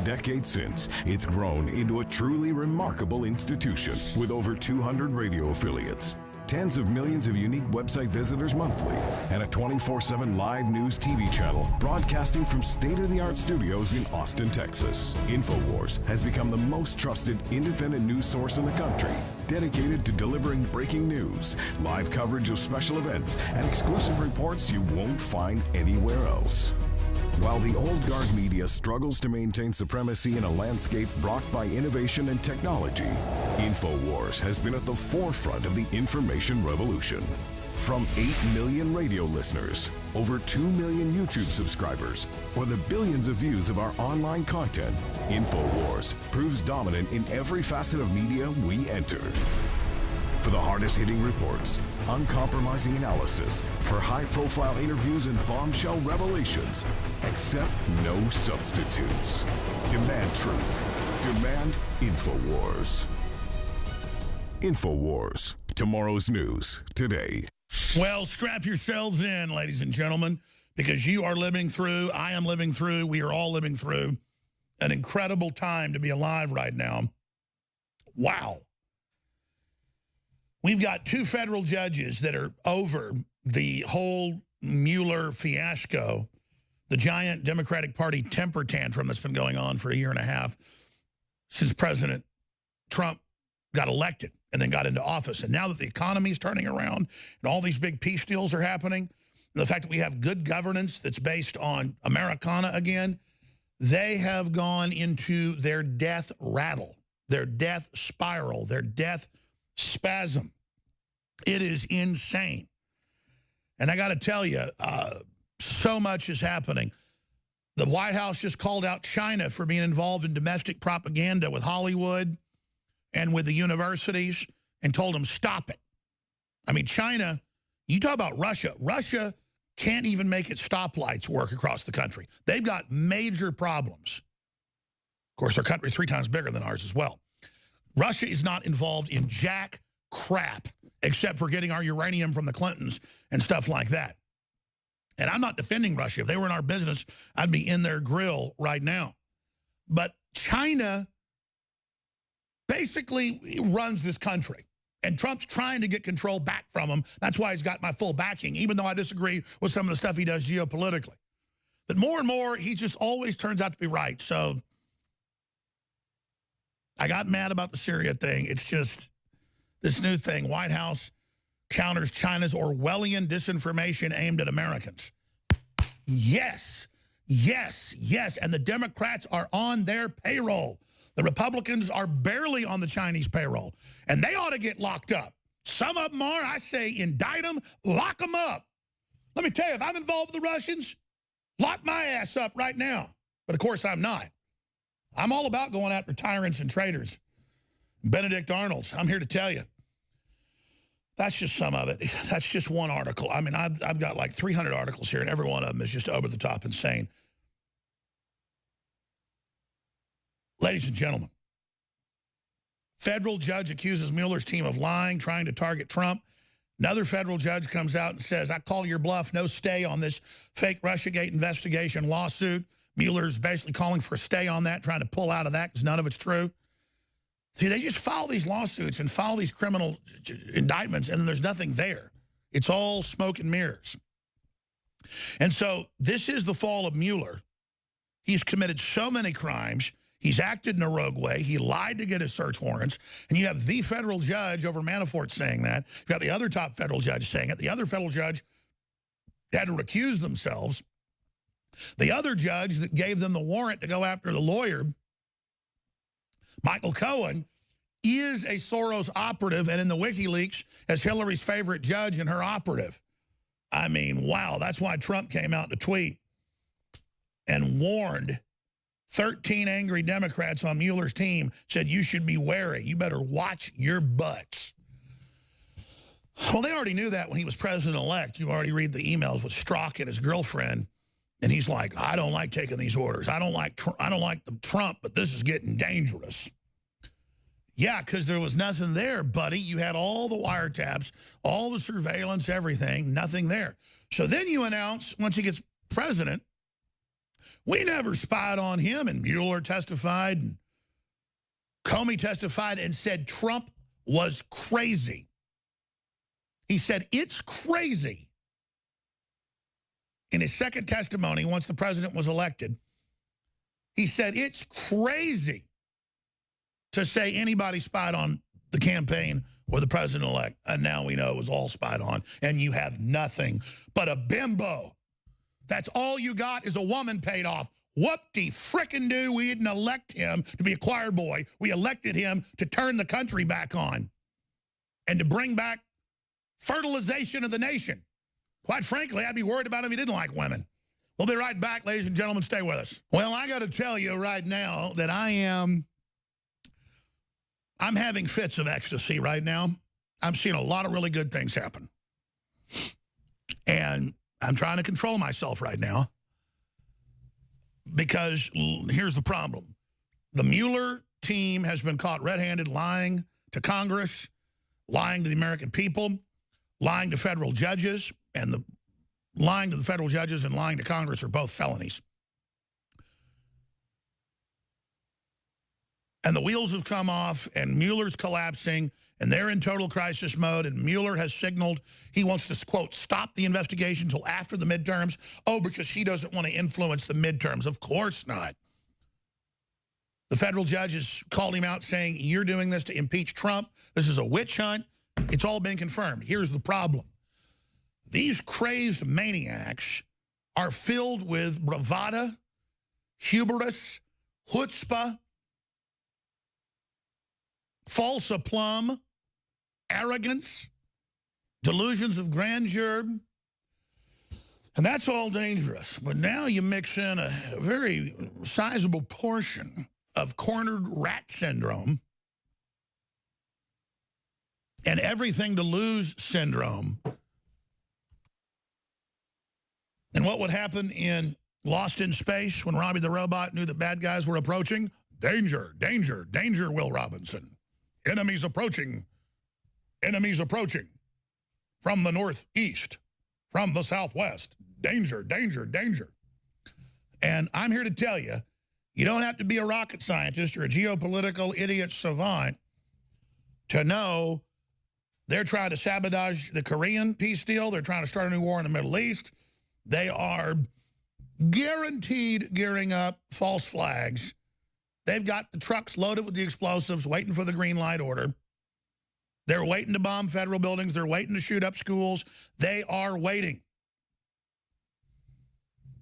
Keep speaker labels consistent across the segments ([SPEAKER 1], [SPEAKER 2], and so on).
[SPEAKER 1] decade since, it's grown into a truly remarkable institution with over 200 radio affiliates, tens of millions of unique website visitors monthly, and a 24/7 live news TV channel broadcasting from state-of-the-art studios in Austin, Texas. InfoWars has become the most trusted independent news source in the country, dedicated to delivering breaking news, live coverage of special events, and exclusive reports you won't find anywhere else. While the old guard media struggles to maintain supremacy in a landscape rocked by innovation and technology, InfoWars has been at the forefront of the information revolution. From 8 million radio listeners, over 2 million YouTube subscribers, or the billions of views of our online content, InfoWars proves dominant in every facet of media we enter. For the hardest-hitting reports, uncompromising analysis, for high-profile interviews and bombshell revelations, accept no substitutes. Demand truth. Demand InfoWars. InfoWars. Tomorrow's news today.
[SPEAKER 2] Well, strap yourselves in, ladies and gentlemen, because you are living through, I am living through, we are all living through an incredible time to be alive right now. Wow. We've got 2 federal judges that are over the whole Mueller fiasco, the giant Democratic Party temper tantrum that's been going on for a year and a half since President Trump got elected and then got into office. And now that the economy is turning around and all these big peace deals are happening, and the fact that we have good governance that's based on Americana again, they have gone into their death rattle, their death spiral, their death spasm. It is insane. And I got to tell you, so much is happening. The White House just called out China for being involved in domestic propaganda with Hollywood and with the universities and told them, stop it. I mean, China, you talk about Russia. Russia can't even make its stoplights work across the country. They've got major problems. Of course, their country's 3 times bigger than ours as well. Russia is not involved in jack crap except for getting our uranium from the Clintons and stuff like that. And I'm not defending Russia. If they were in our business, I'd be in their grill right now. But China basically runs this country. And Trump's trying to get control back from him. That's why he's got my full backing, even though I disagree with some of the stuff he does geopolitically. But more and more, he just always turns out to be right. So I got mad about the Syria thing. It's just this new thing. White House counters China's Orwellian disinformation aimed at Americans. Yes, yes, yes. And the Democrats are on their payroll. The Republicans are barely on the Chinese payroll. And they ought to get locked up. Some of them are. I say indict them, lock them up. Let me tell you, if I'm involved with the Russians, lock my ass up right now. But of course I'm not. I'm all about going after tyrants and traitors. Benedict Arnold's, I'm here to tell you. That's just some of it. That's just one article. I mean, I've got like 300 articles here, and every one of them is just over the top insane. Ladies and gentlemen, federal judge accuses Mueller's team of lying, trying to target Trump. Another federal judge comes out and says, I call your bluff, no stay on this fake Russiagate investigation lawsuit. Mueller's basically calling for a stay on that, trying to pull out of that because none of it's true. See, they just file these lawsuits and file these criminal indictments, and then there's nothing there. It's all smoke and mirrors. And so this is the fall of Mueller. He's committed so many crimes. He's acted in a rogue way. He lied to get his search warrants. And you have the federal judge over Manafort saying that. You've got the other top federal judge saying it. The other federal judge had to recuse themselves. The other judge that gave them the warrant to go after the lawyer, Michael Cohen, is a Soros operative and in the WikiLeaks as Hillary's favorite judge and her operative. I mean, wow, that's why Trump came out in a tweet and warned 13 angry Democrats on Mueller's team, said you should be wary. You better watch your butts. Well, they already knew that when he was president-elect. You already read the emails with Strzok and his girlfriend, and he's like, I don't like taking these orders. I don't like the Trump, but this is getting dangerous. Yeah, because there was nothing there, buddy. You had all the wiretaps, all the surveillance, everything, nothing there. So then you announce, once he gets president, We never spied on him. And Mueller testified, and Comey testified and said Trump was crazy. He said, it's crazy. In his second testimony, once the president was elected, he said, it's crazy to say anybody spied on the campaign or the president-elect. And now we know it was all spied on. And you have nothing but a bimbo. That's all you got is a woman paid off. Whoop-de-frickin-do, we didn't elect him to be a choir boy. We elected him to turn the country back on and to bring back fertilization of the nation. Quite frankly, I'd be worried about him if he didn't like women. We'll be right back, ladies and gentlemen. Stay with us. Well, I got to tell you right now that I'm having fits of ecstasy right now. I'm seeing a lot of really good things happen. And I'm trying to control myself right now because here's the problem. The Mueller team has been caught red-handed lying to Congress, lying to the American people, lying to federal judges, and the lying to the federal judges and lying to Congress are both felonies. And the wheels have come off, and Mueller's collapsing, and they're in total crisis mode, and Mueller has signaled he wants to, quote, stop the investigation until after the midterms. Oh, because he doesn't want to influence the midterms. Of course not. The federal judges called him out saying, you're doing this to impeach Trump. This is a witch hunt. It's all been confirmed. Here's the problem. These crazed maniacs are filled with bravado, hubris, chutzpah, false aplomb, arrogance, delusions of grandeur. And that's all dangerous. But now you mix in a very sizable portion of cornered rat syndrome and everything to lose syndrome. And what would happen in Lost in Space when Robbie the Robot knew that bad guys were approaching? Danger, danger, danger, Will Robinson. Enemies approaching. Enemies approaching. From the northeast. From the southwest. Danger, danger, danger. And I'm here to tell you, you don't have to be a rocket scientist or a geopolitical idiot savant to know they're trying to sabotage the Korean peace deal. They're trying to start a new war in the Middle East. They are guaranteed gearing up false flags. They've got the trucks loaded with the explosives, waiting for the green light order. They're waiting to bomb federal buildings. They're waiting to shoot up schools. They are waiting.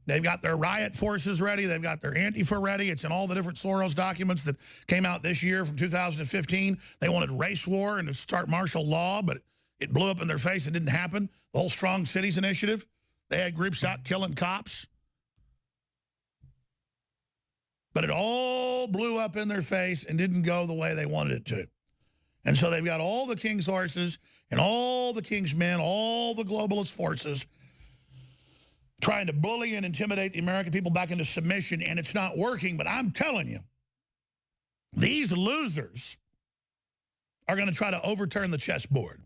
[SPEAKER 2] They've got their riot forces ready. They've got their Antifa ready. It's in all the different Soros documents that came out this year from 2015. They wanted race war and to start martial law, but it blew up in their face. It didn't happen. The whole Strong Cities initiative. They had groups out killing cops. But it all blew up in their face and didn't go the way they wanted it to. And so they've got all the king's horses and all the king's men, all the globalist forces trying to bully and intimidate the American people back into submission, and it's not working. But I'm telling you, these losers are going to try to overturn the chessboard.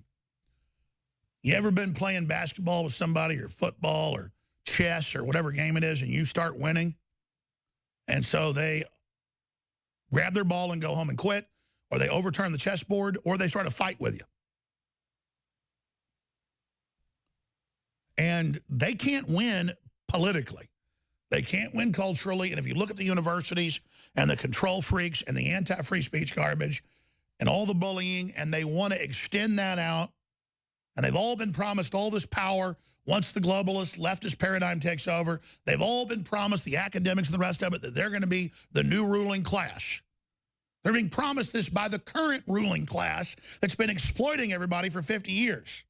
[SPEAKER 2] You ever been playing basketball with somebody or football or chess or whatever game it is and you start winning? And so they grab their ball and go home and quit, or they overturn the chessboard, or they start a fight with you. And they can't win politically. They can't win culturally. And if you look at the universities and the control freaks and the anti-free speech garbage and all the bullying, and they want to extend that out, and they've all been promised all this power once the globalist leftist paradigm takes over. They've all been promised, the academics and the rest of it, that they're going to be the new ruling class. They're being promised this by the current ruling class that's been exploiting everybody for 50 years.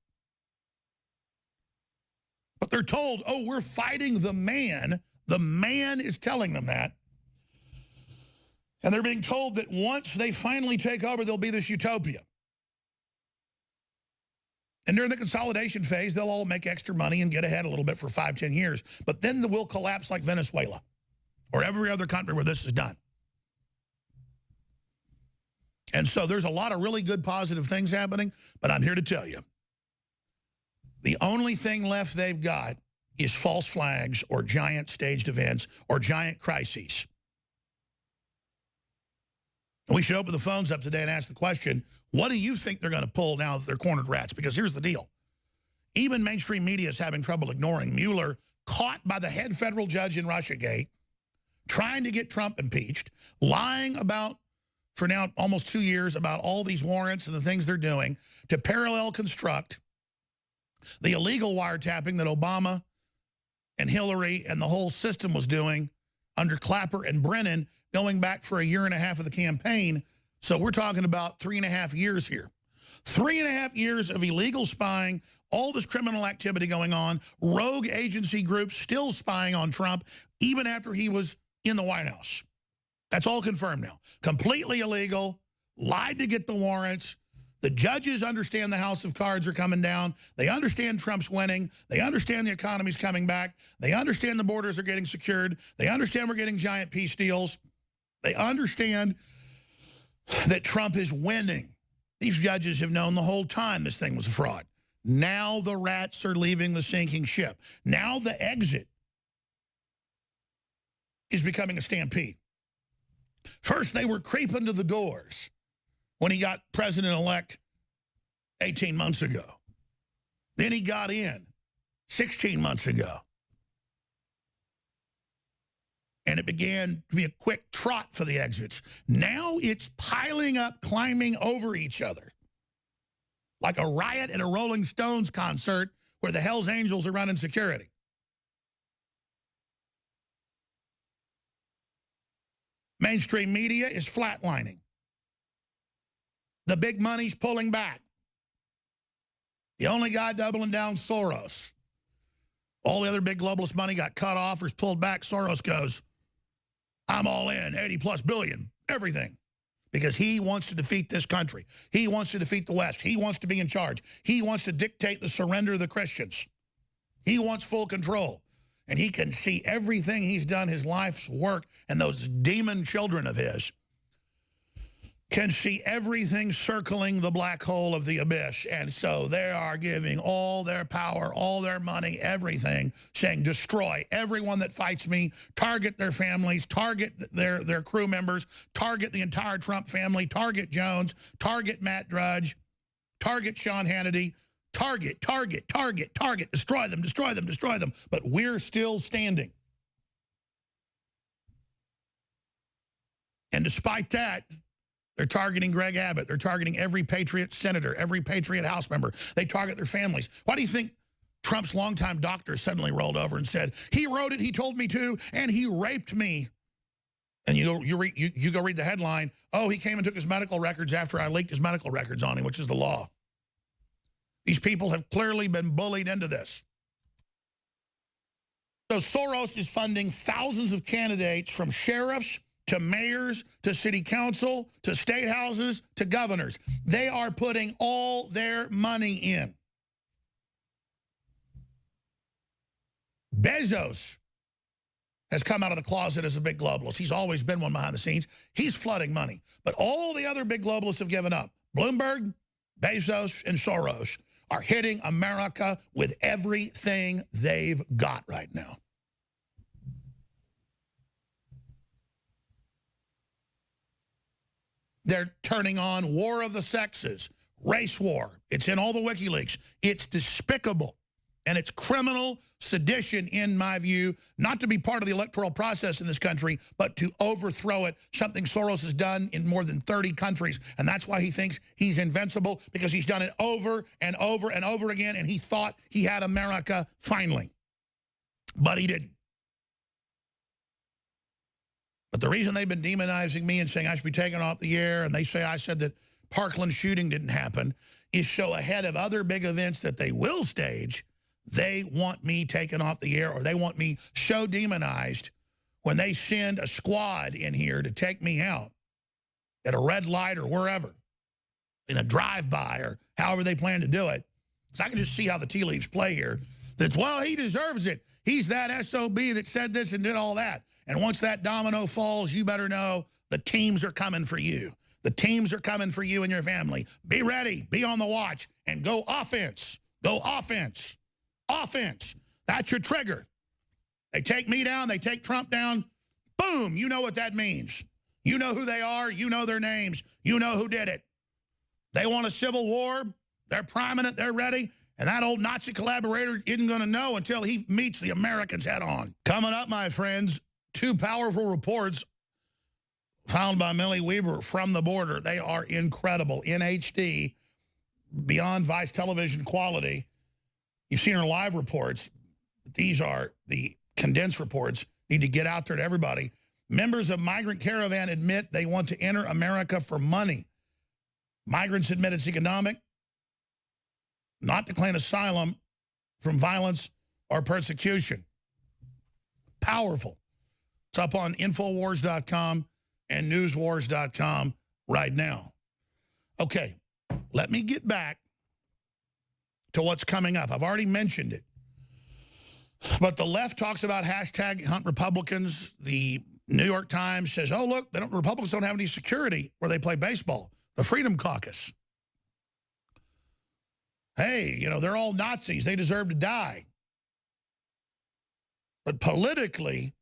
[SPEAKER 2] But they're told, oh, we're fighting the man. The man is telling them that. And they're being told that once they finally take over, there'll be this utopia. And during the consolidation phase, they'll all make extra money and get ahead a little bit for 5-10 years. But then we'll collapse like Venezuela or every other country where this is done. And so there's a lot of really good positive things happening, but I'm here to tell you, the only thing left they've got is false flags or giant staged events or giant crises. And we should open the phones up today and ask the question, what do you think they're going to pull now that they're cornered rats? Because here's the deal. Even mainstream media is having trouble ignoring Mueller, caught by the head federal judge in Russiagate, trying to get Trump impeached, lying about, for now almost 2 years, about all these warrants and the things they're doing to parallel construct the illegal wiretapping that Obama and Hillary and the whole system was doing under Clapper and Brennan going back for a year and a half of the campaign. So we're talking about 3.5 years here. 3.5 years of illegal spying, all this criminal activity going on, rogue agency groups still spying on Trump even after he was in the White House. That's all confirmed now. Completely illegal, lied to get the warrants. The judges understand the house of cards are coming down. They understand Trump's winning. They understand the economy's coming back. They understand the borders are getting secured. They understand we're getting giant peace deals. They understand that Trump is winning. These judges have known the whole time this thing was a fraud. Now the rats are leaving the sinking ship. Now the exit is becoming a stampede. First, they were creeping to the doors when he got president-elect 18 months ago. Then he got in 16 months ago. And it began to be a quick trot for the exits. Now it's piling up, climbing over each other. Like a riot at a Rolling Stones concert where the Hells Angels are running security. Mainstream media is flatlining. The big money's pulling back. The only guy doubling down, Soros. All the other big globalist money got cut off or is pulled back. Soros goes, I'm all in, 80+ billion, everything. Because he wants to defeat this country. He wants to defeat the West. He wants to be in charge. He wants to dictate the surrender of the Christians. He wants full control. And he can see everything he's done, his life's work, and those demon children of his can see everything circling the black hole of the abyss. And so they are giving all their power, all their money, everything, saying destroy everyone that fights me, target their families, target their crew members, target the entire Trump family, target Jones, target Matt Drudge, target Sean Hannity, target, destroy them, destroy them, destroy them. But we're still standing. And despite that, they're targeting Greg Abbott. They're targeting every Patriot senator, every Patriot House member. They target their families. Why do you think Trump's longtime doctor suddenly rolled over and said, he wrote it, he told me to, and he raped me? And you go read the headline, oh, he came and took his medical records after I leaked his medical records on him, which is the law. These people have clearly been bullied into this. So Soros is funding thousands of candidates, from sheriffs to mayors, to city council, to state houses, to governors. They are putting all their money in. Bezos has come out of the closet as a big globalist. He's always been one behind the scenes. He's flooding money. But all the other big globalists have given up. Bloomberg, Bezos, and Soros are hitting America with everything they've got right now. They're turning on war of the sexes, race war. It's in all the WikiLeaks. It's despicable, and it's criminal sedition, in my view, not to be part of the electoral process in this country, but to overthrow it, something Soros has done in more than 30 countries. And that's why he thinks he's invincible, because he's done it over and over and over again, and he thought he had America finally. But he didn't. But the reason they've been demonizing me and saying I should be taken off the air, and they say I said that Parkland shooting didn't happen, is so ahead of other big events that they will stage, they want me taken off the air, or they want me so demonized when they send a squad in here to take me out at a red light or wherever, in a drive-by or however they plan to do it. Because I can just see how the tea leaves play here. That's, well, he deserves it. He's that SOB that said this and did all that. And once that domino falls, you better know the teams are coming for you. The teams are coming for you and your family. Be ready, be on the watch, and go offense. Go offense. Offense. That's your trigger. They take me down, they take Trump down, boom, you know what that means. You know who they are, you know their names, you know who did it. They want a civil war, they're priming it, they're ready, and that old Nazi collaborator isn't going to know until he meets the Americans head on. Coming up, my friends, two powerful reports found by Millie Weaver from the border. They are incredible, in HD, beyond Vice television quality. You've seen her live reports. These are the condensed reports. Need to get out there to everybody. Members of Migrant Caravan admit they want to enter America for money. Migrants admit it's economic, not to claim asylum from violence or persecution. Powerful. It's up on Infowars.com and Newswars.com right now. Okay, let me get back to what's coming up. I've already mentioned it. But the left talks about hashtag hunt Republicans. The New York Times says, oh, look, Republicans don't have any security where they play baseball. The Freedom Caucus. Hey, you know, they're all Nazis. They deserve to die. But politically,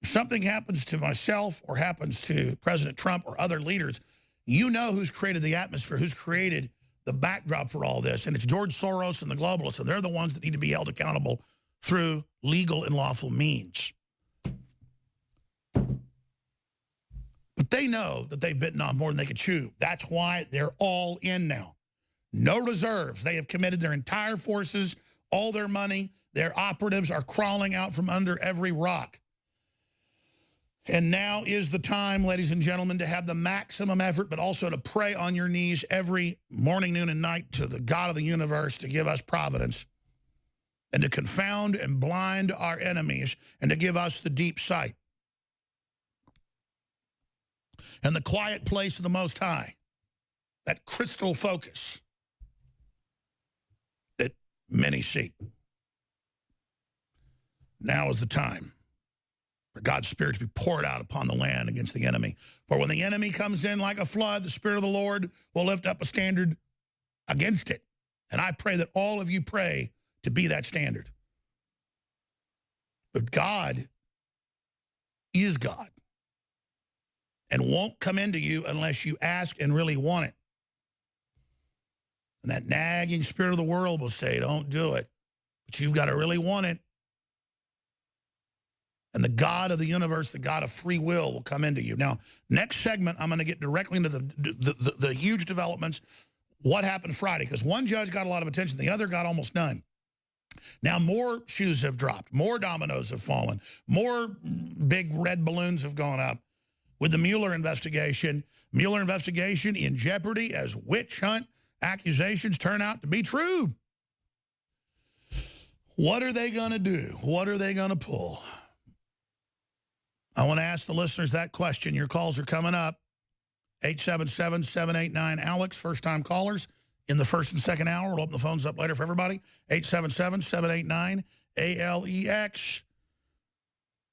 [SPEAKER 2] if something happens to myself or happens to President Trump or other leaders, you know who's created the atmosphere, who's created the backdrop for all this. And it's George Soros and the globalists. And they're the ones that need to be held accountable through legal and lawful means. But they know that they've bitten off more than they could chew. That's why they're all in now. No reserves. They have committed their entire forces, all their money. Their operatives are crawling out from under every rock. And now is the time, ladies and gentlemen, to have the maximum effort, but also to pray on your knees every morning, noon, and night to the God of the universe to give us providence and to confound and blind our enemies and to give us the deep sight and the quiet place of the Most High, that crystal focus that many seek. Now is the time for God's Spirit to be poured out upon the land against the enemy. For when the enemy comes in like a flood, the Spirit of the Lord will lift up a standard against it. And I pray that all of you pray to be that standard. But God is God and won't come into you unless you ask and really want it. And that nagging spirit of the world will say, don't do it. But you've got to really want it. And the God of the universe, the God of free will come into you. Now, next segment, I'm going to get directly into the huge developments. What happened Friday? Because one judge got a lot of attention. The other got almost none. Now, more shoes have dropped. More dominoes have fallen. More big red balloons have gone up with the Mueller investigation. Mueller investigation in jeopardy as witch hunt accusations turn out to be true. What are they going to do? What are they going to pull? I want to ask the listeners that question. Your calls are coming up. 877-789-ALEX, first-time callers in the first and second hour. We'll open the phones up later for everybody. 877-789-ALEX.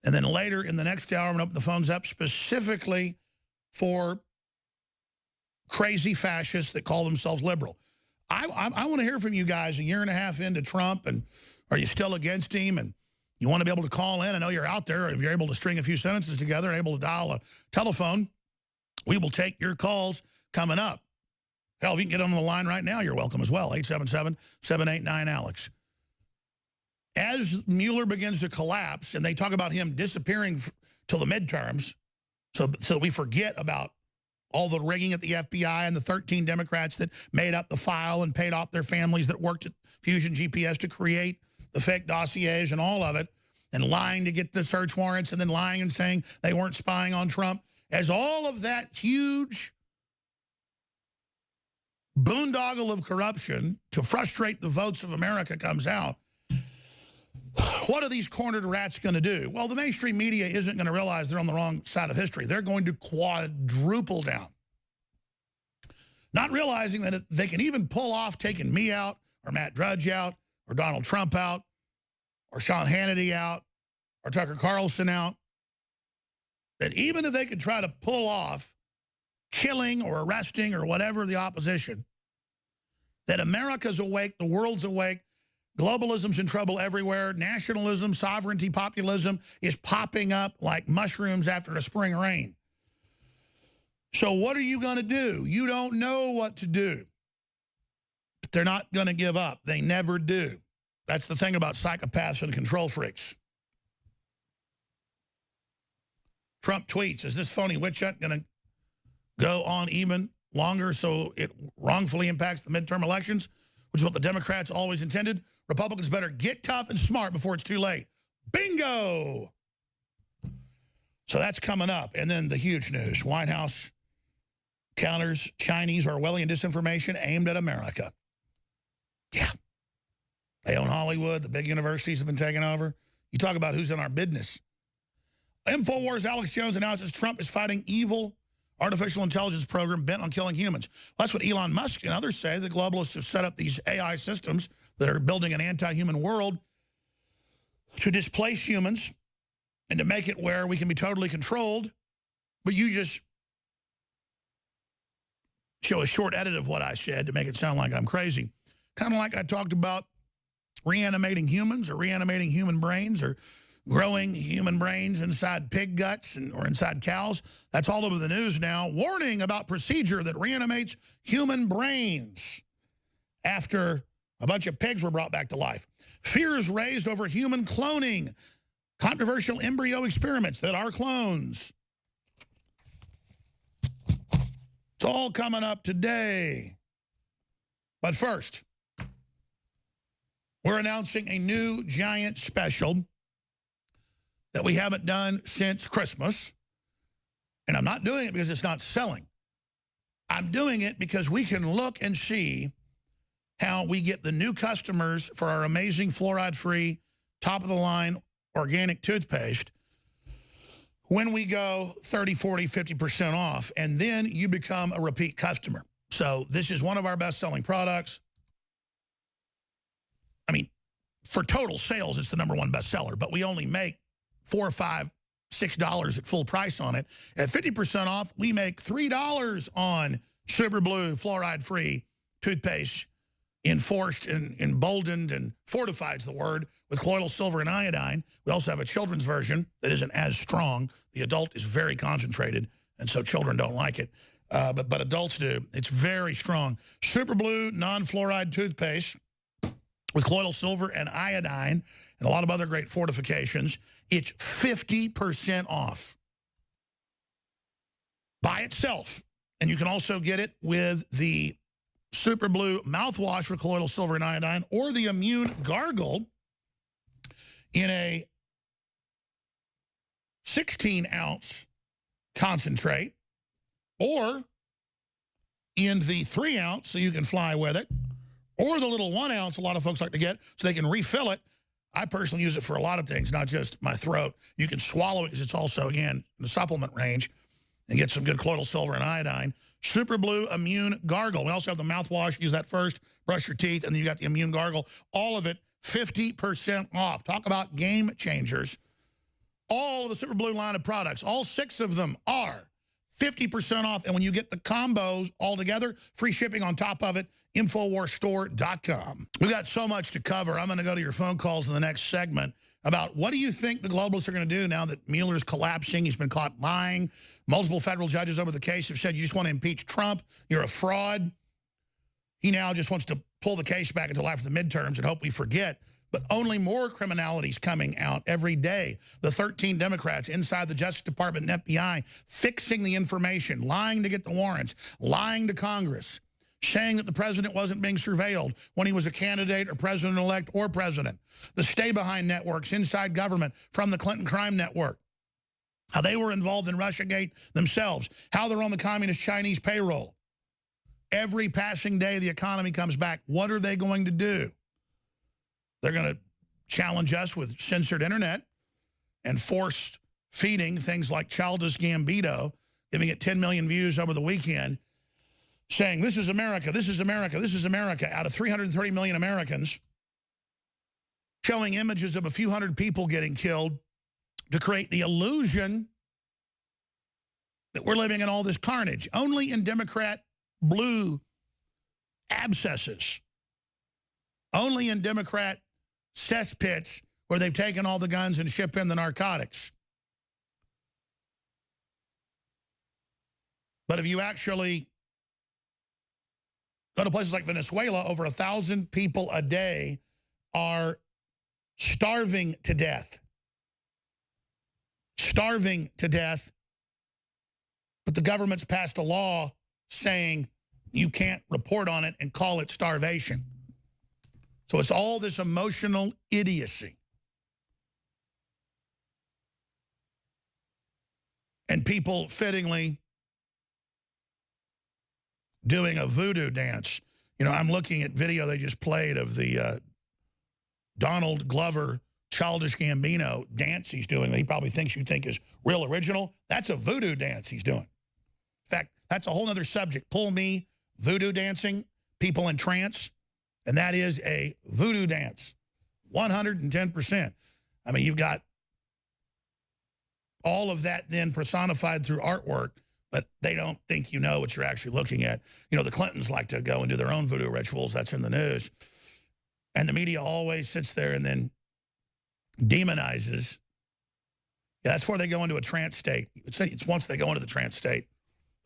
[SPEAKER 2] And then later in the next hour, I'm going to open the phones up specifically for crazy fascists that call themselves liberal. I want to hear from you guys a year and a half into Trump, and are you still against him? And you want to be able to call in. I know you're out there. If you're able to string a few sentences together and able to dial a telephone, we will take your calls coming up. Hell, if you can get on the line right now, you're welcome as well. 877-789-ALEX. As Mueller begins to collapse, and they talk about him disappearing till the midterms, so we forget about all the rigging at the FBI and the 13 Democrats that made up the file and paid off their families that worked at Fusion GPS to create the fake dossiers and all of it, and lying to get the search warrants and then lying and saying they weren't spying on Trump. As all of that huge boondoggle of corruption to frustrate the votes of America comes out, what are these cornered rats going to do? Well, the mainstream media isn't going to realize they're on the wrong side of history. They're going to quadruple down. Not realizing that they can even pull off taking me out or Matt Drudge out or Donald Trump out or Sean Hannity out or Tucker Carlson out. That even if they could try to pull off killing or arresting or whatever the opposition, that America's awake, the world's awake, Globalism's in trouble everywhere. Nationalism, sovereignty, populism is popping up like mushrooms after a spring rain. So what are you going to do? You don't know what to do. But they're not going to give up. They never do. That's the thing about psychopaths and control freaks. Trump tweets, is this phony witch hunt going to go on even longer so it wrongfully impacts the midterm elections, which is what the Democrats always intended? Republicans better get tough and smart before it's too late. Bingo! So that's coming up. And then the huge news. White House counters Chinese Orwellian disinformation aimed at America. Yeah. They own Hollywood. The big universities have been taken over. You talk about who's in our business. InfoWars' Alex Jones announces Trump is fighting evil artificial intelligence program bent on killing humans. That's what Elon Musk and others say. The globalists have set up these AI systems that are building an anti-human world to displace humans and to make it where we can be totally controlled. But you just show a short edit of what I said to make it sound like I'm crazy. Kind of like I talked about reanimating humans or reanimating human brains or growing human brains inside pig guts or inside cows. That's all over the news now. Warning about procedure that reanimates human brains after a bunch of pigs were brought back to life. Fears raised over human cloning. Controversial embryo experiments that are clones. It's all coming up today. But first, we're announcing a new giant special that we haven't done since Christmas. And I'm not doing it because it's not selling. I'm doing it because we can look and see how we get the new customers for our amazing fluoride-free, top-of-the-line organic toothpaste when we go 30, 40, 50% off, and then you become a repeat customer. So this is one of our best-selling products. I mean, for total sales, it's the #1 bestseller, but we only make $4, $5, $6 at full price on it. At 50% off, we make $3 on Super Blue fluoride-free toothpaste, enforced and emboldened and fortified is the word, with colloidal silver and iodine. We also have a children's version that isn't as strong. The adult is very concentrated, and so children don't like it. But adults do. It's very strong. Super Blue non-fluoride toothpaste with colloidal silver and iodine and a lot of other great fortifications. It's 50% off by itself. And you can also get it with the Super Blue mouthwash with colloidal silver and iodine or the Immune Gargle in a 16-ounce concentrate or in the 3-ounce so you can fly with it, or the little 1-ounce a lot of folks like to get so they can refill it. I personally use it for a lot of things, not just my throat. You can swallow it because it's also, again, in the supplement range and get some good colloidal silver and iodine. Super Blue Immune Gargle. We also have the mouthwash. Use that first. Brush your teeth. And then you got the Immune Gargle. All of it 50% off. Talk about game changers. All of the Super Blue line of products, all 6 of them are 50% off. And when you get the combos all together, free shipping on top of it, InfoWarsStore.com. We've got so much to cover. I'm going to go to your phone calls in the next segment about what do you think the globalists are going to do now that Mueller's collapsing. He's been caught lying. Multiple federal judges over the case have said you just want to impeach Trump. You're a fraud. He now just wants to pull the case back until after the midterms and hope we forget. But only more criminalities coming out every day. The 13 Democrats inside the Justice Department and FBI fixing the information, lying to get the warrants, lying to Congress, saying that the president wasn't being surveilled when he was a candidate or president-elect or president. The stay-behind networks inside government from the Clinton crime network. How they were involved in Russiagate themselves. How they're on the communist Chinese payroll. Every passing day the economy comes back. What are they going to do? They're going to challenge us with censored internet and forced feeding things like Childish Gambino, giving it 10 million views over the weekend, saying, this is America, this is America, this is America, out of 330 million Americans, showing images of a few hundred people getting killed to create the illusion that we're living in all this carnage. Only in Democrat blue abscesses only in Democrat cesspits where they've taken all the guns and ship in the narcotics. But if you actually go to places like Venezuela, over 1,000 people a day are starving to death. Starving to death. But the government's passed a law saying you can't report on it and call it starvation. So it's all this emotional idiocy. And people fittingly doing a voodoo dance. You know, I'm looking at video they just played of the Donald Glover Childish Gambino dance he's doing that he probably thinks you think is real original. That's a voodoo dance he's doing. In fact, that's a whole other subject. Pull me, voodoo dancing, people in trance, and that is a voodoo dance, 110%. I mean, you've got all of that then personified through artwork, but they don't think you know what you're actually looking at. You know, the Clintons like to go and do their own voodoo rituals. That's in the news. And the media always sits there and then demonizes. Yeah, that's where they go into a trance state. It's once they go into the trance state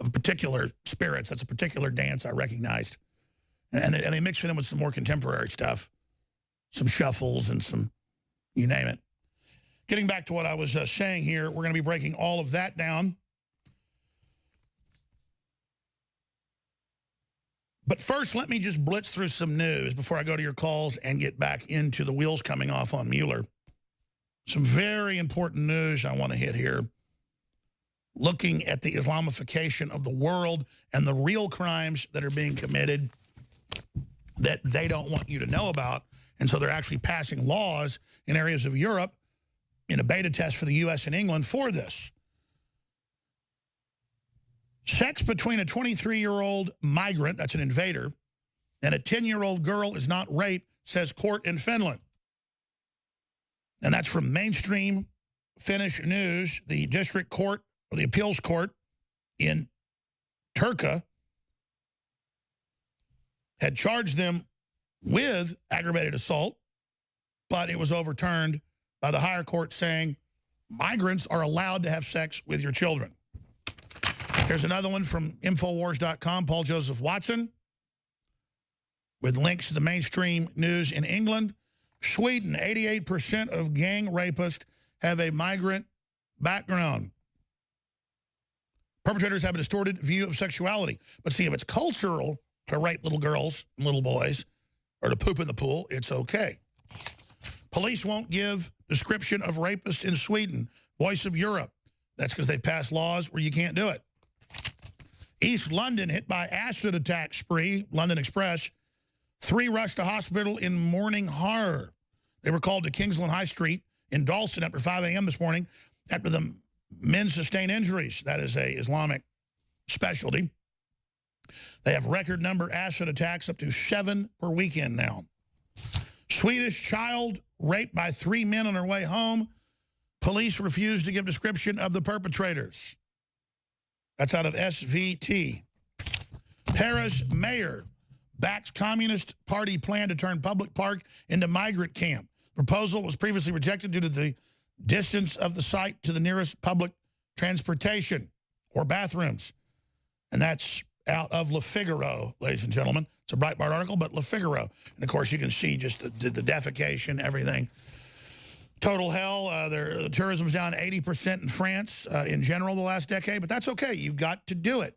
[SPEAKER 2] of particular spirits. That's a particular dance I recognized. And they mix it in with some more contemporary stuff, some shuffles and some, you name it. Getting back to what I was saying here, we're going to be breaking all of that down. But first, let me just blitz through some news before I go to your calls and get back into the wheels coming off on Mueller. Some very important news I want to hit here. Looking at the Islamification of the world and the real crimes that are being committed that they don't want you to know about. And so they're actually passing laws in areas of Europe in a beta test for the U.S. and England for this. Sex between a 23-year-old migrant, that's an invader, and a 10-year-old girl is not rape, says court in Finland. And that's from mainstream Finnish news. The district court, or the appeals court in Turku had charged them with aggravated assault, but it was overturned by the higher court saying migrants are allowed to have sex with your children. Here's another one from Infowars.com, Paul Joseph Watson, with links to the mainstream news in England. Sweden, 88% of gang rapists have a migrant background. Perpetrators have a distorted view of sexuality. But see, if it's cultural to rape little girls and little boys or to poop in the pool, it's okay. Police won't give description of rapist in Sweden. Voice of Europe. That's because they've passed laws where you can't do it. East London hit by acid attack spree, London Express. 3 rushed to hospital in mourning horror. They were called to Kingsland High Street in Dalston after 5 a.m. this morning after the men sustained injuries. That is a Islamic specialty. They have record number acid attacks, up to 7 per weekend now. Swedish child raped by 3 men on her way home. Police refuse to give description of the perpetrators. That's out of SVT. Paris mayor backs Communist Party plan to turn public park into migrant camp. Proposal was previously rejected due to the distance of the site to the nearest public transportation or bathrooms. And that's out of Le Figaro, ladies and gentlemen. It's a Breitbart article, but Le Figaro. And, of course, you can see just the defecation, everything. Total hell. The tourism's down 80% in France in general the last decade, but that's okay. You've got to do it.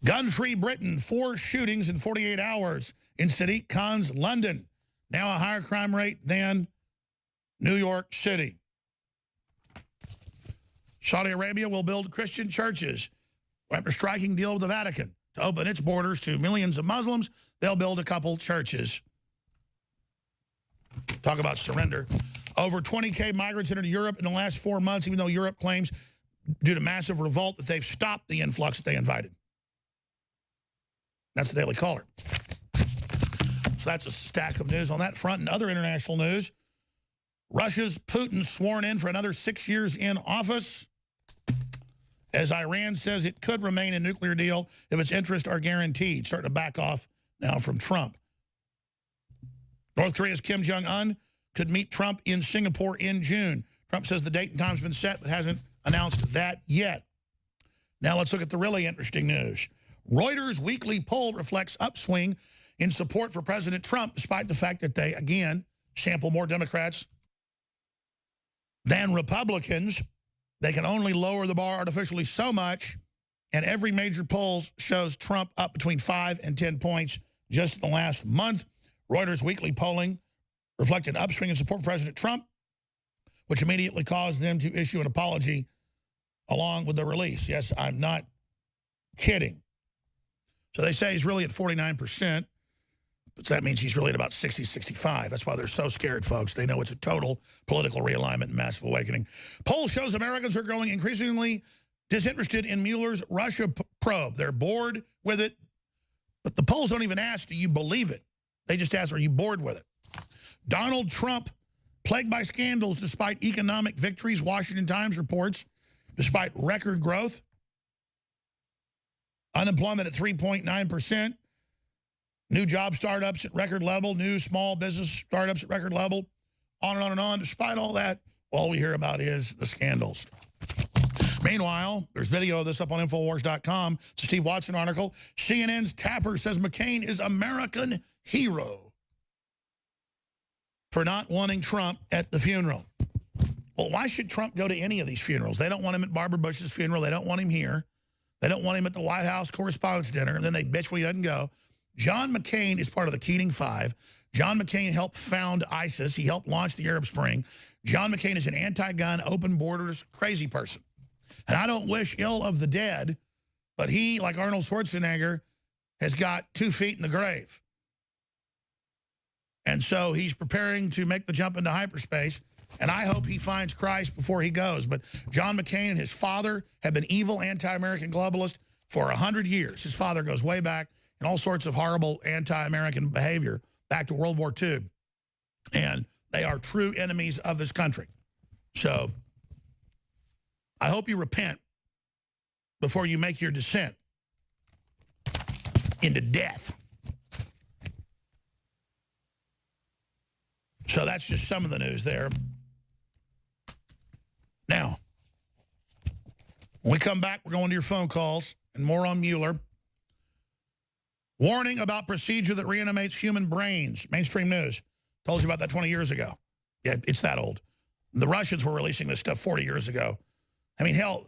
[SPEAKER 2] Gun-free Britain, 4 shootings in 48 hours in Sadiq Khan's London. Now a higher crime rate than New York City. Saudi Arabia will build Christian churches. After striking deal with the Vatican to open its borders to millions of Muslims, they'll build a couple churches. Talk about surrender. Over 20,000 migrants entered Europe in the last 4 months, even though Europe claims, due to massive revolt, that they've stopped the influx that they invited. That's the Daily Caller. So that's a stack of news on that front. And other international news, Russia's Putin sworn in for another 6 years in office, as Iran says it could remain a nuclear deal if its interests are guaranteed, starting to back off now from Trump. North Korea's Kim Jong-un could meet Trump in Singapore in June. Trump says the date and time's been set, but hasn't announced that yet. Now let's look at the really interesting news. Reuters' weekly poll reflects upswing in support for President Trump, despite the fact that they, again, sample more Democrats than Republicans. They can only lower the bar artificially so much, and every major poll shows Trump up between 5 and 10 points just in the last month. Reuters' weekly polling reflected an upswing in support for President Trump, which immediately caused them to issue an apology along with the release. Yes, I'm not kidding. So they say he's really at 49%. But that means he's really at about 60, 65. That's why they're so scared, folks. They know it's a total political realignment and massive awakening. Poll shows Americans are growing increasingly disinterested in Mueller's Russia probe. They're bored with it. But the polls don't even ask, do you believe it? They just ask, are you bored with it? Donald Trump, plagued by scandals despite economic victories, Washington Times reports, despite record growth. Unemployment at 3.9%. New job startups at record level, new small business startups at record level, on and on and on. Despite all that, all we hear about is the scandals. Meanwhile, there's video of this up on Infowars.com. It's a Steve Watson article. CNN's Tapper says McCain is American hero for not wanting Trump at the funeral. Well, why should Trump go to any of these funerals? They don't want him at Barbara Bush's funeral. They don't want him here. They don't want him at the White House Correspondents' Dinner, and then they bitch when he doesn't go. John McCain is part of the Keating Five. John McCain helped found ISIS. He helped launch the Arab Spring. John McCain is an anti-gun, open borders, crazy person. And I don't wish ill of the dead, but he, like Arnold Schwarzenegger, has got 2 feet in the grave. And so he's preparing to make the jump into hyperspace, and I hope he finds Christ before he goes. But John McCain and his father have been evil anti-American globalists for 100 years. His father goes way back in all sorts of horrible anti-American behavior back to World War II. And they are true enemies of this country. So I hope you repent before you make your descent into death. So that's just some of the news there. Now, when we come back, we're going to your phone calls and more on Mueller. Warning about procedure that reanimates human brains. Mainstream news. Told you about that 20 years ago. Yeah, it's that old. The Russians were releasing this stuff 40 years ago. I mean, hell,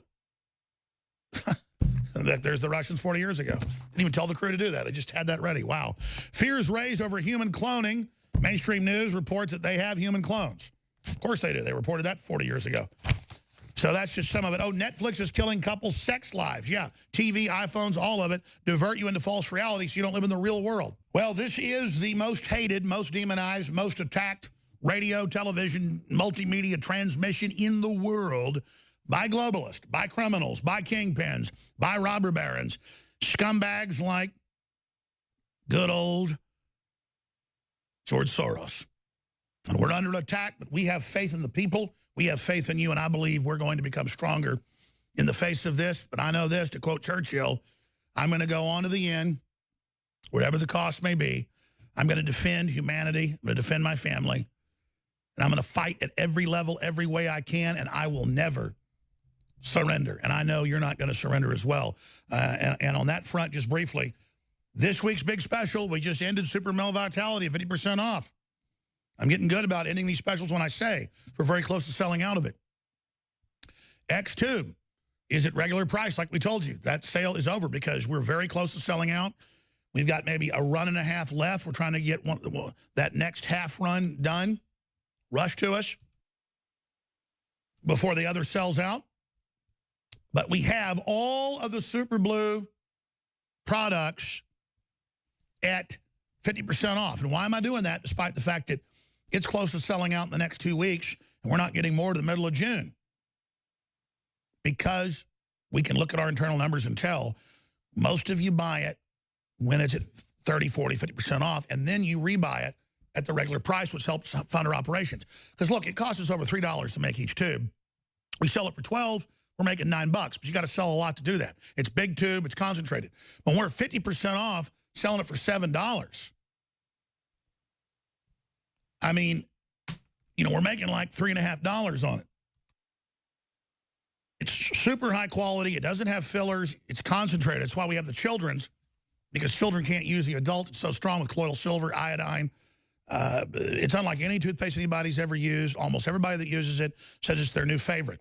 [SPEAKER 2] there's the Russians 40 years ago. Didn't even tell the crew to do that. They just had that ready. Wow. Fears raised over human cloning. Mainstream news reports that they have human clones. Of course they do. They reported that 40 years ago. So that's just some of it. Oh, Netflix is killing couples' sex lives. Yeah, TV, iPhones, all of it, divert you into false reality so you don't live in the real world. Well, this is the most hated, most demonized, most attacked radio, television, multimedia transmission in the world by globalists, by criminals, by kingpins, by robber barons, scumbags like good old George Soros. And we're under attack, but we have faith in the people. We have faith in you, and I believe we're going to become stronger in the face of this. But I know this, to quote Churchill, I'm going to go on to the end, whatever the cost may be. I'm going to defend humanity. I'm going to defend my family. And I'm going to fight at every level, every way I can, and I will never surrender. And I know you're not going to surrender as well. And on that front, just briefly, this week's big special, we just ended Super Male Vitality at 50% off. I'm getting good about ending these specials when I say we're very close to selling out of it. X2 is at regular price, like we told you. That sale is over because we're very close to selling out. We've got maybe a run and a half left. We're trying to get that next half run done. Rush to us before the other sells out. But we have all of the Super Blue products at 50% off. And why am I doing that despite the fact that it's close to selling out in the next 2 weeks and we're not getting more to the middle of June? Because we can look at our internal numbers and tell most of you buy it when it's at 30, 40, 50% off, and then you rebuy it at the regular price, which helps fund our operations. Because look, it costs us over $3 to make each tube. We sell it for $12, we're making $9, but you got to sell a lot to do that. It's big tube, it's concentrated. When we're 50% off, selling it for $7. I mean, you know, we're making like $3.50 on it. It's super high quality. It doesn't have fillers. It's concentrated. That's why we have the children's, because children can't use the adult. It's so strong with colloidal silver, iodine. It's unlike any toothpaste anybody's ever used. Almost everybody that uses it says it's their new favorite.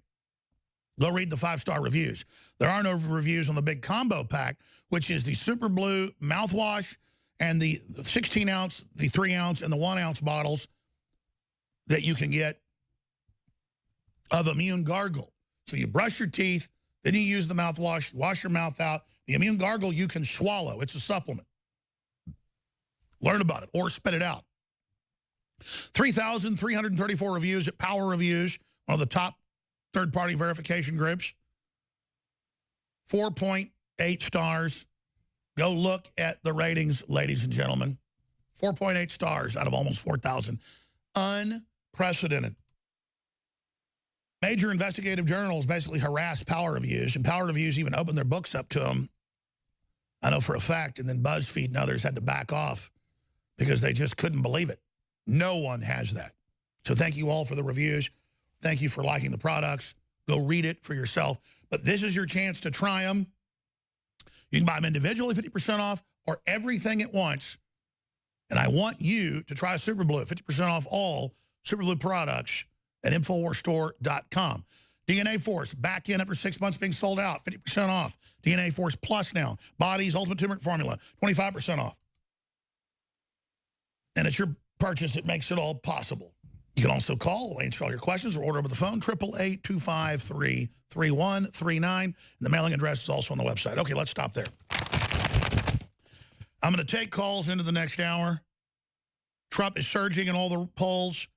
[SPEAKER 2] Go read the 5-star reviews. There are no reviews on the big combo pack, which is the Super Blue mouthwash and the 16-ounce, the 3-ounce, and the 1-ounce bottles that you can get of Immune Gargle. So you brush your teeth, then you use the mouthwash, wash your mouth out. The Immune Gargle you can swallow. It's a supplement. Learn about it or spit it out. 3,334 reviews at Power Reviews, one of the top third-party verification groups. 4.8 stars. Go look at the ratings, ladies and gentlemen. 4.8 stars out of almost 4,000. Unprecedented. Major investigative journals basically harassed Power Reviews, and Power Reviews even opened their books up to them, I know for a fact, and then BuzzFeed and others had to back off because they just couldn't believe it. No one has that. So thank you all for the reviews. Thank you for liking the products. Go read it for yourself. But this is your chance to try them. You can buy them individually, 50% off, or everything at once. And I want you to try Super Blue, 50% off all Super Blue products at InfoWarsStore.com. DNA Force, back in after 6 months being sold out, 50% off. DNA Force Plus now. Body's Ultimate Turmeric Formula, 25% off. And it's your purchase that makes it all possible. You can also call, we'll answer all your questions, or order over the phone, 888-253-3139. And the mailing address is also on the website. Okay, let's stop there. I'm going to take calls into the next hour. Trump is surging in all the polls.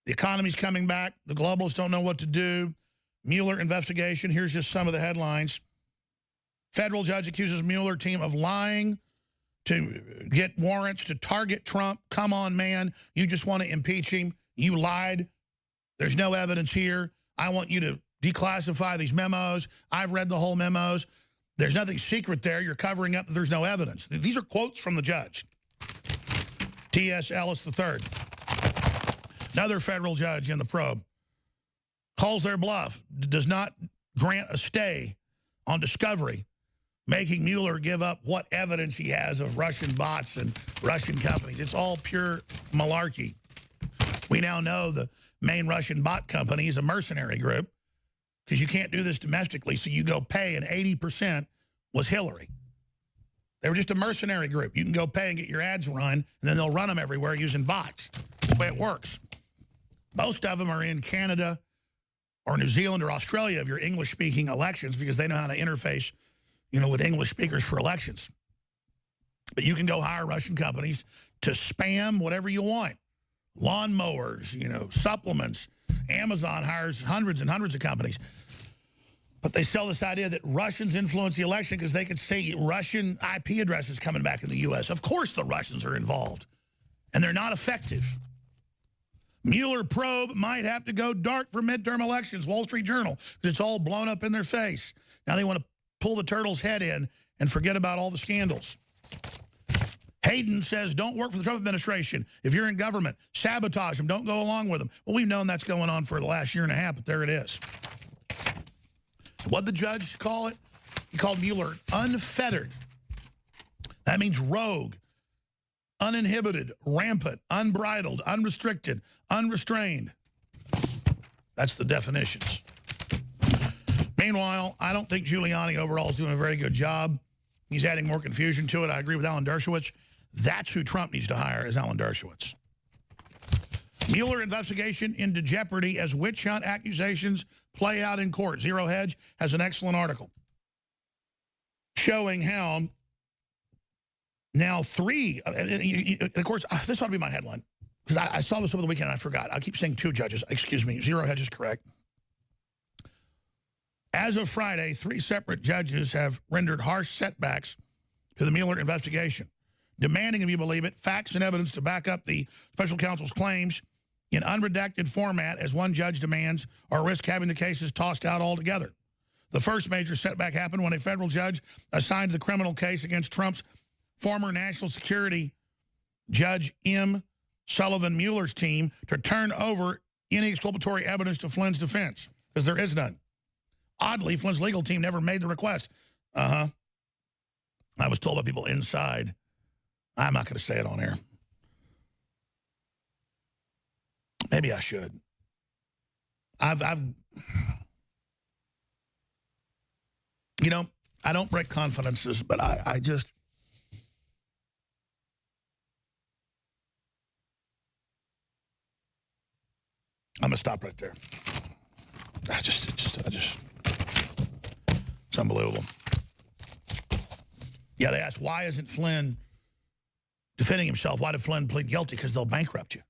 [SPEAKER 2] The economy's coming back. The globalists don't know what to do. Mueller investigation. Here's just some of the headlines. Federal judge accuses Mueller team of lying to get warrants to target Trump. Come on, man. You just want to impeach him. You lied. There's no evidence here. I want you to declassify these memos. I've read the whole memos. There's nothing secret there. You're covering up that there's no evidence. These are quotes from the judge. T.S. Ellis III. Another federal judge in the probe calls their bluff, does not grant a stay on discovery, making Mueller give up what evidence he has of Russian bots and Russian companies. It's all pure malarkey. We now know the main Russian bot company is a mercenary group because you can't do this domestically, so you go pay, and 80% was Hillary. They were just a mercenary group. You can go pay and get your ads run, and then they'll run them everywhere using bots. That's the way it works. Most of them are in Canada or New Zealand or Australia of your English-speaking elections because they know how to interface, you know, with English speakers for elections. But you can go hire Russian companies to spam whatever you want. Lawnmowers, you know, supplements. Amazon hires hundreds and hundreds of companies. But they sell this idea that Russians influence the election because they could see Russian IP addresses coming back in the U.S. Of course the Russians are involved. And they're not effective. Mueller probe might have to go dark for midterm elections, Wall Street Journal, because it's all blown up in their face. Now they want to pull the turtle's head in and forget about all the scandals. Hayden says, don't work for the Trump administration. If you're in government, sabotage them. Don't go along with them. Well, we've known that's going on for the last year and a half, but there it is. What'd the judge call it? He called Mueller unfettered. That means rogue, uninhibited, rampant, unbridled, unrestricted, unrestrained. That's the definitions. Meanwhile, I don't think Giuliani overall is doing a very good job. He's adding more confusion to it. I agree with Alan Dershowitz. That's who Trump needs to hire, is Alan Dershowitz. Mueller investigation into jeopardy as witch hunt accusations play out in court. Zero Hedge has an excellent article showing how now three, of course, this ought to be my headline, because I saw this over the weekend and I forgot. I keep saying two judges. Excuse me. Zero Hedge is correct. As of Friday, 3 separate judges have rendered harsh setbacks to the Mueller investigation, demanding, if you believe it, facts and evidence to back up the special counsel's claims in unredacted format, as one judge demands, or risk having the cases tossed out altogether. The first major setback happened when a federal judge assigned the criminal case against Trump's former national security judge M. Sullivan Mueller's team to turn over any exculpatory evidence to Flynn's defense, because there is none. Oddly, Flynn's legal team never made the request. I was told by people inside. I'm not going to say it on air. Maybe I should. You know, I don't break confidences, but I just, I'm going to stop right there. It's unbelievable. Yeah, they asked, why isn't Flynn defending himself? Why did Flynn plead guilty? Because they'll bankrupt you.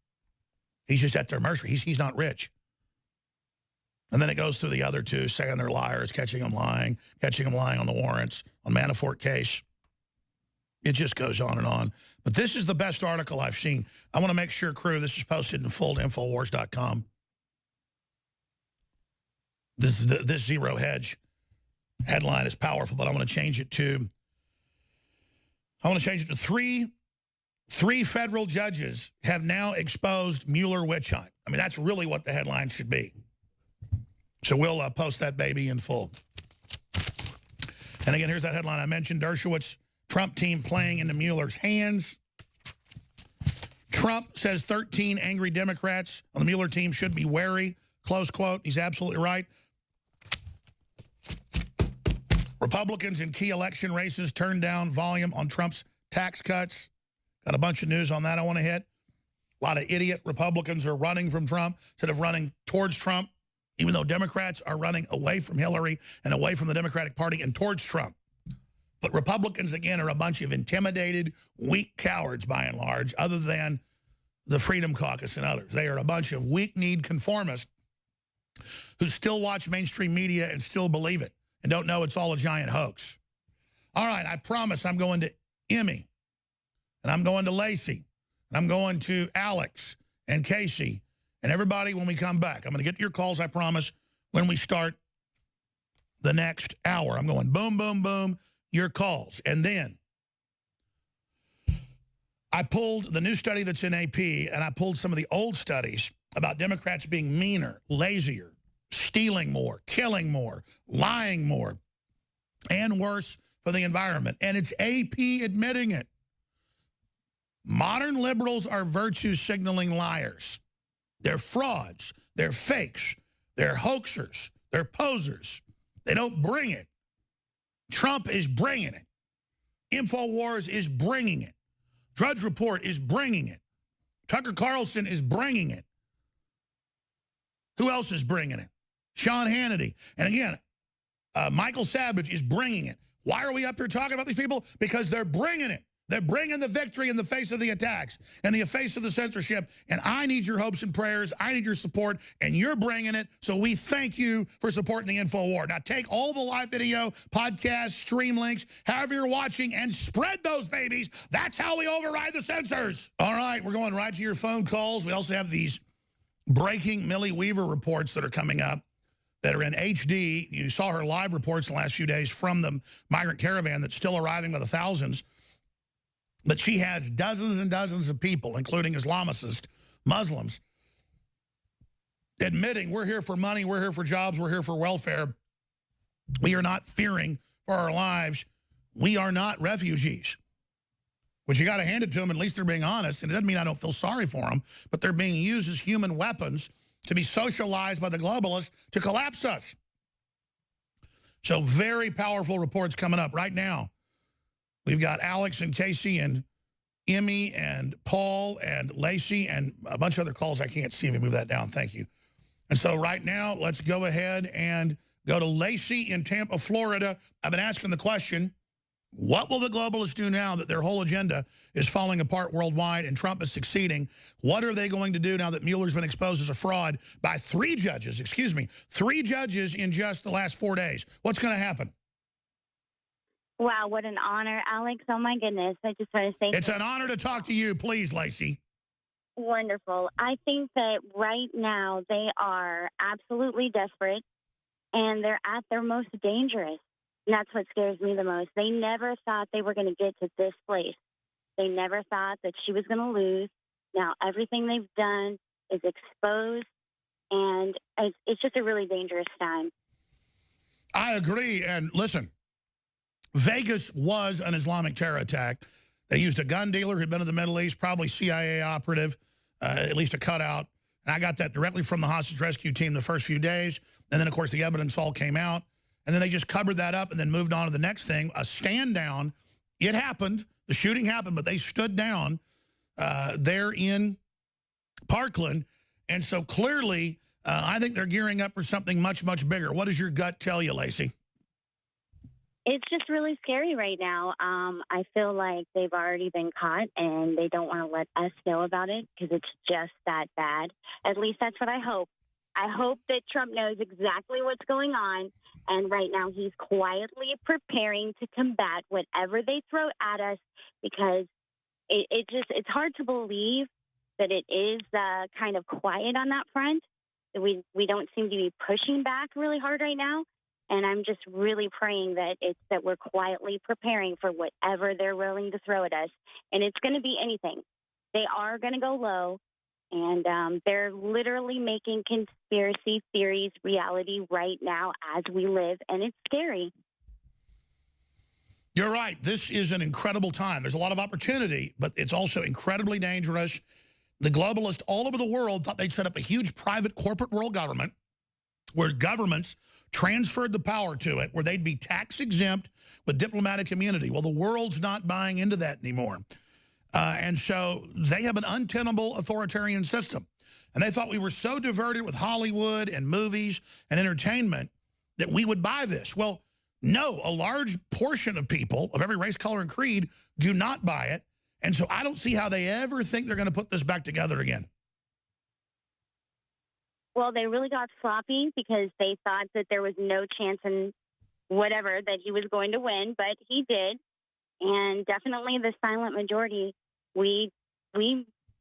[SPEAKER 2] He's just at their mercy. He's not rich. And then it goes through the other two, saying they're liars, catching them lying on the warrants, on Manafort case. It just goes on and on. But this is the best article I've seen. I want to make sure, crew, this is posted in full to Infowars.com. This Zero Hedge headline is powerful, but I want to change it to three federal judges have now exposed Mueller witch hunt. I mean, that's really what the headline should be. So we'll post that baby in full. And again, here's that headline I mentioned. Dershowitz, Trump team playing into Mueller's hands. Trump says 13 angry Democrats on the Mueller team should be wary. Close quote. He's absolutely right. Republicans in key election races turned down volume on Trump's tax cuts. Got a bunch of news on that I want to hit. A lot of idiot Republicans are running from Trump instead of running towards Trump, even though Democrats are running away from Hillary and away from the Democratic Party and towards Trump. But Republicans, again, are a bunch of intimidated, weak cowards, by and large, other than the Freedom Caucus and others. They are a bunch of weak-kneed conformists who still watch mainstream media and still believe it and don't know it's all a giant hoax. All right, I promise I'm going to Emmy, and I'm going to Lacey, and I'm going to Alex and Casey and everybody when we come back. I'm going to get your calls, I promise, when we start the next hour. I'm going boom, boom, boom, your calls. And then I pulled the new study that's in AP, and I pulled some of the old studies about Democrats being meaner, lazier, stealing more, killing more, lying more, and worse for the environment. And it's AP admitting it. Modern liberals are virtue signaling liars. They're frauds. They're fakes. They're hoaxers. They're posers. They don't bring it. Trump is bringing it. InfoWars is bringing it. Drudge Report is bringing it. Tucker Carlson is bringing it. Who else is bringing it? Sean Hannity. And again, Michael Savage is bringing it. Why are we up here talking about these people? Because they're bringing it. They're bringing the victory in the face of the attacks and the face of the censorship. And I need your hopes and prayers. I need your support. And you're bringing it. So we thank you for supporting the InfoWar. Now take all the live video, podcasts, stream links, however you're watching, and spread those babies. That's how we override the censors. All right, we're going right to your phone calls. We also have these breaking Millie Weaver reports that are coming up that are in HD. You saw her live reports in the last few days from the migrant caravan that's still arriving by the thousands. But she has dozens and dozens of people, including Islamicist Muslims, admitting we're here for money, we're here for jobs, we're here for welfare. We are not fearing for our lives. We are not refugees. Which you got to hand it to them. At least they're being honest. And it doesn't mean I don't feel sorry for them, but they're being used as human weapons to be socialized by the globalists to collapse us. So very powerful reports coming up right now. We've got Alex and Casey and Emmy and Paul and Lacey and a bunch of other calls I can't see. If we move that down, thank you. And so right now, let's go ahead and go to Lacey in Tampa, Florida. I've been asking the question, what will the globalists do now that their whole agenda is falling apart worldwide and Trump is succeeding? What are they going to do now that Mueller's been exposed as a fraud by three judges in just the last 4 days? What's going to happen?
[SPEAKER 3] Wow, what an honor, Alex. Oh, my goodness. I just want to say
[SPEAKER 2] it's an honor to talk to you. Please, Lacey.
[SPEAKER 3] Wonderful. I think that right now they are absolutely desperate, and they're at their most dangerous. And that's what scares me the most. They never thought they were going to get to this place. They never thought that she was going to lose. Now everything they've done is exposed, and it's just a really dangerous time.
[SPEAKER 2] I agree. And listen, Vegas was an Islamic terror attack. They used a gun dealer who'd been in the Middle East, probably CIA operative, at least a cutout. And I got that directly from the hostage rescue team the first few days. And then, of course, the evidence all came out. And then they just covered that up and then moved on to the next thing, a stand down. It happened. The shooting happened, but they stood down there in Parkland. And so clearly, I think they're gearing up for something much, much bigger. What does your gut tell you, Lacey?
[SPEAKER 3] It's just really scary right now. I feel like they've already been caught, and they don't want to let us know about it because it's just that bad. At least that's what I hope. I hope that Trump knows exactly what's going on, and right now he's quietly preparing to combat whatever they throw at us, because it's hard to believe that it is kind of quiet on that front. We don't seem to be pushing back really hard right now. And I'm just really praying that we're quietly preparing for whatever they're willing to throw at us. And it's going to be anything. They are going to go low. And they're literally making conspiracy theories reality right now as we live. And it's scary.
[SPEAKER 2] You're right. This is an incredible time. There's a lot of opportunity, but it's also incredibly dangerous. The globalists all over the world thought they'd set up a huge private corporate world government where governments transferred the power to it, where they'd be tax exempt with diplomatic immunity. Well, the world's not buying into that anymore. And so they have an untenable authoritarian system. And they thought we were so diverted with Hollywood and movies and entertainment that we would buy this. Well, no, a large portion of people of every race, color, and creed do not buy it. And so I don't see how they ever think they're going to put this back together again.
[SPEAKER 3] Well, they really got sloppy because they thought that there was no chance in whatever that he was going to win, but he did. And definitely the silent majority, we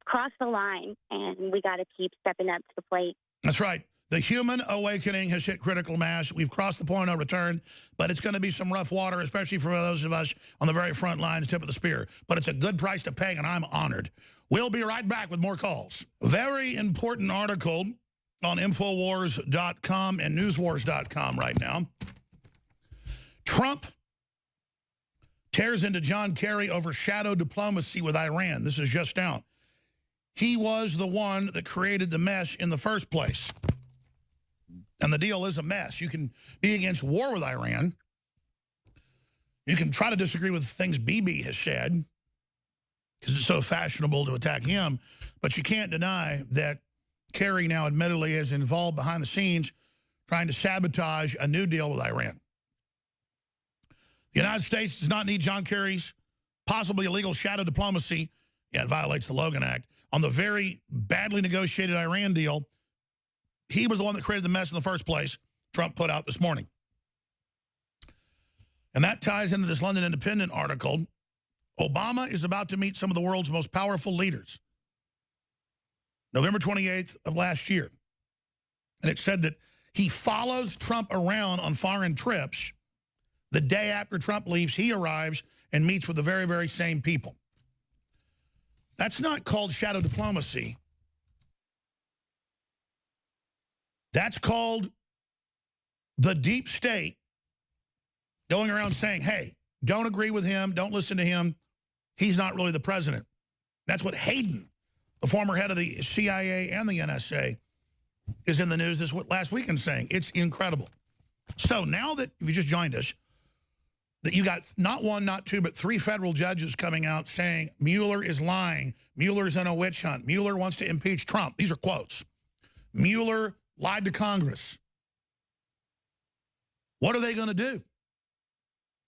[SPEAKER 3] crossed the line, and we got to keep stepping up to the plate. That's
[SPEAKER 2] right. The human awakening has hit critical mass. We've crossed the point of return, but it's going to be some rough water, especially for those of us on the very front lines, tip of the spear. But it's a good price to pay, and I'm honored. We'll be right back with more calls. Very important article on Infowars.com and Newswars.com right now. Trump tears into John Kerry over shadow diplomacy with Iran. This is just out. He was the one that created the mess in the first place. And the deal is a mess. You can be against war with Iran. You can try to disagree with things Bibi has said because it's so fashionable to attack him. But you can't deny that Kerry now admittedly is involved behind the scenes trying to sabotage a new deal with Iran. The United States does not need John Kerry's possibly illegal shadow diplomacy. Yeah, it violates the Logan Act. On the very badly negotiated Iran deal, he was the one that created the mess in the first place, Trump put out this morning. And that ties into this London Independent article. Obama is about to meet some of the world's most powerful leaders. November 28th of last year. And it said that he follows Trump around on foreign trips. The day after Trump leaves, he arrives and meets with the very, very same people. That's not called shadow diplomacy. That's called the deep state going around saying, hey, don't agree with him, don't listen to him. He's not really the president. That's what Hayden, the former head of the CIA and the NSA, is in the news this last weekend saying. It's incredible. So now that if you just joined us, that you got not one, not two, but three federal judges coming out saying Mueller is lying. Mueller's in a witch hunt. Mueller wants to impeach Trump. These are quotes. Mueller lied to Congress. What are they going to do?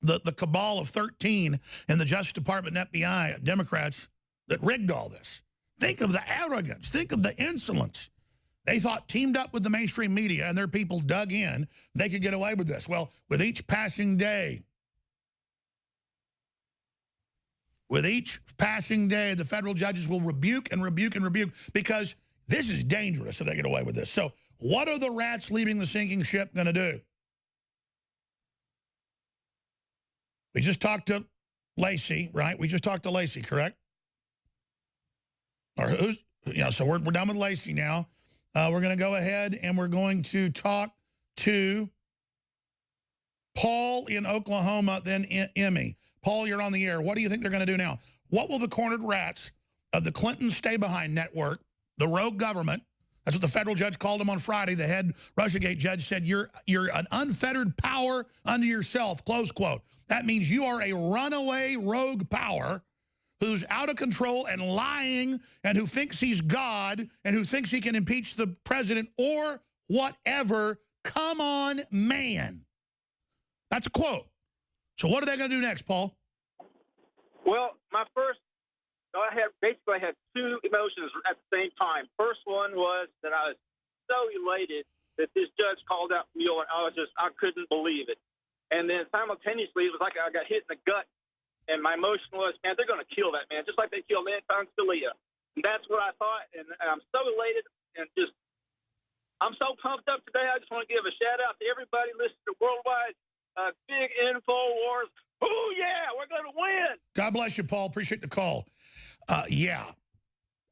[SPEAKER 2] The cabal of 13 in the Justice Department and FBI, Democrats, that rigged all this. Think of the arrogance. Think of the insolence. They thought teamed up with the mainstream media and their people dug in, they could get away with this. Well, with each passing day, the federal judges will rebuke and rebuke and rebuke because this is dangerous if they get away with this. So what are the rats leaving the sinking ship going to do? We just talked to Lacey, right? We just talked to Lacey, correct? or who's, so we're done with Lacey now. We're going to go ahead and we're going to talk to Paul in Oklahoma, then Emmy. Paul, you're on the air. What do you think they're going to do now? What will the cornered rats of the Clinton stay-behind network, the rogue government, that's what the federal judge called them on Friday, the head Russiagate judge said, you're an unfettered power unto yourself, close quote. That means you are a runaway rogue power who's out of control and lying and who thinks he's God and who thinks he can impeach the president or whatever. Come on, man. That's a quote. So what are they going to do next, Paul?
[SPEAKER 4] Well, I had two emotions at the same time. First one was that I was so elated that this judge called out Mueller. I couldn't believe it. And then simultaneously, it was like I got hit in the gut. And my emotion was, man, they're going to kill that man, just like they killed Anton Scalia. And that's what I thought. And I'm so elated and I'm so pumped up today. I just want to give a shout out to everybody listening to Worldwide Big Info Wars. Oh, yeah, we're going to win.
[SPEAKER 2] God bless you, Paul. Appreciate the call. Yeah.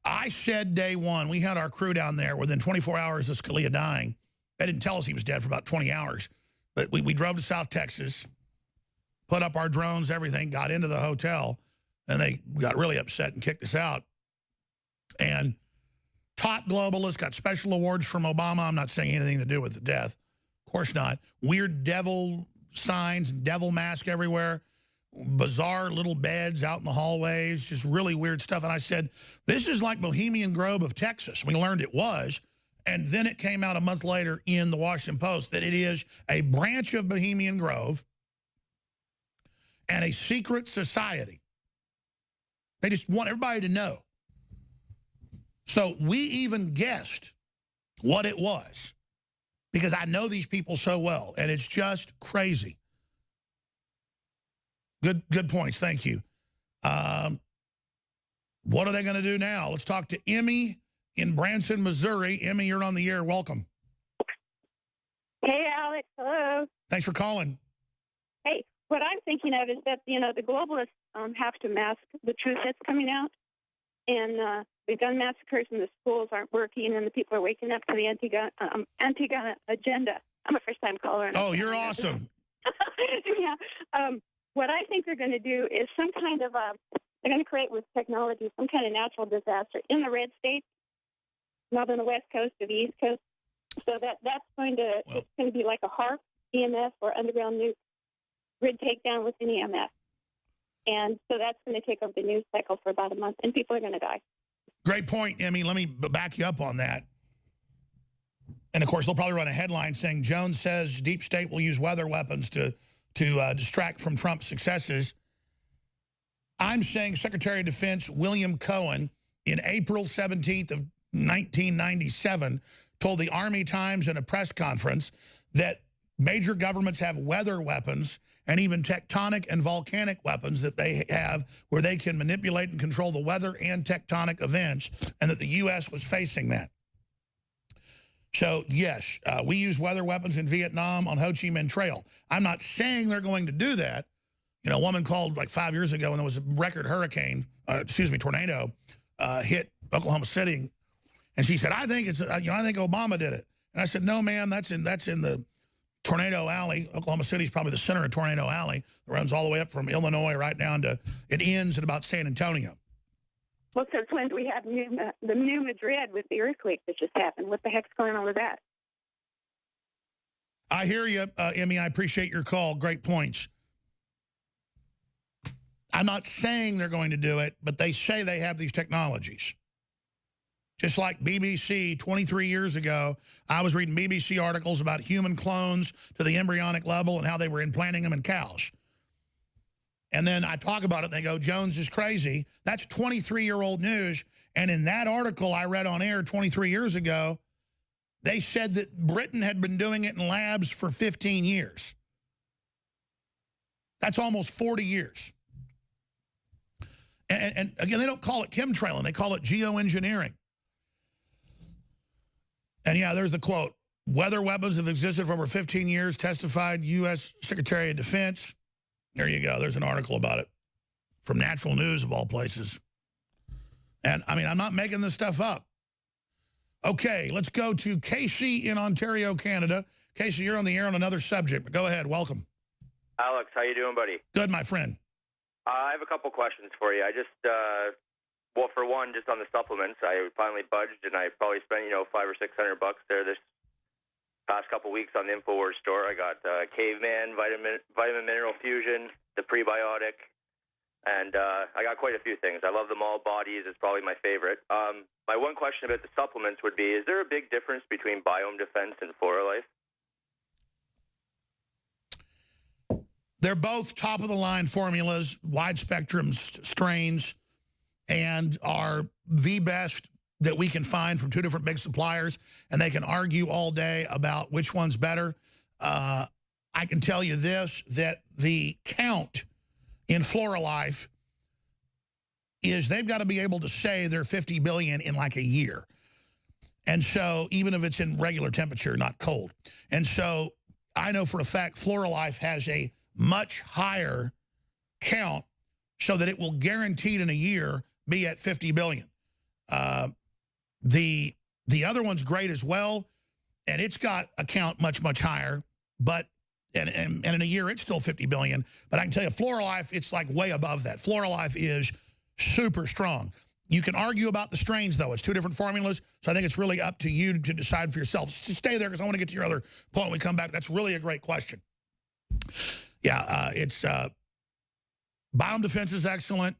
[SPEAKER 2] I said day one, we had our crew down there within 24 hours of Scalia dying. They didn't tell us he was dead for about 20 hours. But we drove to South Texas, put up our drones, everything, got into the hotel, and they got really upset and kicked us out. And top globalists got special awards from Obama. I'm not saying anything to do with the death. Of course not. Weird devil signs and devil mask everywhere. Bizarre little beds out in the hallways, just really weird stuff. And I said, this is like Bohemian Grove of Texas. We learned it was. And then it came out a month later in the Washington Post that it is a branch of Bohemian Grove and a secret society. They just want everybody to know. So we even guessed what it was because I know these people so well, and it's just crazy. Good points. Thank you. What are they going to do now? Let's talk to Emmy in Branson, Missouri. Emmy, you're on the air. Welcome.
[SPEAKER 5] Hey, Alex. Hello.
[SPEAKER 2] Thanks for calling.
[SPEAKER 5] Hey, what I'm thinking of is that, the globalists have to mask the truth that's coming out. And they've done massacres and the schools aren't working and the people are waking up to the anti-gun agenda. I'm a first-time caller.
[SPEAKER 2] Oh, you're awesome.
[SPEAKER 5] Yeah. What I think they're going to do is some kind of they're going to create with technology some kind of natural disaster in the red states, not on the west coast or the east coast. So that's going to it's going to be like a HARP, EMF, or underground nuke grid takedown with an EMF. And so that's going to take over the news cycle for about a month, and people are going to die.
[SPEAKER 2] Great point, Emmy. Let me back you up on that. And, of course, they'll probably run a headline saying Jones says deep state will use weather weapons to distract from Trump's successes. I'm saying Secretary of Defense William Cohen in April 17th of 1997 told the Army Times in a press conference that major governments have weather weapons and even tectonic and volcanic weapons that they have where they can manipulate and control the weather and tectonic events, and that the U.S. was facing that. So, yes, we use weather weapons in Vietnam on Ho Chi Minh Trail. I'm not saying they're going to do that. A woman called like 5 years ago and there was a record tornado hit Oklahoma City. And she said, I think Obama did it. And I said, no, ma'am, that's in the Tornado Alley. Oklahoma City is probably the center of Tornado Alley. It runs all the way up from Illinois right down to, it ends at about San Antonio.
[SPEAKER 5] Well, since when do we have the New Madrid with the earthquake that just happened? What the heck's going on with that?
[SPEAKER 2] I hear you, Emmy. I appreciate your call. Great points. I'm not saying they're going to do it, but they say they have these technologies. Just like BBC 23 years ago, I was reading BBC articles about human clones to the embryonic level and how they were implanting them in cows. And then I talk about it, and they go, Jones is crazy. That's 23-year-old news. And in that article I read on air 23 years ago, they said that Britain had been doing it in labs for 15 years. That's almost 40 years. And again, they don't call it chemtrailing. They call it geoengineering. And, yeah, there's the quote. Weather weapons have existed for over 15 years, testified U.S. Secretary of Defense. There you go. There's an article about it from Natural News, of all places. And, I mean, I'm not making this stuff up. Okay, let's go to Casey in Ontario, Canada. Casey, you're on the air on another subject, but go ahead. Welcome.
[SPEAKER 6] Alex, how you doing, buddy?
[SPEAKER 2] Good, my friend.
[SPEAKER 6] I have a couple questions for you. I just, well, for one, just on the supplements, I finally budged, and I probably spent, $500 or $600 there this past couple weeks on the InfoWars store. I got Caveman, Vitamin Mineral Fusion, the prebiotic, and I got quite a few things. I love them all. Bodies is probably my favorite. My one question about the supplements would be, is there a big difference between Biome Defense and Flora Life?
[SPEAKER 2] They're both top-of-the-line formulas, wide-spectrum strains, and are the best that we can find from two different big suppliers, and they can argue all day about which one's better. I can tell you this, that the count in Flora Life is they've got to be able to say they're 50 billion in like a year. And so even if it's in regular temperature, not cold. And so I know for a fact Flora Life has a much higher count so that it will guaranteed in a year be at 50 billion. The other one's great as well, and it's got a count much, much higher, but and in a year it's still 50 billion. But I can tell you, Flora Life, it's like way above that. Flora Life is super strong. You can argue about the strains, though. It's two different formulas, so I think it's really up to you to decide for yourself. Just stay there because I want to get to your other point when we come back. That's really a great question. Yeah, it's Biome Defense is excellent.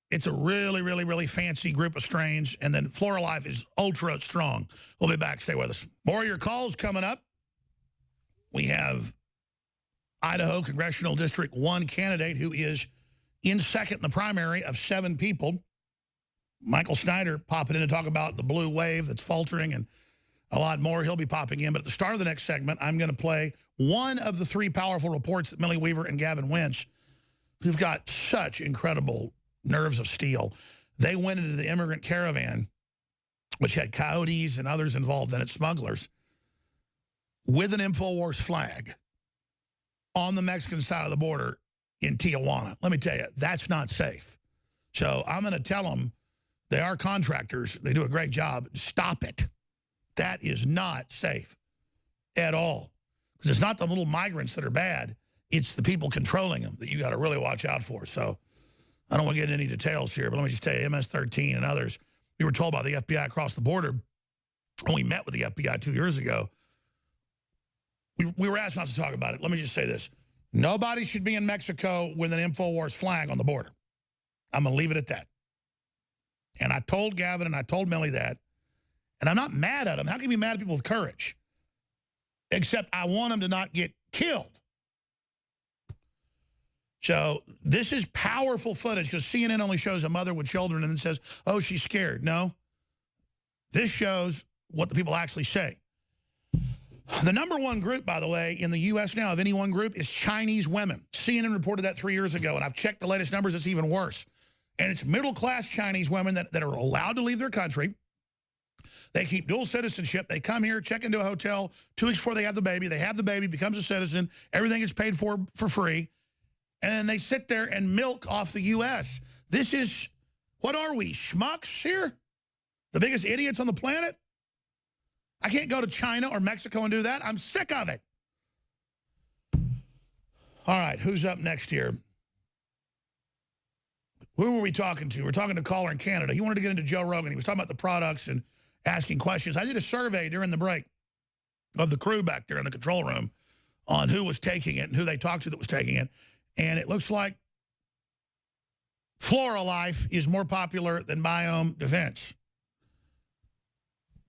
[SPEAKER 2] It's a really, really, really fancy group of strains. And then Flora Life is ultra strong. We'll be back. Stay with us. More of your calls coming up. We have Idaho Congressional District 1 candidate who is in second in the primary of 7 people. Michael Snyder popping in to talk about the blue wave that's faltering and a lot more. He'll be popping in. But at the start of the next segment, I'm going to play one of the 3 powerful reports that Millie Weaver and Gavin Wentz, who've got such incredible nerves of steel. They went into the immigrant caravan, which had coyotes and others involved in it, smugglers, with an InfoWars flag on the Mexican side of the border in Tijuana. Let me tell you, that's not safe. So I'm going to tell them, they are contractors. They do a great job. Stop it. That is not safe at all. Because it's not the little migrants that are bad. It's the people controlling them that you got to really watch out for. So I don't want to get into any details here, but let me just tell you, MS-13 and others, we were told by the FBI across the border, when we met with the FBI 2 years ago, we were asked not to talk about it. Let me just say this. Nobody should be in Mexico with an InfoWars flag on the border. I'm going to leave it at that. And I told Gavin and I told Millie that. And I'm not mad at them. How can you be mad at people with courage? Except I want them to not get killed. So this is powerful footage because CNN only shows a mother with children and then says, oh, she's scared. No. This shows what the people actually say. The #1 group, by the way, in the U.S. now of any one group is Chinese women. CNN reported that 3 years ago, and I've checked the latest numbers. It's even worse. And it's middle-class Chinese women that are allowed to leave their country. They keep dual citizenship. They come here, check into a hotel 2 weeks before they have the baby. They have the baby, becomes a citizen. Everything is paid for free. And then they sit there and milk off the U.S. This is, what are we, schmucks here? The biggest idiots on the planet? I can't go to China or Mexico and do that. I'm sick of it. All right, who's up next here? Who were we talking to? We're talking to a caller in Canada. He wanted to get into Joe Rogan. He was talking about the products and asking questions. I did a survey during the break of the crew back there in the control room on who was taking it and who they talked to that was taking it. And it looks like Flora Life is more popular than Biome Defense.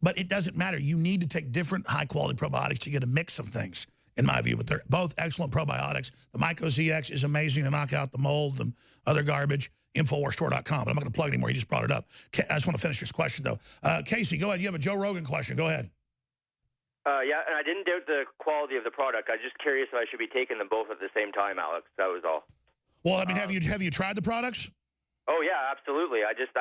[SPEAKER 2] But it doesn't matter. You need to take different high-quality probiotics to get a mix of things, in my view. But they're both excellent probiotics. The Myco ZX is amazing to knock out the mold and other garbage. InfoWarsStore.com. But I'm not going to plug it anymore. You just brought it up. I just want to finish this question, though. Casey, go ahead. You have a Joe Rogan question. Go ahead.
[SPEAKER 6] Yeah, and I didn't doubt the quality of the product. I was just curious if I should be taking them both at the same time, Alex. That was all.
[SPEAKER 2] Well, I mean, have you tried the products?
[SPEAKER 6] Oh, yeah, absolutely. I just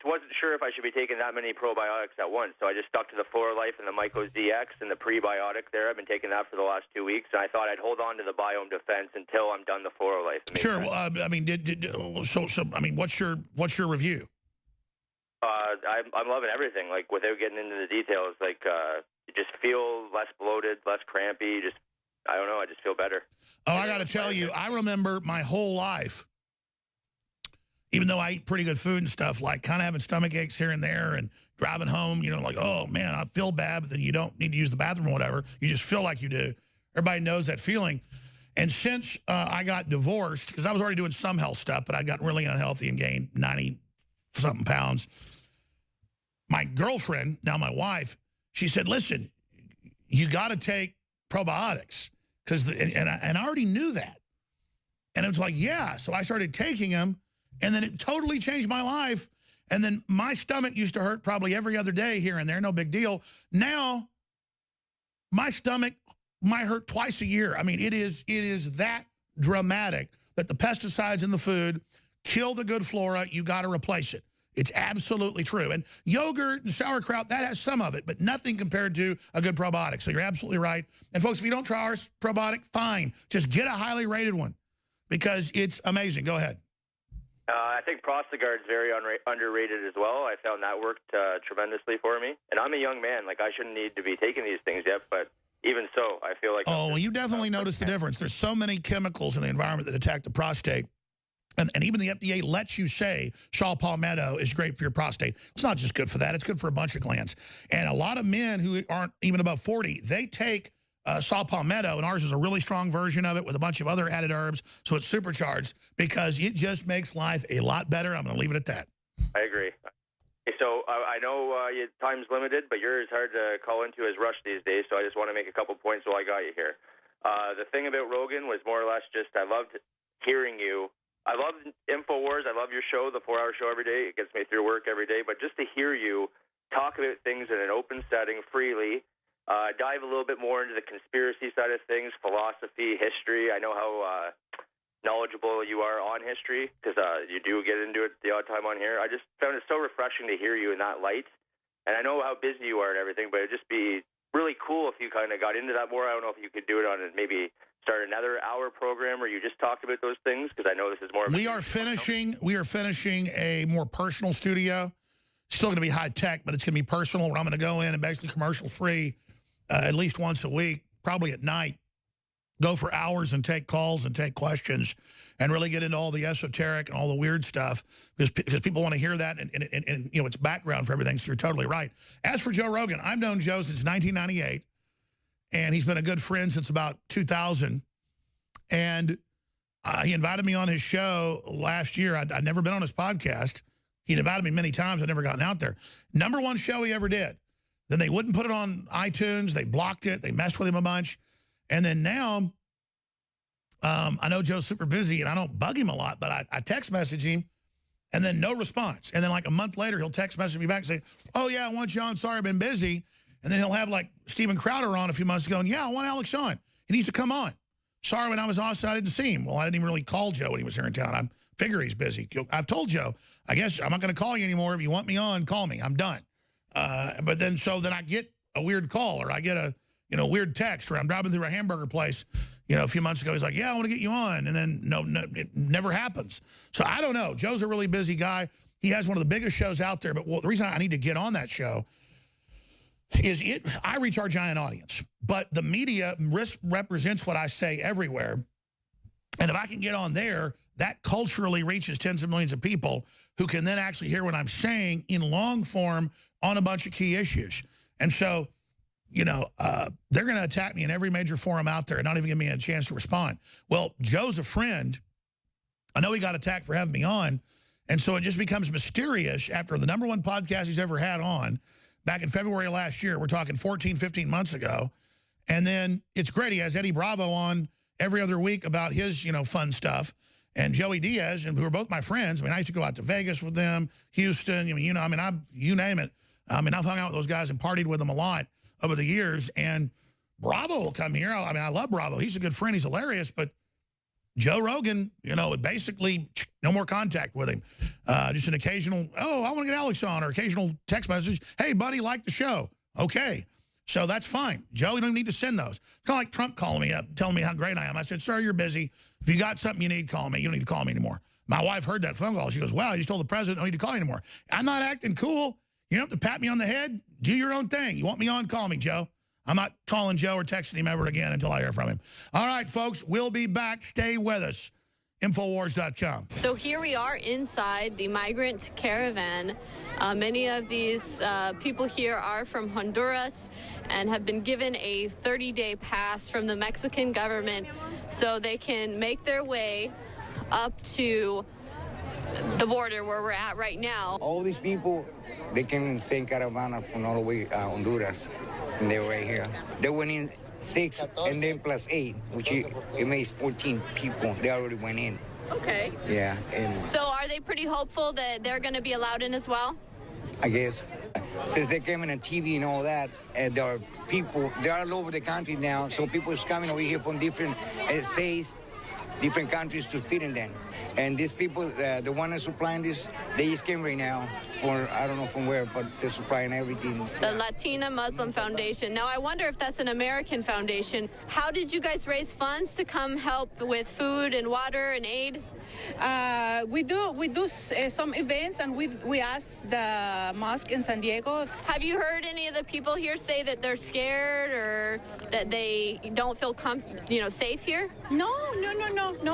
[SPEAKER 6] wasn't sure if I should be taking that many probiotics at once. So I just stuck to the Flora Life and the Myco ZX and the prebiotic there. I've been taking that for the last 2 weeks. And I thought I'd hold on to the Biome Defense until I'm done the Flora Life.
[SPEAKER 2] Sure. Well, I mean, I mean, what's your review?
[SPEAKER 6] I'm loving everything. Like, without getting into the details, like, you just feel less bloated, less crampy. Just, I don't know, I just feel better.
[SPEAKER 2] Oh, I got to tell you, I remember my whole life, even though I eat pretty good food and stuff, like kind of having stomach aches here and there and driving home, you know, like, oh, man, I feel bad, but then you don't need to use the bathroom or whatever. You just feel like you do. Everybody knows that feeling. And since I got divorced, because I was already doing some health stuff, but I got really unhealthy and gained 90-something pounds, my girlfriend, now my wife, she said, listen, you got to take probiotics. And I already knew that. And it was like, yeah. So I started taking them, and then it totally changed my life. And then my stomach used to hurt probably every other day here and there, no big deal. Now, my stomach might hurt twice a year. I mean, it is that dramatic that the pesticides in the food kill the good flora. You got to replace it. It's absolutely true. And yogurt and sauerkraut, that has some of it, but nothing compared to a good probiotic. So you're absolutely right. And folks, if you don't try our probiotic, fine. Just get a highly rated one because it's amazing. Go ahead.
[SPEAKER 6] I think Prostagard is very underrated as well. I found that worked tremendously for me. And I'm a young man. Like, I shouldn't need to be taking these things yet, but even so, I feel like...
[SPEAKER 2] Oh, well, you definitely notice the difference. There's so many chemicals in the environment that attack the prostate. And even the FDA lets you say saw palmetto is great for your prostate. It's not just good for that. It's good for a bunch of glands. And a lot of men who aren't even above 40, they take saw palmetto, and ours is a really strong version of it with a bunch of other added herbs, so it's supercharged because it just makes life a lot better. I'm going to leave it at that.
[SPEAKER 6] I agree. So I know your time's limited, but you're as hard to call into as Rush these days, so I just want to make a couple points while I got you here. The thing about Rogan was more or less just I loved hearing you. I love InfoWars. I love your show, the 4-hour show every day. It gets me through work every day. But just to hear you talk about things in an open setting freely, dive a little bit more into the conspiracy side of things, philosophy, history. I know how knowledgeable you are on history because you do get into it the odd time on here. I just found it so refreshing to hear you in that light. And I know how busy you are and everything, but it'd just be really cool if you kind of got into that more. I don't know if you could do it on maybe start another hour program where you just talk about those things, because I know this is more... We are
[SPEAKER 2] finishing a more personal studio. Still going to be high tech, but it's going to be personal, where I'm going to go in and basically commercial free at least once a week, probably at night, go for hours and take calls and take questions and really get into all the esoteric and all the weird stuff because people want to hear that and you know, it's background for everything, so you're totally right. As for Joe Rogan, I've known Joe since 1998. And he's been a good friend since about 2000. And he invited me on his show last year. I'd never been on his podcast. He'd invited me many times. I'd never gotten out there. #1 show he ever did. Then they wouldn't put it on iTunes. They blocked it. They messed with him a bunch. And then now, I know Joe's super busy, and I don't bug him a lot, but I text message him, and then no response. And then like a month later, he'll text message me back and say, oh, yeah, I want you on. Sorry, I've been busy. And then he'll have, like, Steven Crowder on a few months ago, and, yeah, I want Alex on. He needs to come on. Sorry, when I was on, I didn't see him. Well, I didn't even really call Joe when he was here in town. I figure he's busy. I've told Joe, I guess I'm not going to call you anymore. If you want me on, call me. I'm done. But then I get a weird call, or I get a, weird text, or I'm driving through a hamburger place, a few months ago. He's like, yeah, I want to get you on. And then, no, it never happens. So I don't know. Joe's a really busy guy. He has one of the biggest shows out there. But the reason I need to get on that show is I reach our giant audience, but the media represents what I say everywhere. And if I can get on there, that culturally reaches tens of millions of people who can then actually hear what I'm saying in long form on a bunch of key issues. And so, they're going to attack me in every major forum out there and not even give me a chance to respond. Well, Joe's a friend. I know he got attacked for having me on. And so it just becomes mysterious after the #1 podcast he's ever had on. Back in February of last year, we're talking 14, 15 months ago. And then it's great. He has Eddie Bravo on every other week about his, fun stuff. And Joey Diaz, and who are both my friends. I mean, I used to go out to Vegas with them, Houston, you name it. I've hung out with those guys and partied with them a lot over the years. And Bravo will come here. I love Bravo. He's a good friend. He's hilarious. But Joe Rogan, basically no more contact with him. Just an occasional, oh, I want to get Alex on, or occasional text message. Hey, buddy, like the show. Okay. So that's fine. Joe, you don't need to send those. It's kind of like Trump calling me up, telling me how great I am. I said, sir, you're busy. If you got something you need, call me. You don't need to call me anymore. My wife heard that phone call. She goes, wow, you just told the president I don't need to call you anymore. I'm not acting cool. You don't have to pat me on the head. Do your own thing. You want me on, call me, Joe. I'm not calling Joe or texting him ever again until I hear from him. All right, folks, we'll be back. Stay with us. Infowars.com.
[SPEAKER 7] So here we are inside the migrant caravan. Many of these people here are from Honduras and have been given a 30-day pass from the Mexican government so they can make their way up to the border where we're at right now.
[SPEAKER 8] All these people, they came in the same caravana from all the way Honduras, and they're right here. They went in 6 and then plus 8, which it makes 14 people. They already went in.
[SPEAKER 7] Okay.
[SPEAKER 8] Yeah, and
[SPEAKER 7] So are they pretty hopeful that they're going to be allowed in as well?
[SPEAKER 8] I guess since they came in on TV and all that, and there are people, they're all over the country now, so people is coming over here from different states, different countries to fit in them. And these people, the one that's supplying this, they just came right now for, I don't know from where, but they're supplying everything.
[SPEAKER 7] The Latina Muslim Foundation. Now, I wonder if that's an American foundation. How did you guys raise funds to come help with food and water and aid?
[SPEAKER 9] We do some events, and we ask the mosque in San Diego.
[SPEAKER 7] Have you heard any of the people here say that they're scared or that they don't feel safe here?
[SPEAKER 9] No.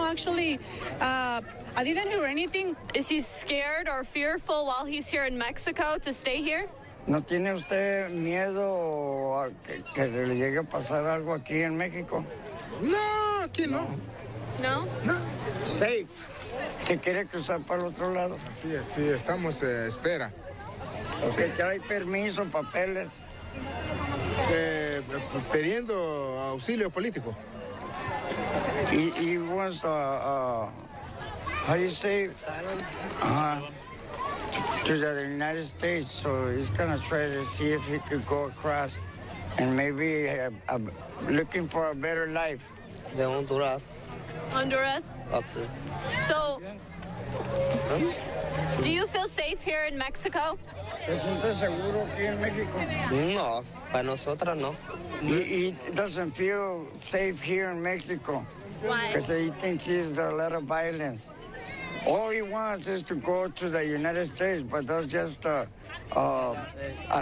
[SPEAKER 9] Actually, I didn't hear anything.
[SPEAKER 7] Is he scared or fearful while he's here in Mexico to stay here?
[SPEAKER 10] ¿No tiene usted miedo a que le llegue a pasar algo aquí en México?
[SPEAKER 11] No, aquí no.
[SPEAKER 7] No?
[SPEAKER 11] No.
[SPEAKER 10] Safe. ¿Se quiere cruzar para el otro lado?
[SPEAKER 11] Sí, sí, estamos espera.
[SPEAKER 10] Okay, trae permiso, papeles.
[SPEAKER 11] Pidiendo auxilio político.
[SPEAKER 10] He wants, how do you say? To the United States, so he's gonna try to see if he could go across and maybe looking for a better life.
[SPEAKER 12] De Honduras.
[SPEAKER 7] Honduras? So, do you feel safe here in Mexico?
[SPEAKER 10] ¿Te sientes seguro aquí en México?
[SPEAKER 12] No, para nosotros no.
[SPEAKER 10] He doesn't feel safe here in Mexico.
[SPEAKER 7] Why?
[SPEAKER 10] Because he thinks there's a lot of violence. All he wants is to go to the United States, but that's just a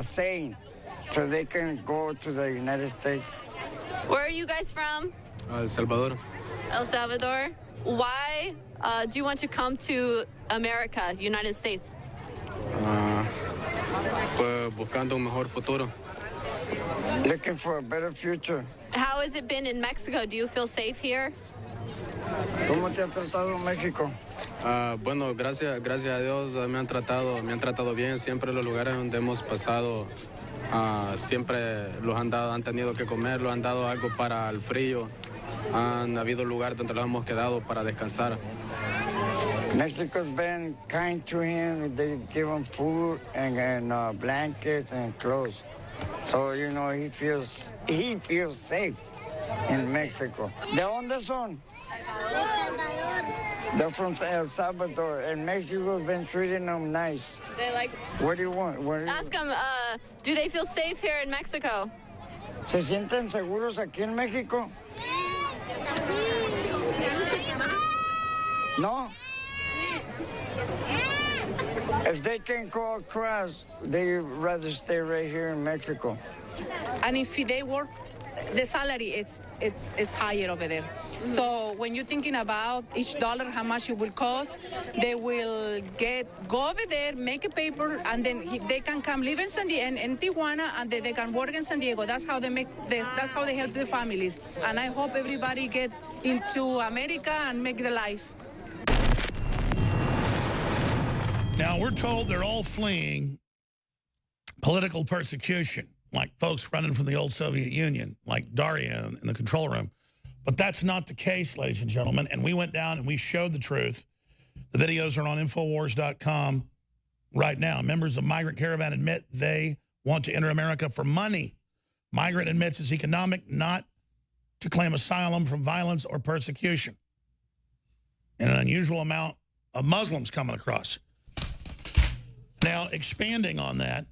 [SPEAKER 10] saying, so they can go to the United States.
[SPEAKER 7] Where are you guys from?
[SPEAKER 13] El Salvador.
[SPEAKER 7] El Salvador. Why do you want to come to America, United States?
[SPEAKER 13] Pues buscando un mejor futuro.
[SPEAKER 10] Looking for a better future.
[SPEAKER 7] How has it been in Mexico? Do you feel safe here?
[SPEAKER 10] ¿Cómo te ha tratado México?
[SPEAKER 13] Bueno, gracias a Dios me han tratado bien. Siempre los lugares donde hemos pasado, siempre han tenido que comer, los han dado algo para el frío. Han habido lugares donde los hemos quedado para descansar.
[SPEAKER 10] Mexico's been kind to him. They give him food and blankets and clothes. So, he feels safe in Mexico. ¿De dónde son? They're from El Salvador, and Mexico's been treating them nice.
[SPEAKER 7] They like.
[SPEAKER 10] What do you want?
[SPEAKER 7] Ask them, do they feel safe here in Mexico?
[SPEAKER 10] ¿Se sienten seguros aquí en México? No? If they can go across, they'd rather stay right here in Mexico.
[SPEAKER 9] And if they work, the salary it's higher over there. So when you're thinking about each dollar, how much it will cost, they will go over there, make a paper, and then they can come live in in Tijuana, and then they can work in San Diego. That's how they make this. That's how they help the families. And I hope everybody get into America and make the life.
[SPEAKER 2] Now, we're told they're all fleeing political persecution, like folks running from the old Soviet Union, like Daria in the control room. But that's not the case, ladies and gentlemen. And we went down and we showed the truth. The videos are on Infowars.com right now. Members of Migrant Caravan admit they want to enter America for money. Migrant admits it's economic, not to claim asylum from violence or persecution. And an unusual amount of Muslims coming across. Now, expanding on that,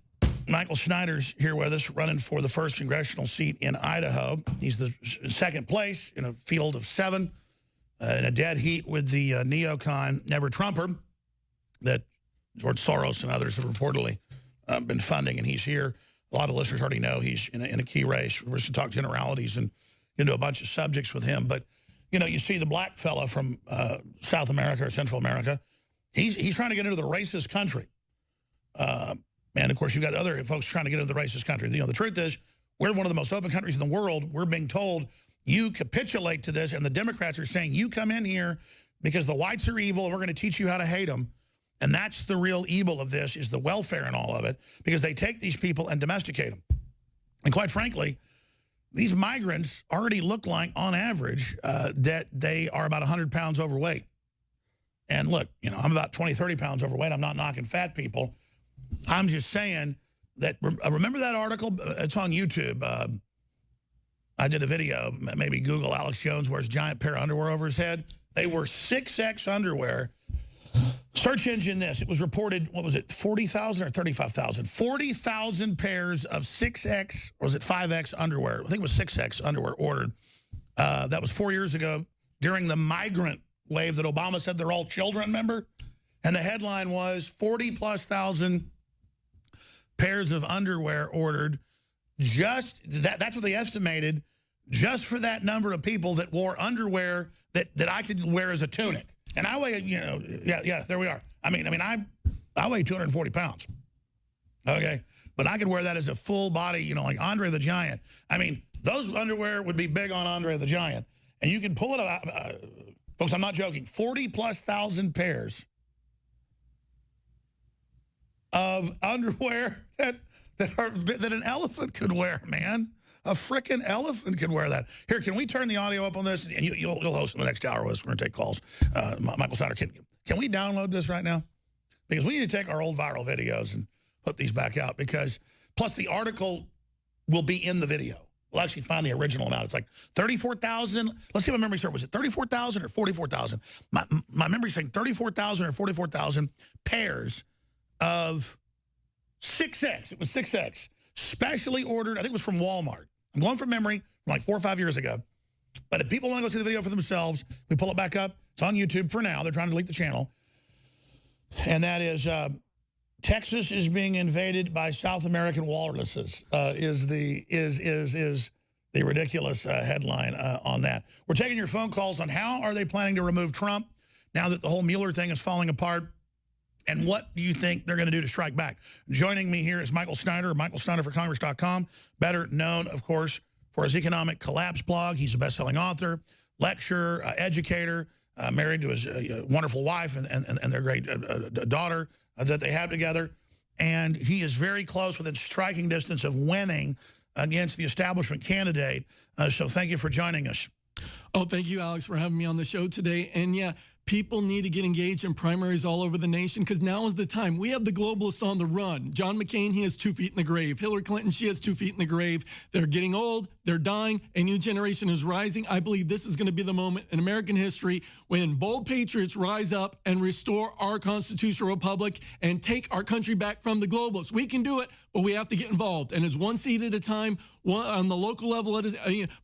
[SPEAKER 2] Michael Schneider's here with us, running for the 1st congressional seat in Idaho. He's the 2nd place in a field of 7, in a dead heat with the neocon Never Trumper that George Soros and others have reportedly been funding, and he's here. A lot of listeners already know he's in a key race. We're just going to talk generalities and into a bunch of subjects with him. But, you know, you see the black fella from South America or Central America. He's trying to get into the racist country. And, of course, you've got other folks trying to get into the racist country. You know, the truth is, we're one of the most open countries in the world. We're being told you capitulate to this, and the Democrats are saying you come in here because the whites are evil and we're going to teach you how to hate them. And that's the real evil of this, is the welfare and all of it, because they take these people and domesticate them. And quite frankly, these migrants already look like, on average, that they are about 100 pounds overweight. And look, you know, I'm about 20, 30 pounds overweight. I'm not knocking fat people. I'm just saying that, remember that article? It's on YouTube. I did a video, maybe Google Alex Jones wears giant pair of underwear over his head. They were 6X underwear. Search engine this. It was reported, what was it, 40,000 or 35,000? 40,000 pairs of 6X, or was it 5X underwear? I think it was 6X underwear ordered. That was 4 years ago during the migrant wave that Obama said they're all children, remember? And the headline was 40,000+ pairs of underwear ordered. Just that's what they estimated, just for that number of people that wore underwear that I could wear as a tunic. And I weigh, you know, yeah, there we are. I mean, I weigh 240 pounds. Okay, but I could wear that as a full body, you know, like Andre the Giant. I mean, those underwear would be big on Andre the Giant, and you can pull it out, folks. I'm not joking. 40,000+ pairs of underwear that an elephant could wear, man. A frickin' elephant could wear that. Here, can we turn the audio up on this? And you'll host in the next hour with us. We're going to take calls. Michael Snyder, can we download this right now? Because we need to take our old viral videos and put these back out. Because, plus the article will be in the video. We'll actually find the original amount. It's like 34,000. Let's see my memory serves. Was it 34,000 or 44,000? My memory's saying 34,000 or 44,000 pairs of 6X. It was 6X. Specially ordered, I think it was from Walmart. I'm going from memory from like 4 or 5 years ago. But if people want to go see the video for themselves, we pull it back up. It's on YouTube for now. They're trying to delete the channel. And that is Texas is being invaded by South American walruses is the ridiculous headline on that. We're taking your phone calls on how are they planning to remove Trump now that the whole Mueller thing is falling apart. And what do you think they're going to do to strike back? Joining me here is Michael Snyder of MichaelSnyderForCongress.com, better known, of course, for his economic collapse blog. He's a best-selling author, lecturer, educator, married to his wonderful wife and their great daughter that they have together. And he is very close, within striking distance of winning against the establishment candidate. So thank you for joining us.
[SPEAKER 14] Oh, thank you, Alex, for having me on the show today. And yeah, people need to get engaged in primaries all over the nation, because now is the time. We have the globalists on the run. John McCain, he has 2 feet in the grave. Hillary Clinton, she has 2 feet in the grave. They're getting old. They're dying. A new generation is rising. I believe this is going to be the moment in American history when bold patriots rise up and restore our constitutional republic and take our country back from the globalists. We can do it, but we have to get involved. And it's one seat at a time, one on the local level,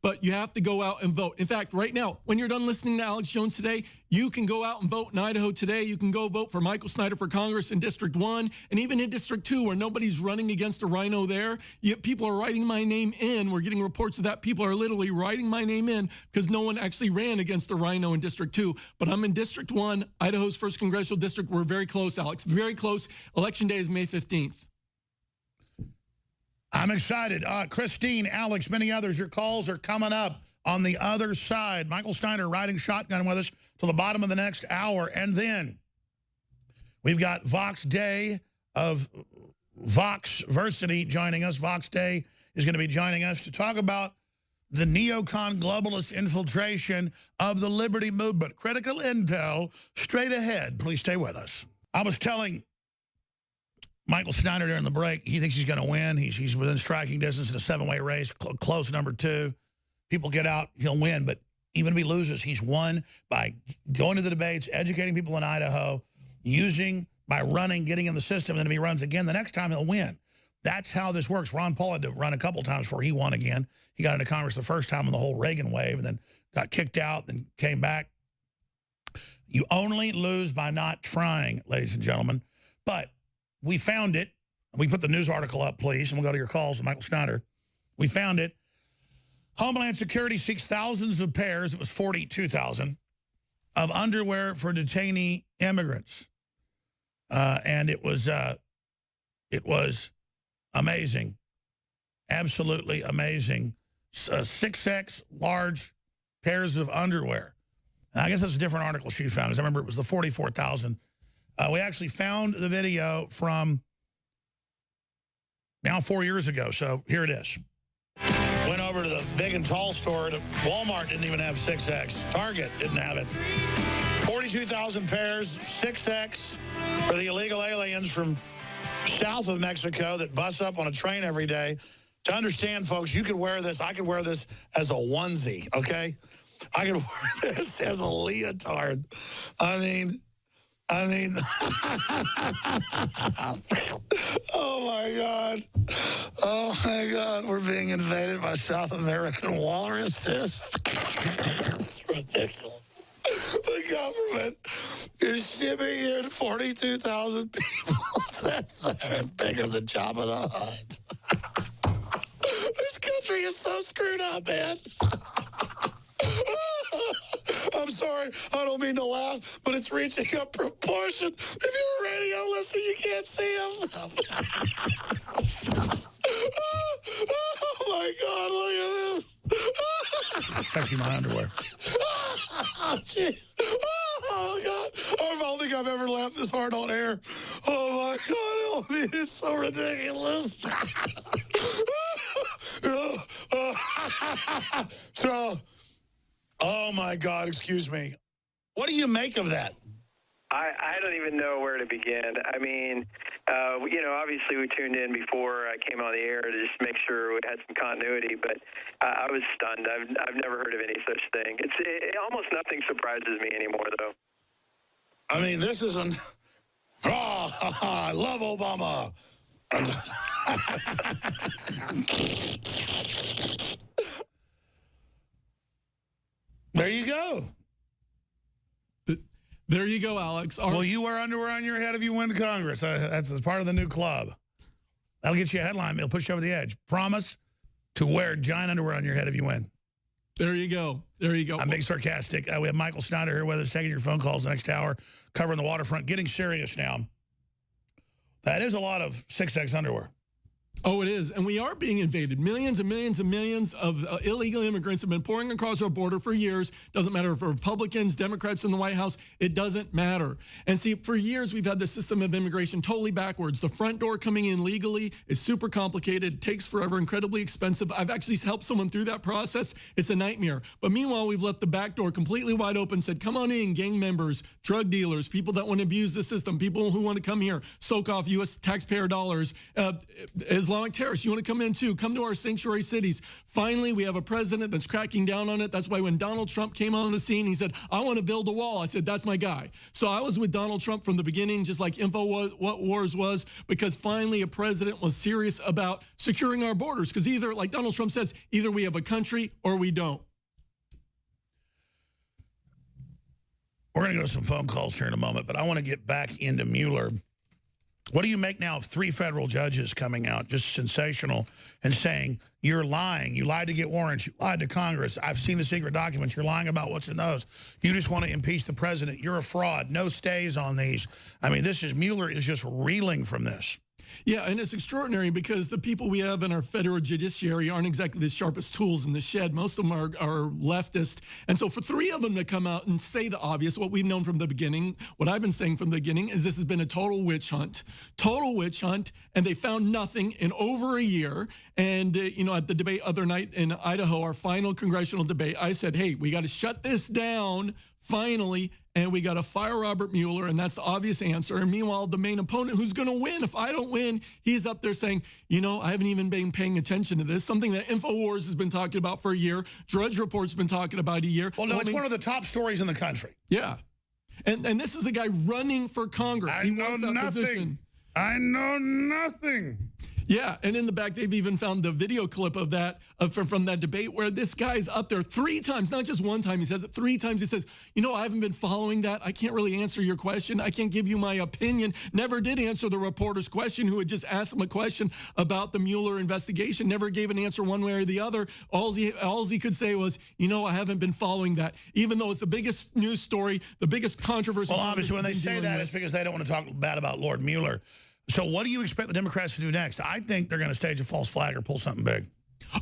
[SPEAKER 14] but you have to go out and vote. In fact, right now, when you're done listening to Alex Jones today, you can go out and vote in Idaho today. You can go vote for Michael Snyder for Congress in District 1 and even in District 2, where nobody's running against a rhino there. Yet people are writing my name in. We're getting reports of that. People are literally writing my name in because no one actually ran against a rhino in District 2. But I'm in District 1, Idaho's 1st Congressional District. We're very close, Alex. Very close. Election day is May 15th.
[SPEAKER 2] I'm excited. Christine, Alex, many others, your calls are coming up on the other side. Michael Snyder riding shotgun with us to the bottom of the next hour. And then we've got Vox Day of Voxversity joining us. Vox Day is going to be joining us to talk about the neocon globalist infiltration of the liberty movement. Critical intel straight ahead. Please stay with us. I was telling Michael Snyder during the break, he thinks he's going to win. He's within striking distance in a 7-way race, close number 2. People get out, he'll win. But even if he loses, he's won by going to the debates, educating people in Idaho, by running, getting in the system. And then if he runs again, the next time he'll win. That's how this works. Ron Paul had to run a couple times before he won again. He got into Congress the first time in the whole Reagan wave and then got kicked out, then came back. You only lose by not trying, ladies and gentlemen. But we found it. We put the news article up, please, and we'll go to your calls with Michael Snyder. We found it. Homeland Security seeks thousands of pairs, it was 42,000, of underwear for detainee immigrants. And it was amazing. Absolutely amazing. 6X large pairs of underwear. I guess that's a different article she found, because I remember it was the 44,000. We actually found the video from now 4 years ago, so here it is. Went over to the big and tall store. Walmart didn't even have 6X. Target didn't have it. 42,000 pairs, 6X for the illegal aliens from south of Mexico that bus up on a train every day. To understand, folks, you could wear this. I could wear this as a onesie, okay? I could wear this as a leotard. I mean, oh my God. Oh my God, we're being invaded by South American walruses. It's ridiculous. The government is shipping in 42,000 people. They're bigger than Jabba the Hutt. This country is so screwed up, man. I'm sorry, I don't mean to laugh, but it's reaching a proportion. If you're a radio listener, you can't see him. Oh my God, look at this. Especially my underwear. Oh God, I don't think I've ever laughed this hard on air. Oh my God, it's so ridiculous. So, oh my God, excuse me. What do you make of that?
[SPEAKER 15] I don't even know where to begin. I mean, you know, obviously we tuned in before I came on the air to just make sure we had some continuity, but I was stunned. I've never heard of any such thing. Almost nothing surprises me anymore, though.
[SPEAKER 2] I mean, this isn't... Oh, I love Obama. There you go.
[SPEAKER 14] There you go, Alex.
[SPEAKER 2] Well, you wear underwear on your head if you win Congress. That's part of the new club. That'll get you a headline. It'll push you over the edge. Promise to wear giant underwear on your head if you win.
[SPEAKER 14] There you go. There you go.
[SPEAKER 2] I'm being sarcastic. We have Michael Snyder here with us, taking your phone calls the next hour, covering the waterfront. Getting serious now. That is a lot of 6X underwear.
[SPEAKER 14] Oh, it is. And we are being invaded. Millions and millions and millions of illegal immigrants have been pouring across our border for years. Doesn't matter if Republicans, Democrats in the White House, it doesn't matter. And see, for years, we've had the system of immigration totally backwards. The front door coming in legally is super complicated. It takes forever, incredibly expensive. I've actually helped someone through that process. It's a nightmare. But meanwhile, we've left the back door completely wide open, said, come on in, gang members, drug dealers, people that want to abuse the system, people who want to come here, soak off U.S. taxpayer dollars, Islamic terrorists, you want to come in too, come to our sanctuary cities. Finally, we have a president that's cracking down on it. That's why when Donald Trump came on the scene, he said, I want to build a wall. I said, that's my guy. So I was with Donald Trump from the beginning, just like InfoWars was, because finally a president was serious about securing our borders. Because either, like Donald Trump says, either we have a country or we don't.
[SPEAKER 2] We're going to go to some phone calls here in a moment, but I want to get back into Mueller. What do you make now of 3 federal judges coming out, just sensational, and saying, you're lying. You lied to get warrants. You lied to Congress. I've seen the secret documents. You're lying about what's in those. You just want to impeach the president. You're a fraud. No stays on these. I mean, Mueller is just reeling from this.
[SPEAKER 14] Yeah, and it's extraordinary because the people we have in our federal judiciary aren't exactly the sharpest tools in the shed. Most of them are leftist. And so for 3 of them to come out and say the obvious, what we've known from the beginning, what I've been saying from the beginning is this has been a total witch hunt, and they found nothing in over a year. And, you know, at the debate other night in Idaho, our final congressional debate, I said, hey, we got to shut this down finally, and we got to fire Robert Mueller, and that's the obvious answer. And meanwhile, the main opponent who's going to win, if I don't win, he's up there saying, you know, I haven't even been paying attention to this, something that InfoWars has been talking about for a year, Drudge Report's been talking about a year.
[SPEAKER 2] Well, no, it's one of the top stories in the country.
[SPEAKER 14] Yeah. And this is a guy running for Congress.
[SPEAKER 2] I know nothing. I know nothing.
[SPEAKER 14] Yeah, and in the back, they've even found the video clip of that from that debate where this guy's up there 3 times, not just one time. He says it 3 times. He says, you know, I haven't been following that. I can't really answer your question. I can't give you my opinion. Never did answer the reporter's question who had just asked him a question about the Mueller investigation. Never gave an answer one way or the other. All he could say was, you know, I haven't been following that, even though it's the biggest news story, the biggest controversy.
[SPEAKER 2] Well, obviously, when they say that, it's because they don't want to talk bad about Lord Mueller. So what do you expect the Democrats to do next? I think they're going to stage a false flag or pull something big.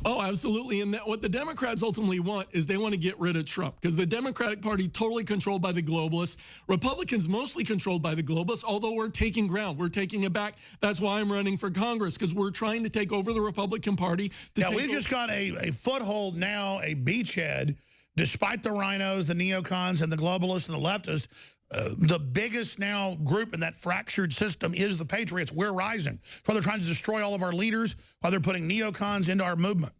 [SPEAKER 14] Oh, absolutely. And what the Democrats ultimately want is they want to get rid of Trump because the Democratic Party totally controlled by the globalists. Republicans mostly controlled by the globalists, although we're taking ground. We're taking it back. That's why I'm running for Congress, because we're trying to take over the Republican Party.
[SPEAKER 2] We've just got a foothold now, a beachhead, despite the rhinos, the neocons, and the globalists and the leftists. The biggest now group in that fractured system is the Patriots. We're rising. So they're trying to destroy all of our leaders while they're putting neocons into our movement.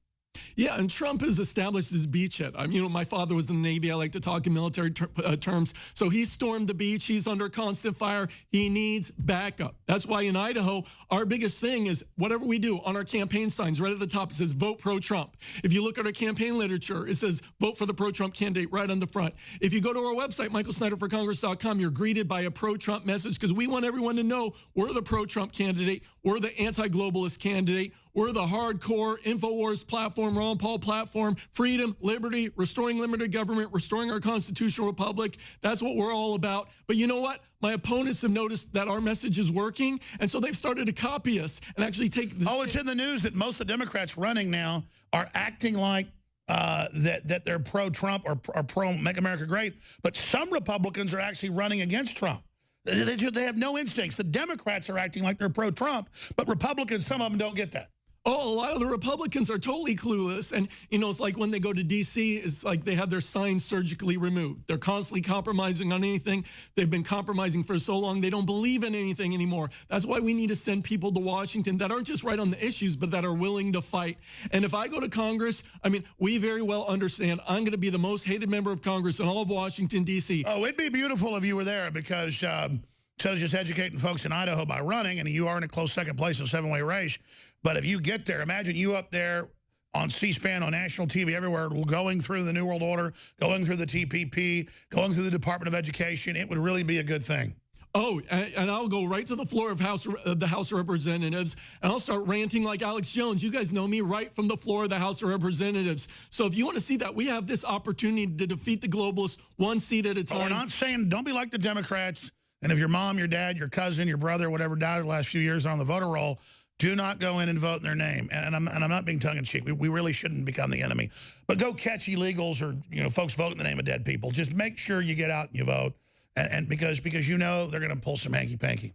[SPEAKER 14] Yeah, and Trump has established his beachhead. I mean, you know, my father was in the Navy. I like to talk in military terms. So he stormed the beach. He's under constant fire. He needs backup. That's why in Idaho, our biggest thing is whatever we do on our campaign signs, right at the top, it says vote pro-Trump. If you look at our campaign literature, it says vote for the pro-Trump candidate right on the front. If you go to our website, michaelsnyderforcongress.com, you're greeted by a pro-Trump message because we want everyone to know we're the pro-Trump candidate. We're the anti-globalist candidate. We're the hardcore InfoWars platform, Ron Paul platform, freedom, liberty, restoring limited government, restoring our constitutional republic. That's what we're all about. But you know what? My opponents have noticed that our message is working, and so they've started to copy us and actually take this.
[SPEAKER 2] Oh, it's in the news that most of the Democrats running now are acting like that they're pro-Trump or pro-Make America Great, but some Republicans are actually running against Trump. They have no instincts. The Democrats are acting like they're pro-Trump, but Republicans, some of them don't get that.
[SPEAKER 14] Oh, a lot of the Republicans are totally clueless. And, you know, it's like when they go to D.C., it's like they have their signs surgically removed. They're constantly compromising on anything. They've been compromising for so long, they don't believe in anything anymore. That's why we need to send people to Washington that aren't just right on the issues, but that are willing to fight. And if I go to Congress, I mean, we very well understand I'm going to be the most hated member of Congress in all of Washington, D.C.
[SPEAKER 2] Oh, it'd be beautiful if you were there because instead of just educating folks in Idaho by running, and you are in a close second place in a 7-way race, but if you get there, imagine you up there on C-SPAN, on national TV, everywhere, going through the New World Order, going through the TPP, going through the Department of Education. It would really be a good thing.
[SPEAKER 14] Oh, and I'll go right to the floor of the House of Representatives, and I'll start ranting like Alex Jones. You guys know me right from the floor of the House of Representatives. So if you want to see that, we have this opportunity to defeat the globalists one seat at a time.
[SPEAKER 2] We're not saying don't be like the Democrats. And if your mom, your dad, your cousin, your brother, whatever died the last few years on the voter roll, do not go in and vote in their name. And I'm not being tongue-in-cheek. We really shouldn't become the enemy. But go catch illegals or, you know, folks vote in the name of dead people. Just make sure you get out and you vote. And because you know they're going to pull some hanky-panky.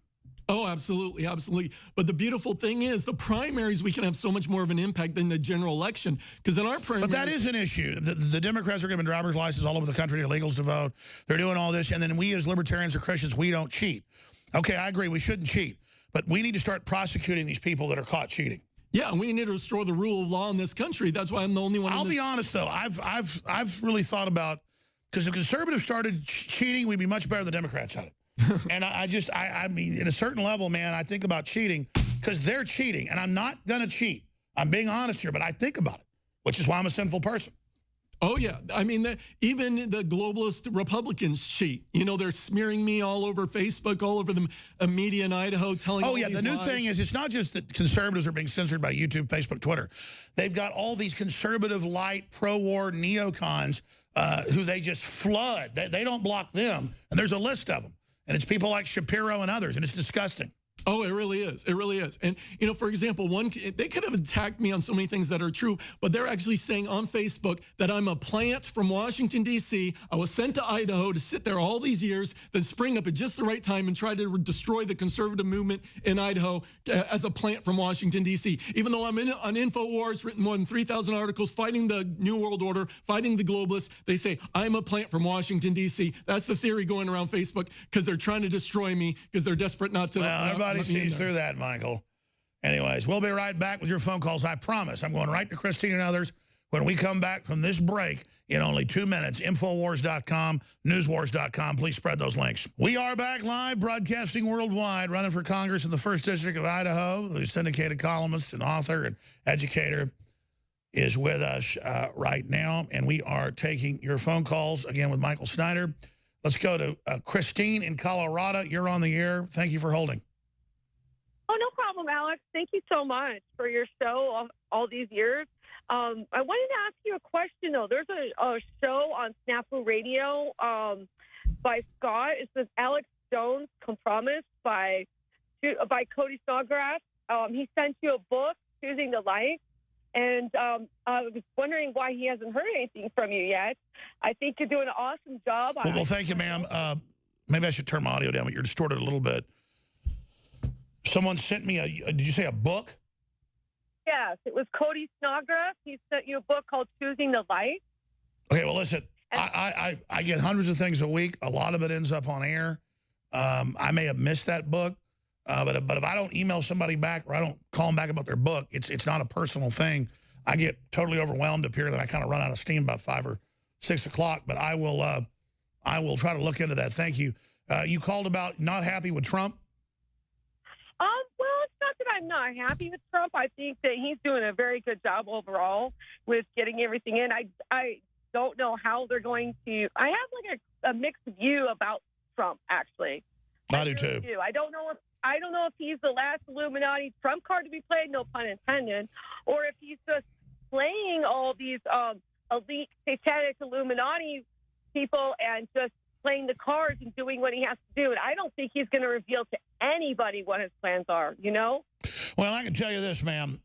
[SPEAKER 14] Oh, absolutely, absolutely. But the beautiful thing is the primaries, we can have so much more of an impact than the general election. Because in our primary...
[SPEAKER 2] But that is an issue. The Democrats are giving driver's licenses all over the country to illegals to vote. They're doing all this. And then we as libertarians or Christians, we don't cheat. Okay, I agree. We shouldn't cheat. But we need to start prosecuting these people that are caught cheating.
[SPEAKER 14] Yeah, and we need to restore the rule of law in this country. That's why I'm the only one.
[SPEAKER 2] I'll be honest, though. I've really thought about... Because if conservatives started cheating, we'd be much better than Democrats at it. And I mean, at a certain level, man, I think about cheating because they're cheating. And I'm not going to cheat. I'm being honest here, but I think about it, which is why I'm a sinful person.
[SPEAKER 14] Oh, yeah. I mean, even the globalist Republicans cheat. You know, they're smearing me all over Facebook, all over the media in Idaho, telling
[SPEAKER 2] Oh, yeah. The new thing is it's not just that conservatives are being censored by YouTube, Facebook, Twitter. They've got all these conservative, light, pro-war neocons who they just flood. They don't block them. And there's a list of them. And it's people like Shapiro and others. And it's disgusting.
[SPEAKER 14] Oh, it really is. It really is. And, you know, for example, they could have attacked me on so many things that are true, but they're actually saying on Facebook that I'm a plant from Washington, D.C. I was sent to Idaho to sit there all these years, then spring up at just the right time and try to destroy the conservative movement in Idaho as a plant from Washington, D.C. Even though I'm on InfoWars, written more than 3,000 articles fighting the New World Order, fighting the globalists, they say I'm a plant from Washington, D.C. That's the theory going around Facebook because they're trying to destroy me because they're desperate not to.
[SPEAKER 2] Well, everybody sees through that, Michael. Anyways, we'll be right back with your phone calls. I promise. I'm going right to Christine and others when we come back from this break in only 2 minutes. Infowars.com, newswars.com. Please spread those links. We are back live, broadcasting worldwide, running for Congress in the 1st District of Idaho. The syndicated columnist and author and educator is with us right now, and we are taking your phone calls again with Michael Snyder. Let's go to Christine in Colorado. You're on the air. Thank you for holding.
[SPEAKER 16] Oh, no problem, Alex. Thank you so much for your show all these years. I wanted to ask you a question, though. There's a show on Snafu Radio by Scott. It's this Alex Jones Compromise by Cody Snodgrass. He sent you a book, Choosing the Light. And I was wondering why he hasn't heard anything from you yet. I think you're doing an awesome job.
[SPEAKER 2] Well, thank you, ma'am. Maybe I should turn my audio down, but you're distorted a little bit. Someone sent me did you say a book?
[SPEAKER 16] Yes, it was Cody Snodgrass. He sent you a book called Choosing the Light.
[SPEAKER 2] Okay, well, listen, I get hundreds of things a week. A lot of it ends up on air. I may have missed that book. But if I don't email somebody back or I don't call them back about their book, it's not a personal thing. I get totally overwhelmed up here that I kind of run out of steam about 5 or 6 o'clock. But I will try to look into that. Thank you. You called about not happy with Trump?
[SPEAKER 16] Well, it's not that I'm not happy with Trump. I think that he's doing a very good job overall with getting everything in. I don't know how they're going to. I have like a mixed view about Trump, actually.
[SPEAKER 2] I do too.
[SPEAKER 16] I don't know if he's the last Illuminati Trump card to be played, no pun intended, or if he's just playing all these elite satanic Illuminati people and just playing the cards and doing what he has to do. And I don't think he's going to reveal to anybody what his plans are, you know?
[SPEAKER 2] Well, I can tell you this, ma'am.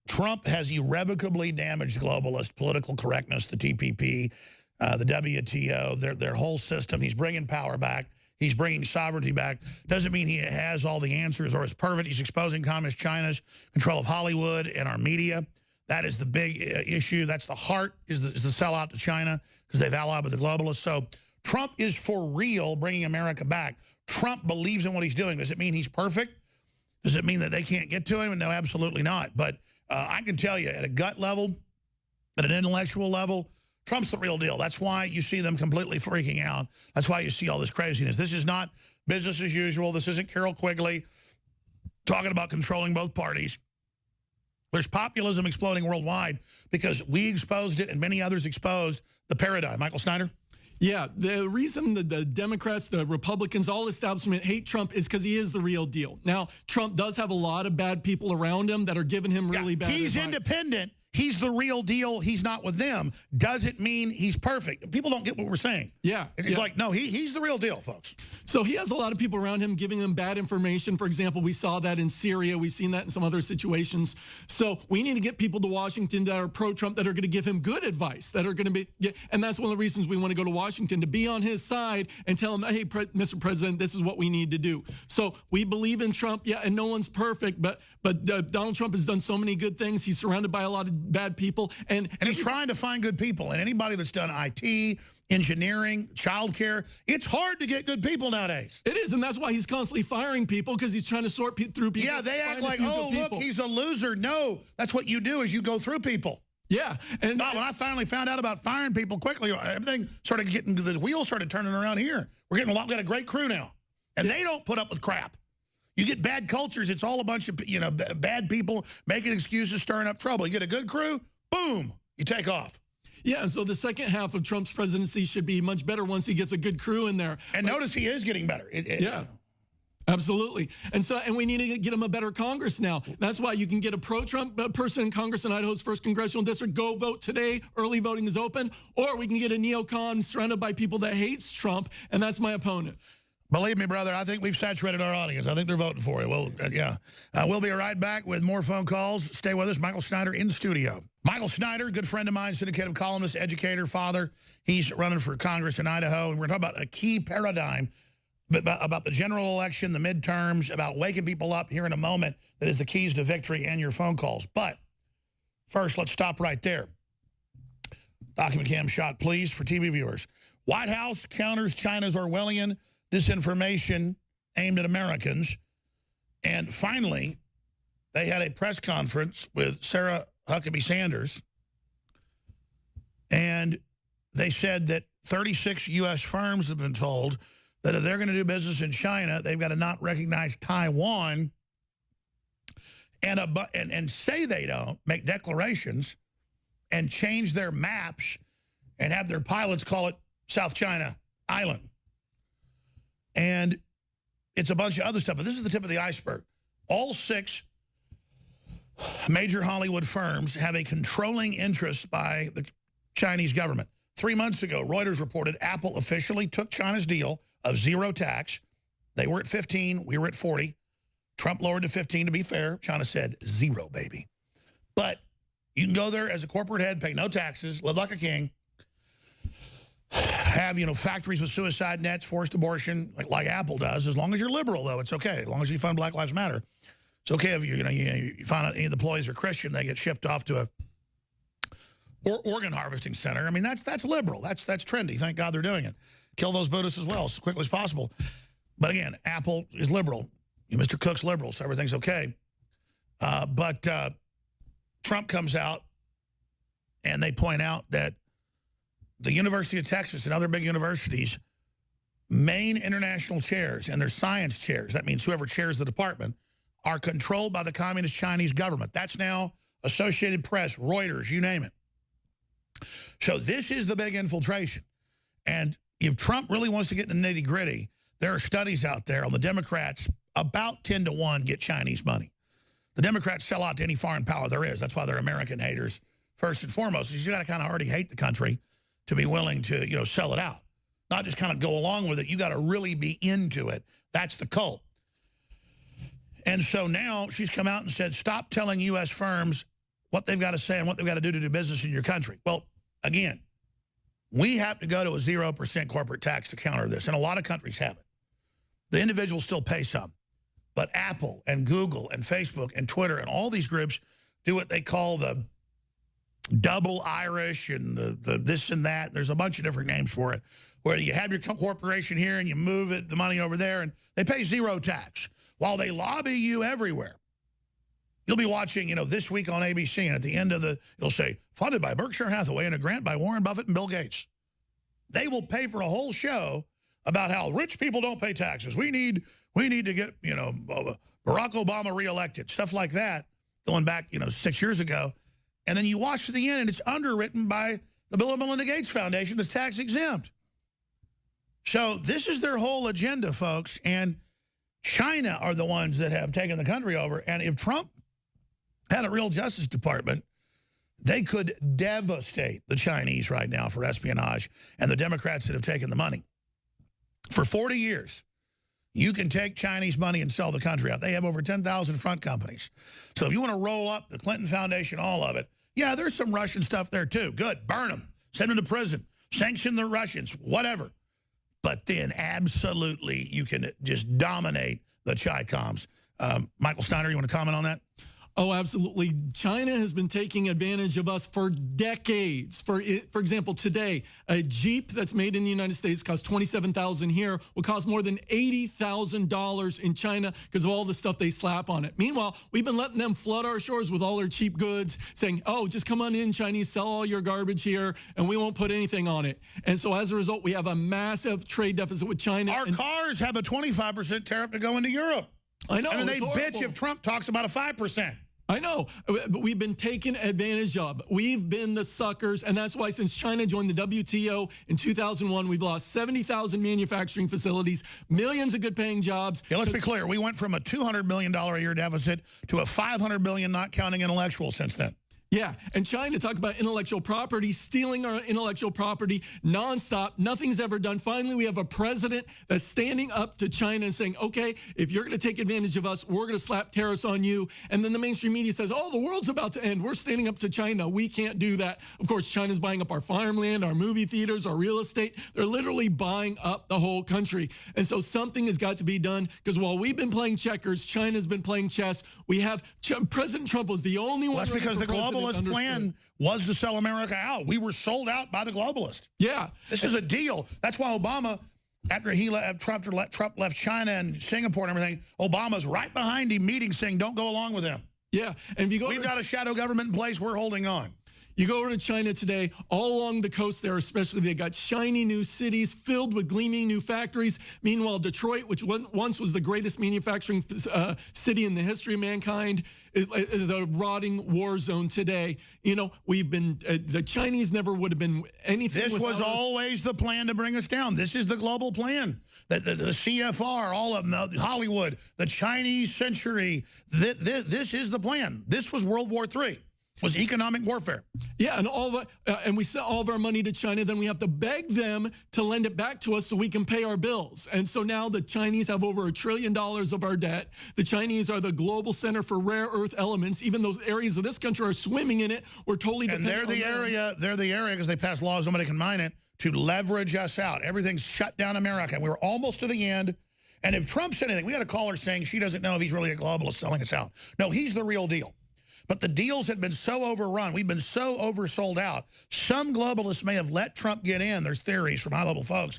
[SPEAKER 2] Trump has irrevocably damaged globalist political correctness, the TPP, the WTO, their whole system. He's bringing power back. He's bringing sovereignty back. Doesn't mean he has all the answers or is perfect. He's exposing Communist China's control of Hollywood and our media. That is the big issue. That's the heart, is the sellout to China because they've allied with the globalists. So Trump is for real bringing America back. Trump believes in what he's doing. Does it mean he's perfect? Does it mean that they can't get to him? No, absolutely not. But I can tell you at a gut level, at an intellectual level, Trump's the real deal. That's why you see them completely freaking out. That's why you see all this craziness. This is not business as usual. This isn't Carol Quigley talking about controlling both parties. There's populism exploding worldwide because we exposed it and many others exposed the paradigm. Michael Snyder?
[SPEAKER 14] Yeah, the reason the Democrats, the Republicans, all establishment hate Trump is because he is the real deal. Now, Trump does have a lot of bad people around him that are giving him really bad advice.
[SPEAKER 2] He's independent. He's the real deal. He's not with them. Doesn't mean he's perfect. People don't get what we're saying.
[SPEAKER 14] Yeah.
[SPEAKER 2] It's like, no, he's the real deal, folks.
[SPEAKER 14] So he has a lot of people around him giving him bad information. For example, we saw that in Syria. We've seen that in some other situations. So we need to get people to Washington that are pro-Trump, that are going to give him good advice, that are going to be, and that's one of the reasons we want to go to Washington, to be on his side and tell him, hey, Mr. President, this is what we need to do. So we believe in Trump, and no one's perfect, but Donald Trump has done so many good things. He's surrounded by a lot of bad people. And
[SPEAKER 2] he's trying to find good people. And anybody that's done IT, engineering, childcare, it's hard to get good people nowadays.
[SPEAKER 14] It is, and that's why he's constantly firing people, because he's trying to sort through people.
[SPEAKER 2] Yeah, they act like, oh, look, he's a loser. No, that's what you do is you go through people.
[SPEAKER 14] Yeah. And
[SPEAKER 2] when I finally found out about firing people quickly, everything started getting, the wheels started turning around here. We got a great crew now. And they don't put up with crap. You get bad cultures, it's all a bunch of bad people making excuses, stirring up trouble. You get a good crew, boom, you take off.
[SPEAKER 14] Yeah, so the second half of Trump's presidency should be much better once he gets a good crew in there.
[SPEAKER 2] And notice he is getting better.
[SPEAKER 14] Yeah. Absolutely. And we need to get him a better Congress now. That's why you can get a pro-Trump person in Congress in Idaho's 1st Congressional District. Go vote today. Early voting is open. Or we can get a neocon surrounded by people that hates Trump, and that's my opponent.
[SPEAKER 2] Believe me, brother, I think we've saturated our audience. I think they're voting for you. Well, yeah. We'll be right back with more phone calls. Stay with us. Michael Snyder in studio. Michael Snyder, good friend of mine, syndicated columnist, educator, father. He's running for Congress in Idaho. And we're talking about a key paradigm about the general election, the midterms, about waking people up here in a moment that is the keys to victory and your phone calls. But first, let's stop right there. Document cam shot, please, for TV viewers. White House counters China's Orwellian disinformation aimed at Americans. And finally, they had a press conference with Sarah Huckabee Sanders. And they said that 36 U.S. firms have been told that if they're going to do business in China, they've got to not recognize Taiwan and say they don't, make declarations, and change their maps and have their pilots call it South China Island. And it's a bunch of other stuff, but this is the tip of the iceberg. All 6 major Hollywood firms have a controlling interest by the Chinese government. 3 months ago, Reuters reported Apple officially took China's deal of 0 tax. They were at 15, we were at 40. Trump lowered to 15 to be fair. China said 0, baby. But you can go there as a corporate head, pay no taxes, live like a king, have, factories with suicide nets, forced abortion, like Apple does. As long as you're liberal, though, it's okay. As long as you fund Black Lives Matter. It's okay if you find out any of the employees are Christian, they get shipped off to a organ harvesting center. I mean, that's liberal. That's trendy. Thank God they're doing it. Kill those Buddhists as well as quickly as possible. But again, Apple is liberal. Mr. Cook's liberal, so everything's okay. But Trump comes out and they point out that the University of Texas and other big universities' main international chairs and their science chairs, that means whoever chairs the department, are controlled by the Communist Chinese government. That's now Associated Press, Reuters, you name it. So this is the big infiltration. And if Trump really wants to get in the nitty-gritty, there are studies out there on the Democrats, about 10 to 1 get Chinese money. The Democrats sell out to any foreign power there is. That's why they're American haters, first and foremost. You got to kind of already hate the country to be willing to, sell it out. Not just kind of go along with it. You got to really be into it. That's the cult. And so now she's come out and said, stop telling U.S. firms what they've got to say and what they've got to do business in your country. Well, again, we have to go to a 0% corporate tax to counter this, and a lot of countries have it. The individuals still pay some, but Apple and Google and Facebook and Twitter and all these groups do what they call the double Irish and the this and that. There's a bunch of different names for it, where you have your corporation here and you move the money over there, and they pay 0 tax while they lobby you everywhere. You'll be watching, This Week on ABC, and at the end of it'll say, funded by Berkshire Hathaway and a grant by Warren Buffett and Bill Gates. They will pay for a whole show about how rich people don't pay taxes. We need to get, Barack Obama reelected, stuff like that, going back, 6 years ago. And then you watch to the end, and it's underwritten by the Bill and Melinda Gates Foundation that's tax exempt. So this is their whole agenda, folks. And China are the ones that have taken the country over. And if Trump had a real Justice Department, they could devastate the Chinese right now for espionage and the Democrats that have taken the money. For 40 years, you can take Chinese money and sell the country out. They have over 10,000 front companies. So if you want to roll up the Clinton Foundation, all of it, yeah, there's some Russian stuff there too. Good, burn them, send them to prison, sanction the Russians, whatever. But then absolutely you can just dominate the Chi-Coms. Michael Steiner, you want to comment on that?
[SPEAKER 14] Oh, absolutely. China has been taking advantage of us for decades. For example, today, a Jeep that's made in the United States costs $27,000 here, will cost more than $80,000 in China because of all the stuff they slap on it. Meanwhile, we've been letting them flood our shores with all their cheap goods, saying, oh, just come on in, Chinese, sell all your garbage here, and we won't put anything on it. And so as a result, we have a massive trade deficit with China.
[SPEAKER 2] Our cars have a 25% tariff to go into Europe.
[SPEAKER 14] I know.
[SPEAKER 2] I mean, they bitch if Trump talks about a 5%.
[SPEAKER 14] I know, but we've been taken advantage of. We've been the suckers, and that's why since China joined the WTO in 2001, we've lost 70,000 manufacturing facilities, millions of good-paying jobs.
[SPEAKER 2] Yeah, let's be clear. We went from a $200 million a year deficit to a $500 billion, not counting intellectual, since then.
[SPEAKER 14] Yeah, and China, talk about intellectual property, stealing our intellectual property nonstop. Nothing's ever done. Finally, we have a president that's standing up to China and saying, okay, if you're going to take advantage of us, we're going to slap tariffs on you. And then the mainstream media says, oh, the world's about to end. We're standing up to China. We can't do that. Of course, China's buying up our farmland, our movie theaters, our real estate. They're literally buying up the whole country. And so something has got to be done, because while we've been playing checkers, China's been playing chess. We have President Trump was the only one.
[SPEAKER 2] Well, that's because the globalist plan was to sell America out. We were sold out by the globalists.
[SPEAKER 14] Yeah.
[SPEAKER 2] This is a deal. That's why Obama, after Trump left China and Singapore and everything, Obama's right behind him meeting saying, don't go along with him.
[SPEAKER 14] Yeah. And if you go,
[SPEAKER 2] we've got a shadow government in place. We're holding on.
[SPEAKER 14] You go over to China today, all along the coast there especially, they got shiny new cities filled with gleaming new factories. Meanwhile, Detroit, which once was the greatest manufacturing city in the history of mankind, is a rotting war zone today. You know, we've been, the Chinese never would have been anything.
[SPEAKER 2] This was always the plan to bring us down. This is the global plan. The CFR, all of them, Hollywood, the Chinese century. This is the plan. This was World War III. Was economic warfare.
[SPEAKER 14] Yeah, and and we sent all of our money to China. Then we have to beg them to lend it back to us so we can pay our bills. And so now the Chinese have over $1 trillion of our debt. The Chinese are the global center for rare earth elements. Even those areas of this country are swimming in it. We're totally dependent on them.
[SPEAKER 2] They're the area because they passed laws nobody can mine it to leverage us out. Everything's shut down America. We were almost to the end. And if Trump said anything, we had a caller saying she doesn't know if he's really a globalist selling us out. No, he's the real deal. But the deals had been so overrun. We've been so oversold out. Some globalists may have let Trump get in. There's theories from high-level folks.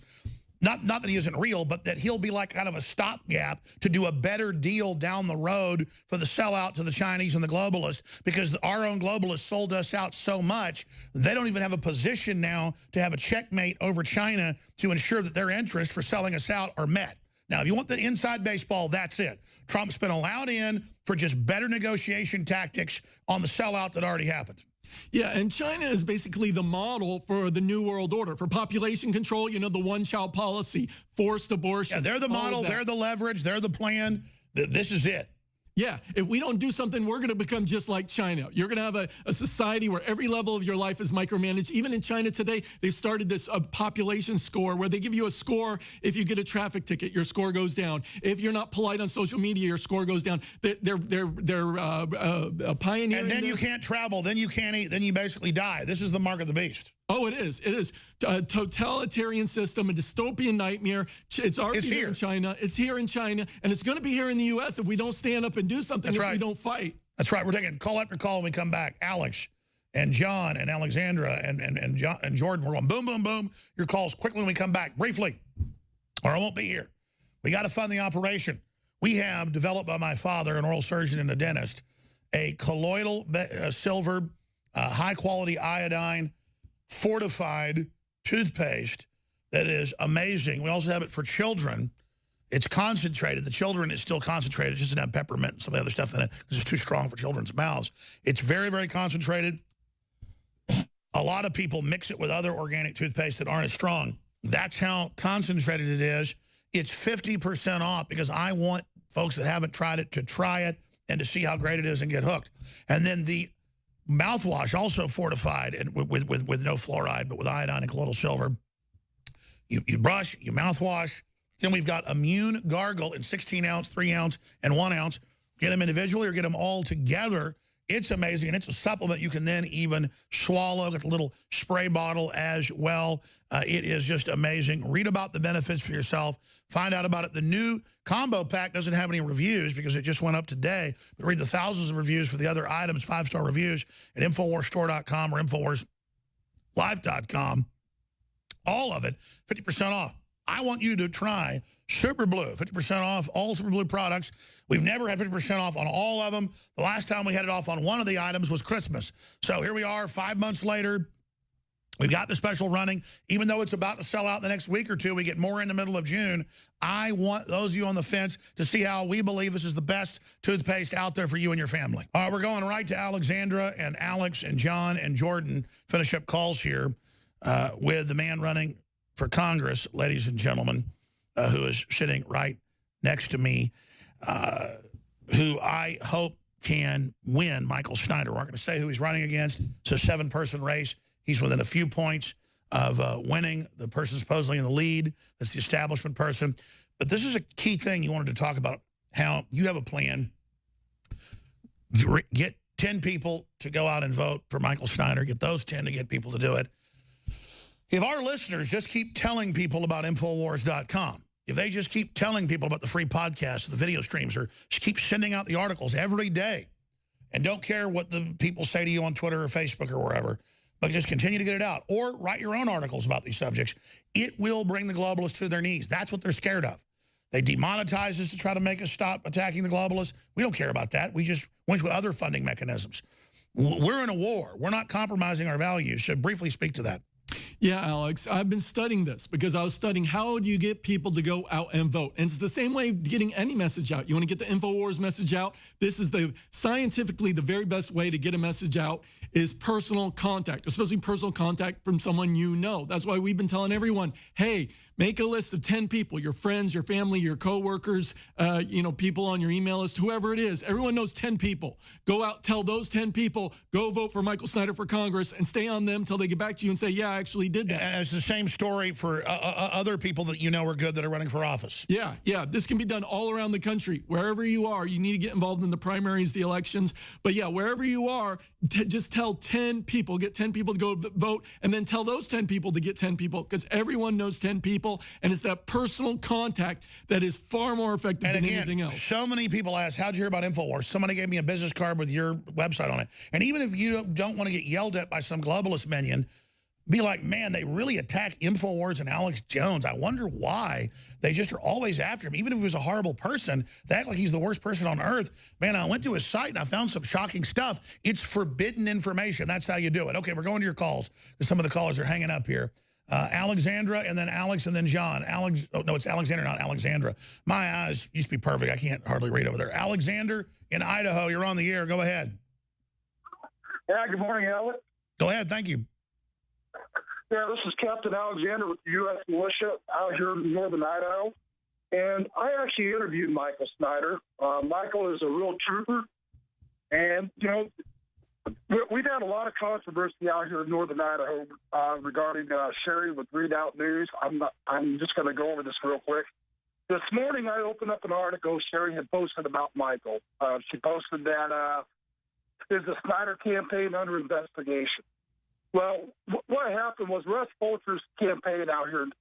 [SPEAKER 2] Not that he isn't real, but that he'll be like kind of a stopgap to do a better deal down the road for the sellout to the Chinese and the globalists, because our own globalists sold us out so much, they don't even have a position now to have a checkmate over China to ensure that their interests for selling us out are met. Now, if you want the inside baseball, that's it. Trump's been allowed in for just better negotiation tactics on the sellout that already happened.
[SPEAKER 14] Yeah, and China is basically the model for the New World Order. For population control, you know, the one-child policy, forced abortion.
[SPEAKER 2] Yeah, they're the model, they're the leverage, they're the plan. This is it.
[SPEAKER 14] Yeah, if we don't do something, we're going to become just like China. You're going to have a society where every level of your life is micromanaged. Even in China today, they've started this population score where they give you a score. If you get a traffic ticket, your score goes down. If you're not polite on social media, your score goes down. They're pioneering.
[SPEAKER 2] And then you can't travel. Then you can't eat. Then you basically die. This is the mark of the beast.
[SPEAKER 14] Oh, it is. It is a totalitarian system, a dystopian nightmare. It's already here in China. It's here in China, and it's going to be here in the U.S. if we don't stand up and do something.
[SPEAKER 2] That's right.
[SPEAKER 14] We don't fight.
[SPEAKER 2] That's right. We're taking call after call when we come back. Alex and John and Alexandra and John and Jordan. We're going boom, boom, boom. Your calls quickly when we come back. Briefly, or I won't be here. We got to fund the operation. We have developed by my father, an oral surgeon and a dentist, a colloidal silver, high-quality iodine, fortified toothpaste that is amazing. We also have it for children. It's concentrated. The children is still concentrated. It just doesn't have peppermint and some of the other stuff in it because it's too strong for children's mouths. It's very, very concentrated. A lot of people mix it with other organic toothpaste that aren't as strong. That's how concentrated it is. It's 50% off because I want folks that haven't tried it to try it and to see how great it is and get hooked. And then the mouthwash, also fortified and with no fluoride, but with iodine and colloidal silver. You brush, you mouthwash. Then we've got Immune Gargle in 16-ounce, 3-ounce, and 1-ounce. Get them individually or get them all together. It's amazing, and it's a supplement you can then even swallow. Get the little spray bottle as well. It is just amazing. Read about the benefits for yourself. Find out about it. The new combo pack doesn't have any reviews because it just went up today. But read the thousands of reviews for the other items, 5-star reviews at InfoWarsStore.com or InfoWarsLife.com. All of it, 50% off. I want you to try Super Blue, 50% off all Super Blue products. We've never had 50% off on all of them. The last time we had it off on one of the items was Christmas. So here we are 5 months later. We've got the special running. Even though it's about to sell out the next week or two, we get more in the middle of June. I want those of you on the fence to see how we believe this is the best toothpaste out there for you and your family. All right, we're going right to Alexandra and Alex and John and Jordan. Finish up calls here with the man running for Congress, ladies and gentlemen, who is sitting right next to me, who I hope can win, Michael Snyder. We're not going to say who he's running against. It's a 7-person race. He's within a few points of winning. The person supposedly in the lead, that's the establishment person. But this is a key thing you wanted to talk about, how you have a plan. Get 10 people to go out and vote for Michael Snyder. Get those 10 to get people to do it. If our listeners just keep telling people about Infowars.com, if they just keep telling people about the free podcasts, the video streams, or just keep sending out the articles every day and don't care what the people say to you on Twitter or Facebook or wherever, but just continue to get it out or write your own articles about these subjects, it will bring the globalists to their knees. That's what they're scared of. They demonetize us to try to make us stop attacking the globalists. We don't care about that. We just went with other funding mechanisms. We're in a war. We're not compromising our values. So briefly speak to that.
[SPEAKER 14] Yeah, Alex, I've been studying this because I was studying how do you get people to go out and vote. And it's the same way getting any message out. You want to get the InfoWars message out. This is scientifically the very best way to get a message out is personal contact, especially personal contact from someone you know. That's why we've been telling everyone, hey, make a list of 10 people, your friends, your family, your coworkers, people on your email list, whoever it is. Everyone knows 10 people. Go out, tell those 10 people, go vote for Michael Snyder for Congress and stay on them until they get back to you and say, yeah, I actually did that.
[SPEAKER 2] And it's the same story for other people that you know are good that are running for office.
[SPEAKER 14] Yeah. This can be done all around the country. Wherever you are, you need to get involved in the primaries, the elections. But yeah, wherever you are, just tell 10 people, get 10 people to go vote, and then tell those 10 people to get 10 people because everyone knows 10 people, and it's that personal contact that is far more effective than anything else.
[SPEAKER 2] So many people ask, how'd you hear about InfoWars? Somebody gave me a business card with your website on it. And even if you don't want to get yelled at by some globalist minion, be like, man, they really attack InfoWars and Alex Jones. I wonder why they just are always after him. Even if he was a horrible person, they act like he's the worst person on earth. Man, I went to his site and I found some shocking stuff. It's forbidden information. That's how you do it. Okay, we're going to your calls because some of the callers are hanging up here. Alexandra and then Alex and then John. No, it's Alexander, not Alexandra. My eyes used to be perfect. I can't hardly read over there. Alexander in Idaho, you're on the air. Go ahead.
[SPEAKER 17] Yeah, good morning, Alex.
[SPEAKER 2] Go ahead. Thank you.
[SPEAKER 17] Yeah, this is Captain Alexander with the U.S. Militia out here in northern Idaho. And I actually interviewed Michael Snyder. Michael is a real trooper. And, we've had a lot of controversy out here in northern Idaho regarding sharing with Readout News. I'm just going to go over this real quick. This morning, I opened up an article Sherry had posted about Michael. She posted that is the Snyder campaign under investigation. Well, what happened was Russ Fulcher's campaign out here in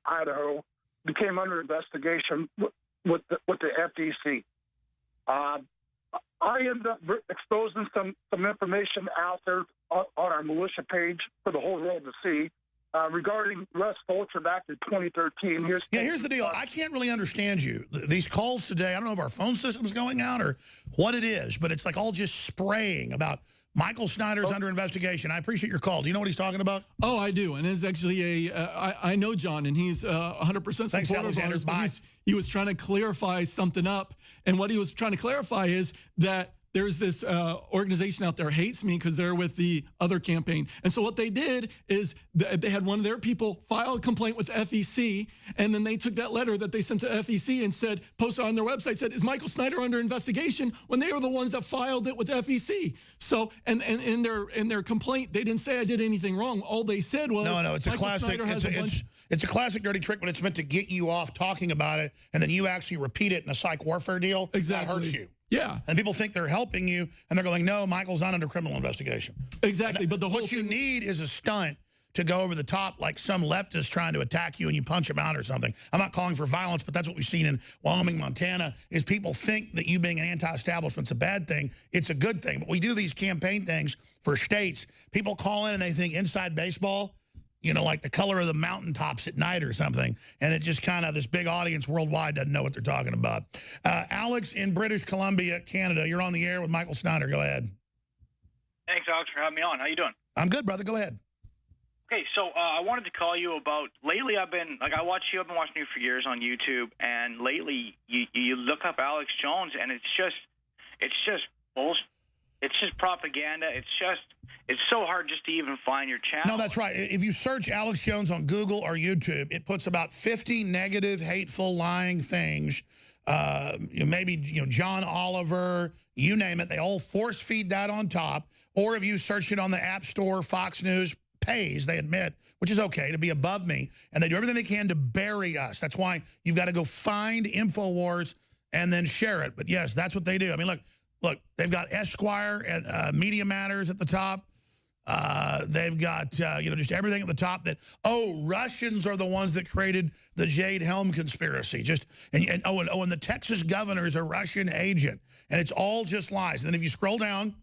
[SPEAKER 17] Idaho became under investigation with the FEC. I ended up exposing some information out there on our militia page for the whole world to see regarding Russ Fulcher back in 2013.
[SPEAKER 2] Here's the deal. I can't really understand you. These calls today, I don't know if our phone system's going out or what it is, but it's like all just spraying about Michael Snyder's under investigation. I appreciate your call. Do you know what he's talking about?
[SPEAKER 14] Oh, I do. And it's actually I know John, and he's 100% supportive of ours, but he was trying to clarify something up. And what he was trying to clarify is that there's this organization out there hates me because they're with the other campaign. And so what they did is they had one of their people file a complaint with FEC, and then they took that letter that they sent to FEC and said, posted on their website, said, is Michael Snyder under investigation, when they were the ones that filed it with FEC. So, and in their complaint, they didn't say I did anything wrong. All they said was,
[SPEAKER 2] no, it's a classic. It's a classic dirty trick, but it's meant to get you off talking about it, and then you actually repeat it in a psych warfare deal.
[SPEAKER 14] Exactly.
[SPEAKER 2] That hurts you.
[SPEAKER 14] Yeah.
[SPEAKER 2] And people think they're helping you, and they're going, no, Michael's not under criminal investigation.
[SPEAKER 14] Exactly. But
[SPEAKER 2] what you need is a stunt to go over the top like some leftist trying to attack you and you punch him out or something. I'm not calling for violence, but that's what we've seen in Wyoming, Montana, is people think that you being an anti-establishment's a bad thing. It's a good thing. But we do these campaign things for states. People call in and they think inside baseball, like the color of the mountaintops at night or something. And it just kind of, this big audience worldwide doesn't know what they're talking about. Alex in British Columbia, Canada, you're on the air with Michael Snyder. Go ahead.
[SPEAKER 18] Thanks, Alex, for having me on. How you doing?
[SPEAKER 2] I'm good, brother. Go ahead.
[SPEAKER 18] Okay, so I wanted to call you about, lately I've been watching you for years on YouTube, and lately you look up Alex Jones, and it's just bullshit. It's just propaganda. It's so hard just to even find your channel.
[SPEAKER 2] No, that's right. If you search Alex Jones on Google or YouTube, it puts about 50 negative, hateful, lying things. Maybe John Oliver, you name it. They all force feed that on top. Or if you search it on the App Store, Fox News pays, they admit, which is okay, to be above me. And they do everything they can to bury us. That's why you've got to go find InfoWars and then share it. But yes, that's what they do. I mean, look, they've got Esquire and Media Matters at the top. They've got, just everything at the top that, Russians are the ones that created the Jade Helm conspiracy. And the Texas governor is a Russian agent. And it's all just lies. And then if you scroll down,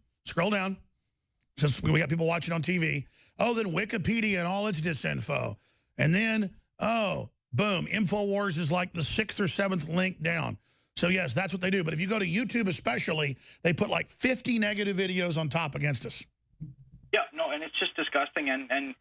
[SPEAKER 2] since we got people watching on TV, then Wikipedia and all its disinfo. And then, boom, InfoWars is like the 6th or 7th link down. So, yes, that's what they do. But if you go to YouTube especially, they put like 50 negative videos on top against us.
[SPEAKER 18] Yeah, no, and it's just disgusting. And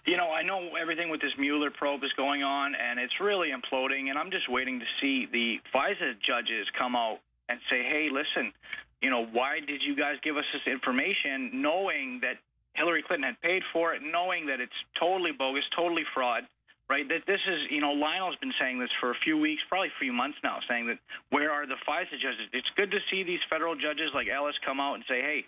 [SPEAKER 18] you know, I know everything with this Mueller probe is going on, and it's really imploding. And I'm just waiting to see the FISA judges come out and say, hey, listen, you know, why did you guys give us this information knowing that Hillary Clinton had paid for it, knowing that it's totally bogus, totally fraud? Right, that this is, you know, Lionel's been saying this for a few weeks, probably a few months now, saying that where are the FISA judges? It's good to see these federal judges like Ellis come out and say, hey,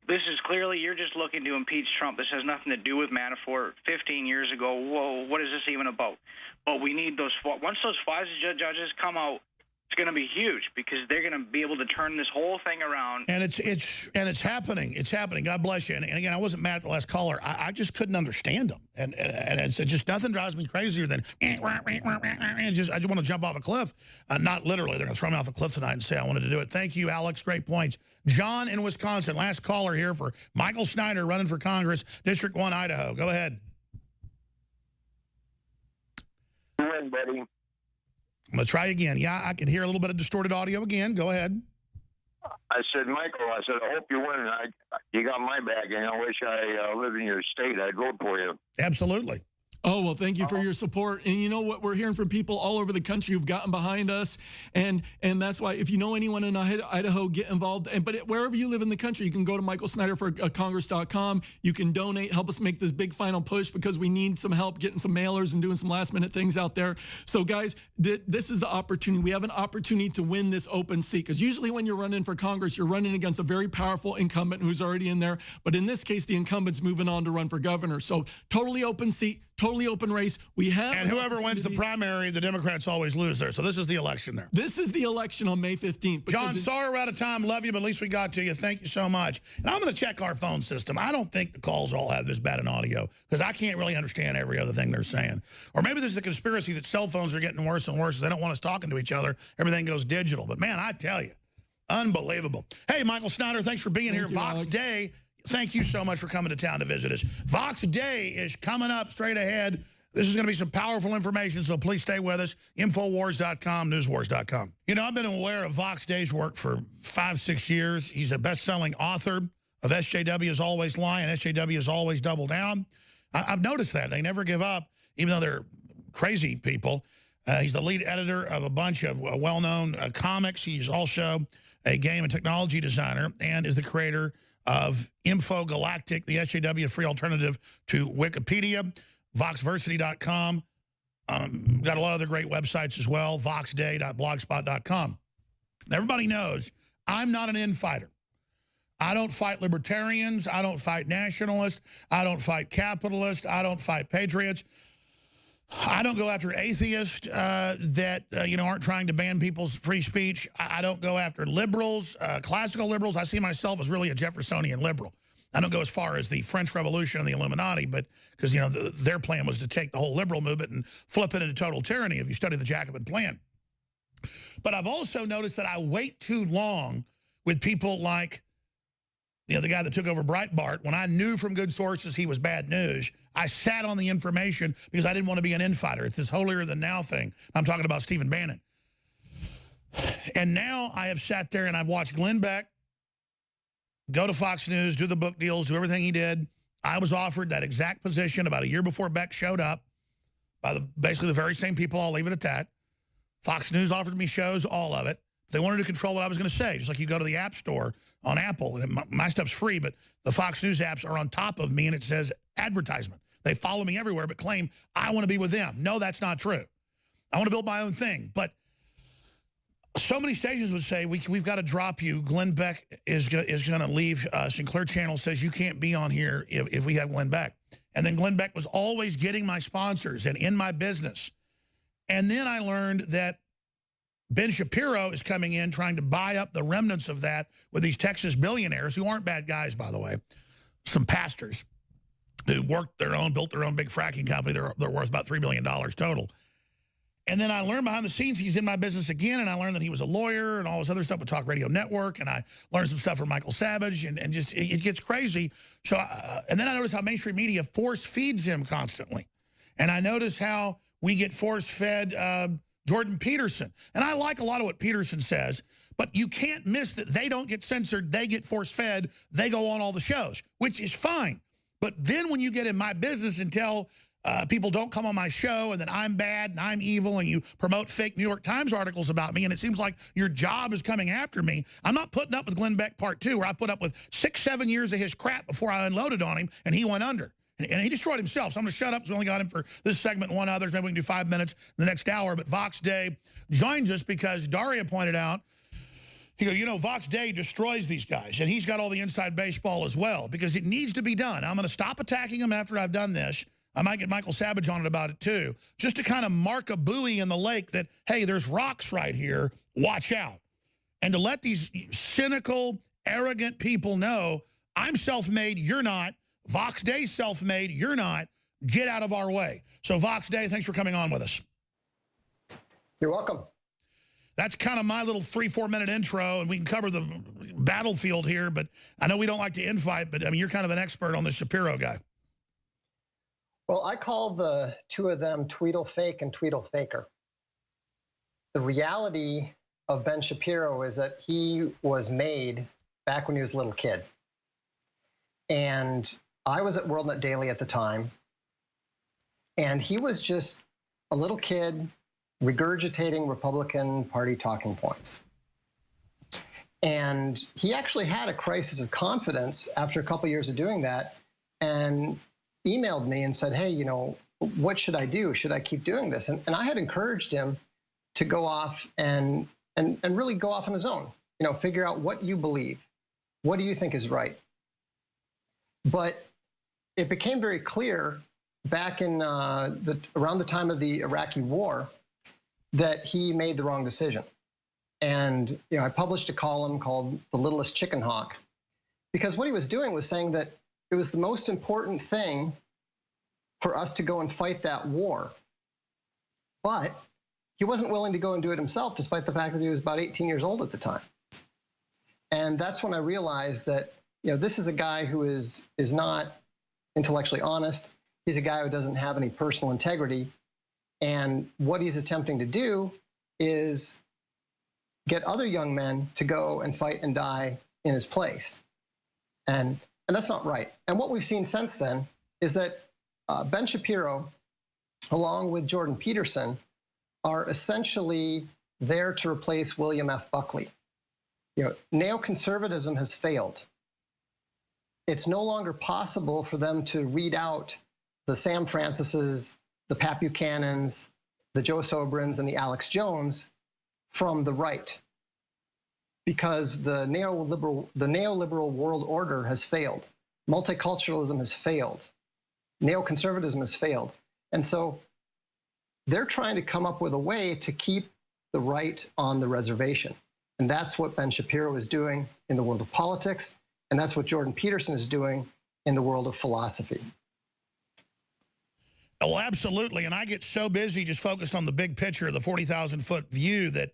[SPEAKER 18] this is clearly, you're just looking to impeach Trump. This has nothing to do with Manafort 15 years ago. Whoa, what is this even about? But we need those, once those FISA judges come out, it's going to be huge because they're going to be able to turn this whole thing around.
[SPEAKER 2] And it's happening. It's happening. God bless you. And again, I wasn't mad at the last caller. I just couldn't understand them. And it's just nothing drives me crazier than I just want to jump off a cliff. Not literally. They're going to throw me off a cliff tonight and say I wanted to do it. Thank you, Alex. Great points. John in Wisconsin, last caller here for Michael Snyder running for Congress, District 1, Idaho. Go ahead.
[SPEAKER 19] Go ahead, buddy.
[SPEAKER 2] I'm going to try again. Yeah, I can hear a little bit of distorted audio again. Go ahead.
[SPEAKER 19] I said, Michael, I said, I hope you win. You got my back, and I wish I lived in your state. I'd vote for you.
[SPEAKER 2] Absolutely.
[SPEAKER 14] Oh, well, thank you for your support. And you know what? We're hearing from people all over the country who've gotten behind us. And that's why if you know anyone in Idaho, get involved. But wherever you live in the country, you can go to michaelsnyderforcongress.com. You can donate, help us make this big final push because we need some help getting some mailers and doing some last-minute things out there. So, guys, this is the opportunity. We have an opportunity to win this open seat because usually when you're running for Congress, you're running against a very powerful incumbent who's already in there. But in this case, the incumbent's moving on to run for governor. So totally open seat. Totally open race. We have,
[SPEAKER 2] and whoever wins the primary, the Democrats always lose there. So this is the election there.
[SPEAKER 14] This is the election on May 15th.
[SPEAKER 2] John, sorry we're out of time. Love you, but at least we got to you. Thank you so much. And I'm going to check our phone system. I don't think the calls all have this bad in audio because I can't really understand every other thing they're saying. Or maybe there's a conspiracy that cell phones are getting worse and worse. They don't want us talking to each other. Everything goes digital. But man, I tell you, unbelievable. Hey, Michael Snyder, thanks for being here. Vox
[SPEAKER 14] Alex.
[SPEAKER 2] Day. Thank you so much for coming to town to visit us. Vox Day is coming up straight ahead. This is going to be some powerful information, so please stay with us. Infowars.com, newswars.com. You know, I've been aware of Vox Day's work for 5-6 years. He's a best-selling author of SJW is Always Lie and SJW is Always Double Down. I've noticed that. They never give up, even though they're crazy people. He's the lead editor of a bunch of well-known comics. He's also a game and technology designer and is the creator of Info Galactic, the SJW free alternative to Wikipedia. VoxVersity.com. Got a lot of other great websites as well. VoxDay.blogspot.com. Everybody knows I'm not an infighter. I don't fight libertarians. I don't fight nationalists. I don't fight capitalists. I don't fight patriots. I don't go after atheists that, aren't trying to ban people's free speech. I don't go after liberals, classical liberals. I see myself as really a Jeffersonian liberal. I don't go as far as the French Revolution and the Illuminati, but because, their plan was to take the whole liberal movement and flip it into total tyranny if you study the Jacobin plan. But I've also noticed that I wait too long with people like, the guy that took over Breitbart. When I knew from good sources he was bad news, I sat on the information because I didn't want to be an infighter. It's this holier-than-thou thing. I'm talking about Stephen Bannon. And now I have sat there and I've watched Glenn Beck go to Fox News, do the book deals, do everything he did. I was offered that exact position about a year before Beck showed up by basically the very same people. I'll leave it at that. Fox News offered me shows, all of it. They wanted to control what I was going to say, just like you go to the App Store on Apple, and my stuff's free, but the Fox News apps are on top of me, and it says advertisement. They follow me everywhere, but claim I want to be with them. No, that's not true. I want to build my own thing, but so many stations would say, we've got to drop you. Glenn Beck is going to leave. Sinclair Channel says you can't be on here if we have Glenn Beck. And then Glenn Beck was always getting my sponsors and in my business. And then I learned that Ben Shapiro is coming in trying to buy up the remnants of that with these Texas billionaires who aren't bad guys, by the way. Some pastors who built their own big fracking company. They're worth about $3 billion total. And then I learned behind the scenes he's in my business again, and I learned that he was a lawyer and all this other stuff with Talk Radio Network, and I learned some stuff from Michael Savage, and just it gets crazy. So, and then I noticed how mainstream media force feeds him constantly. And I notice how we get force-fed Jordan Peterson. And I like a lot of what Peterson says, but you can't miss that they don't get censored, they get force-fed, they go on all the shows, which is fine. But then when you get in my business and tell people don't come on my show and that I'm bad and I'm evil and you promote fake New York Times articles about me and it seems like your job is coming after me, I'm not putting up with Glenn Beck Part 2 where I put up with 6-7 years of his crap before I unloaded on him and he went under. And he destroyed himself. So I'm going to shut up because we only got him for this segment and one others. Maybe we can do 5 minutes the next hour. But Vox Day joins us because Daria pointed out, he goes, you know, Vox Day destroys these guys. And he's got all the inside baseball as well because it needs to be done. I'm going to stop attacking him after I've done this. I might get Michael Savage on it about it too. Just to kind of mark a buoy in the lake that, hey, there's rocks right here. Watch out. And to let these cynical, arrogant people know, I'm self-made, you're not. Vox Day self-made, you're not. Get out of our way. So Vox Day, thanks for coming on with us.
[SPEAKER 20] You're welcome.
[SPEAKER 2] That's kind of my little 3-4 minute intro, and we can cover the battlefield here, but I know we don't like to infight, but I mean, you're kind of an expert on the Shapiro guy.
[SPEAKER 20] Well, I call the two of them Tweedle Fake and Tweedle Faker. The reality of Ben Shapiro is that he was made back when he was a little kid. And I was at WorldNet Daily at the time, and he was just a little kid regurgitating Republican Party talking points. And he actually had a crisis of confidence after a couple of years of doing that and emailed me and said, hey, you know, what should I do? Should I keep doing this? And I had encouraged him to go off and really go off on his own, you know, figure out what you believe. What do you think is right? But it became very clear back in around the time of the Iraqi war that he made the wrong decision. And you know, I published a column called The Littlest Chicken Hawk, because what he was doing was saying that it was the most important thing for us to go and fight that war. But he wasn't willing to go and do it himself, despite the fact that he was about 18 years old at the time. And that's when I realized that, you know, this is a guy who is not intellectually honest. He's a guy who doesn't have any personal integrity. And what he's attempting to do is get other young men to go and fight and die in his place. And that's not right. And what we've seen since then is that Ben Shapiro, along with Jordan Peterson, are essentially there to replace William F. Buckley. You know, neoconservatism has failed. It's no longer possible for them to read out the Sam Francises, the Pat Buchanans, the Joe Sobrins, and the Alex Jones from the right, because the neoliberal world order has failed. Multiculturalism has failed. Neoconservatism has failed. And so they're trying to come up with a way to keep the right on the reservation. And that's what Ben Shapiro is doing in the world of politics. And that's what Jordan Peterson is doing in the world of philosophy.
[SPEAKER 2] Oh, absolutely. And I get so busy just focused on the big picture, the 40,000-foot view that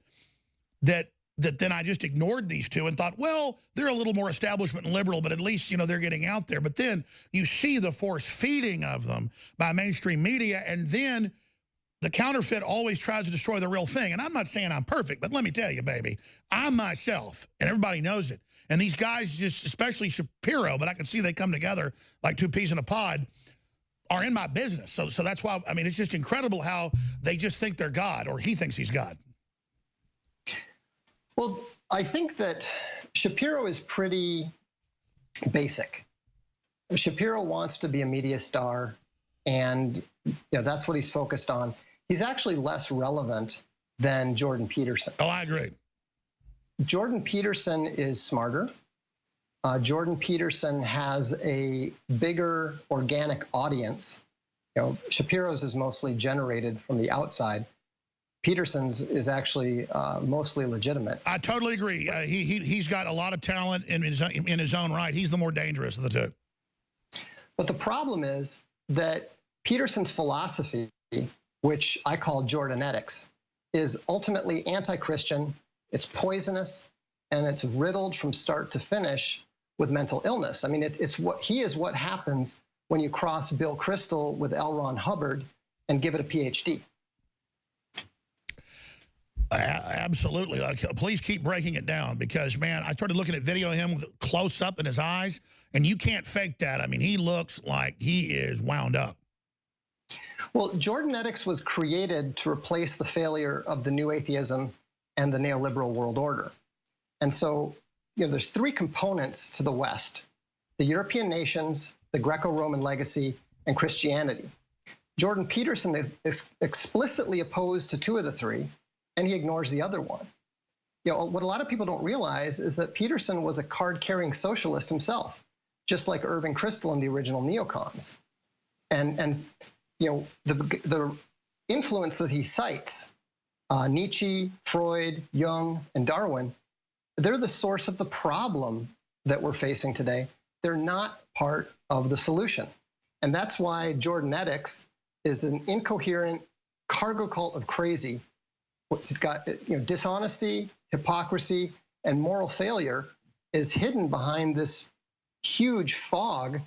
[SPEAKER 2] then I just ignored these two and thought, well, they're a little more establishment and liberal, but at least, you know, they're getting out there. But then you see the force feeding of them by mainstream media, and then the counterfeit always tries to destroy the real thing. And I'm not saying I'm perfect, but let me tell you, baby, I'm myself, and everybody knows it. And these guys, just especially Shapiro, but I can see they come together like two peas in a pod, are in my business. So that's why, I mean, it's just incredible how they just think they're God, or he thinks he's God.
[SPEAKER 20] Well, I think that Shapiro is pretty basic. Shapiro wants to be a media star, and you know, that's what he's focused on. He's actually less relevant than Jordan Peterson.
[SPEAKER 2] Oh, I agree.
[SPEAKER 20] Jordan Peterson is smarter. Jordan Peterson has a bigger organic audience. You know, Shapiro's is mostly generated from the outside. Peterson's is actually mostly legitimate.
[SPEAKER 2] I totally agree. He's got a lot of talent in his own right. He's the more dangerous of the two.
[SPEAKER 20] But the problem is that Peterson's philosophy, which I call Jordanetics, is ultimately anti-Christian, it's poisonous, and it's riddled from start to finish with mental illness. I mean, he is what happens when you cross Bill Kristol with L. Ron Hubbard and give it a PhD.
[SPEAKER 2] Absolutely. Please keep breaking it down because, man, I started looking at video of him close up in his eyes, and you can't fake that. I mean, he looks like he is wound up.
[SPEAKER 20] Well, Jordanetics was created to replace the failure of the new atheism and the neoliberal world order. And so, there's three components to the West: the European nations, the Greco-Roman legacy, and Christianity. Jordan Peterson is explicitly opposed to two of the three, and he ignores the other one. What a lot of people don't realize is that Peterson was a card-carrying socialist himself, just like Irving Kristol and the original neocons. And the influence that he cites, Nietzsche, Freud, Jung, and Darwin, they're the source of the problem that we're facing today. They're not part of the solution. And that's why Jordanetics is an incoherent cargo cult of crazy. It's got dishonesty, hypocrisy, and moral failure is hidden behind this huge fog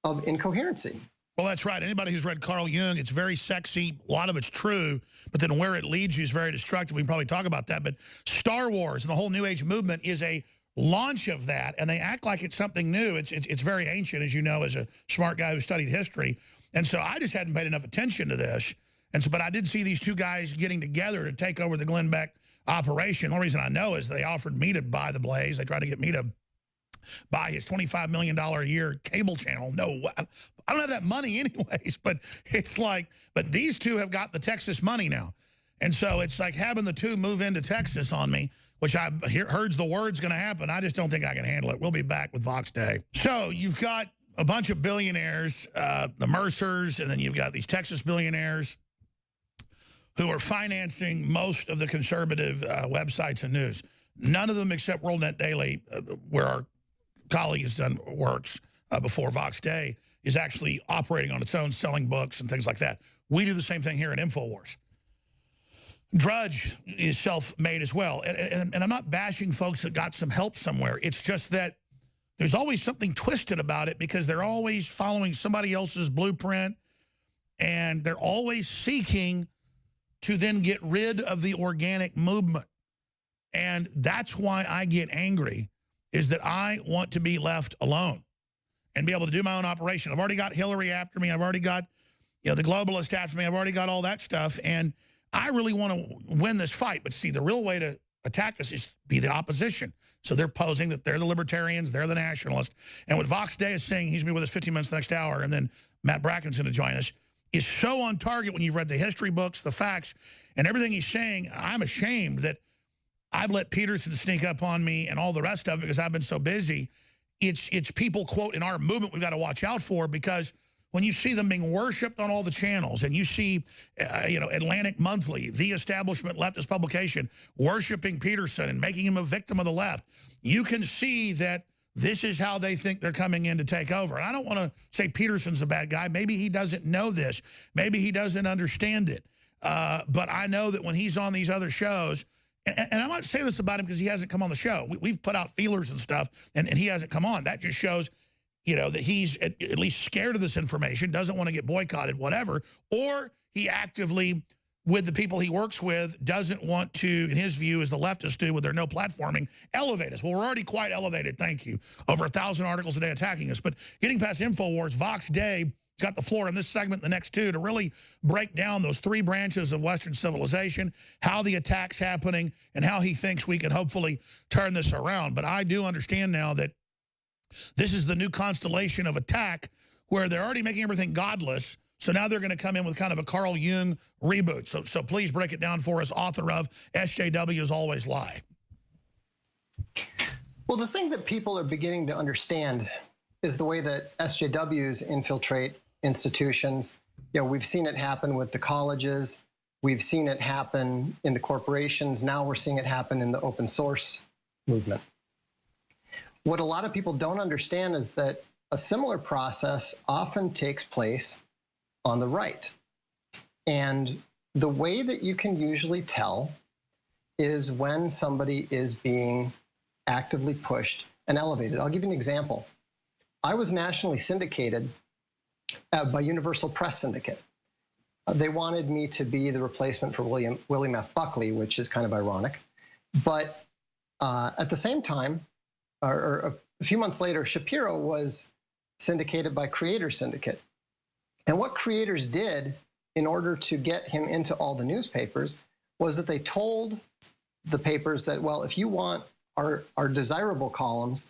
[SPEAKER 20] of incoherency.
[SPEAKER 2] Well, that's right. Anybody who's read Carl Jung, it's very sexy. A lot of it's true, but then where it leads you is very destructive. We can probably talk about that. But Star Wars and the whole New Age movement is a launch of that, and they act like it's something new. It's very ancient, as you know, as a smart guy who studied history. And so I just hadn't paid enough attention to this. And so, but I did see these two guys getting together to take over the Glenn Beck operation. The only reason I know is they offered me to buy the Blaze. They tried to get me to buy his $25 million a year cable channel. No, I don't have that money anyways, but it's like, but these two have got the Texas money now. And so it's like having the two move into Texas on me, which I heard's the word's going to happen. I just don't think I can handle it. We'll be back with Vox Day. So you've got a bunch of billionaires, the Mercers, and then you've got these Texas billionaires who are financing most of the conservative websites and news. None of them except WorldNet Daily, where our colleague has done works before Vox Day, is actually operating on its own, selling books and things like that. We do the same thing here at InfoWars. Drudge is self-made as well. And I'm not bashing folks that got some help somewhere. It's just that there's always something twisted about it because they're always following somebody else's blueprint, and they're always seeking to then get rid of the organic movement. And that's why I get angry, is that I want to be left alone and be able to do my own operation. I've already got Hillary after me. I've already got, the globalist after me. I've already got all that stuff. And I really want to win this fight. But see, the real way to attack us is be the opposition. So they're posing that they're the libertarians, they're the nationalists. And what Vox Day is saying, he's going to be with us 15 minutes the next hour, and then Matt Bracken's going to join us, is so on target when you've read the history books, the facts, and everything he's saying. I'm ashamed that I've let Peterson sneak up on me and all the rest of it because I've been so busy. It's people, quote, in our movement we've got to watch out for, because when you see them being worshipped on all the channels, and you see, Atlantic Monthly, the establishment leftist publication, worshiping Peterson and making him a victim of the left, you can see that this is how they think they're coming in to take over. And I don't want to say Peterson's a bad guy. Maybe he doesn't know this. Maybe he doesn't understand it. But I know that when he's on these other shows, and I'm not saying this about him because he hasn't come on the show. We've put out feelers and stuff, and he hasn't come on. That just shows, that he's at least scared of this information, doesn't want to get boycotted, whatever. Or he actively, with the people he works with, doesn't want to, in his view, as the leftists do with their no platforming, elevate us. Well, we're already quite elevated, thank you. Over 1,000 articles a day attacking us. But getting past InfoWars, Vox Day got the floor in this segment, the next two, to really break down those three branches of Western civilization, how the attack's happening, and how he thinks we can hopefully turn this around. But I do understand now that this is the new constellation of attack where they're already making everything godless. So now they're going to come in with kind of a Carl Jung reboot. So please break it down for us, author of SJWs Always Lie.
[SPEAKER 20] Well, the thing that people are beginning to understand is the way that SJWs infiltrate institutions. We've seen it happen with the colleges. We've seen it happen in the corporations. Now we're seeing it happen in the open source movement. What a lot of people don't understand is that a similar process often takes place on the right. And the way that you can usually tell is when somebody is being actively pushed and elevated. I'll give you an example. I was nationally syndicated by Universal Press Syndicate. They wanted me to be the replacement for William F. Buckley, which is kind of ironic. But at the same time, or a few months later, Shapiro was syndicated by Creator Syndicate. And what Creators did in order to get him into all the newspapers was that they told the papers that, well, if you want our desirable columns,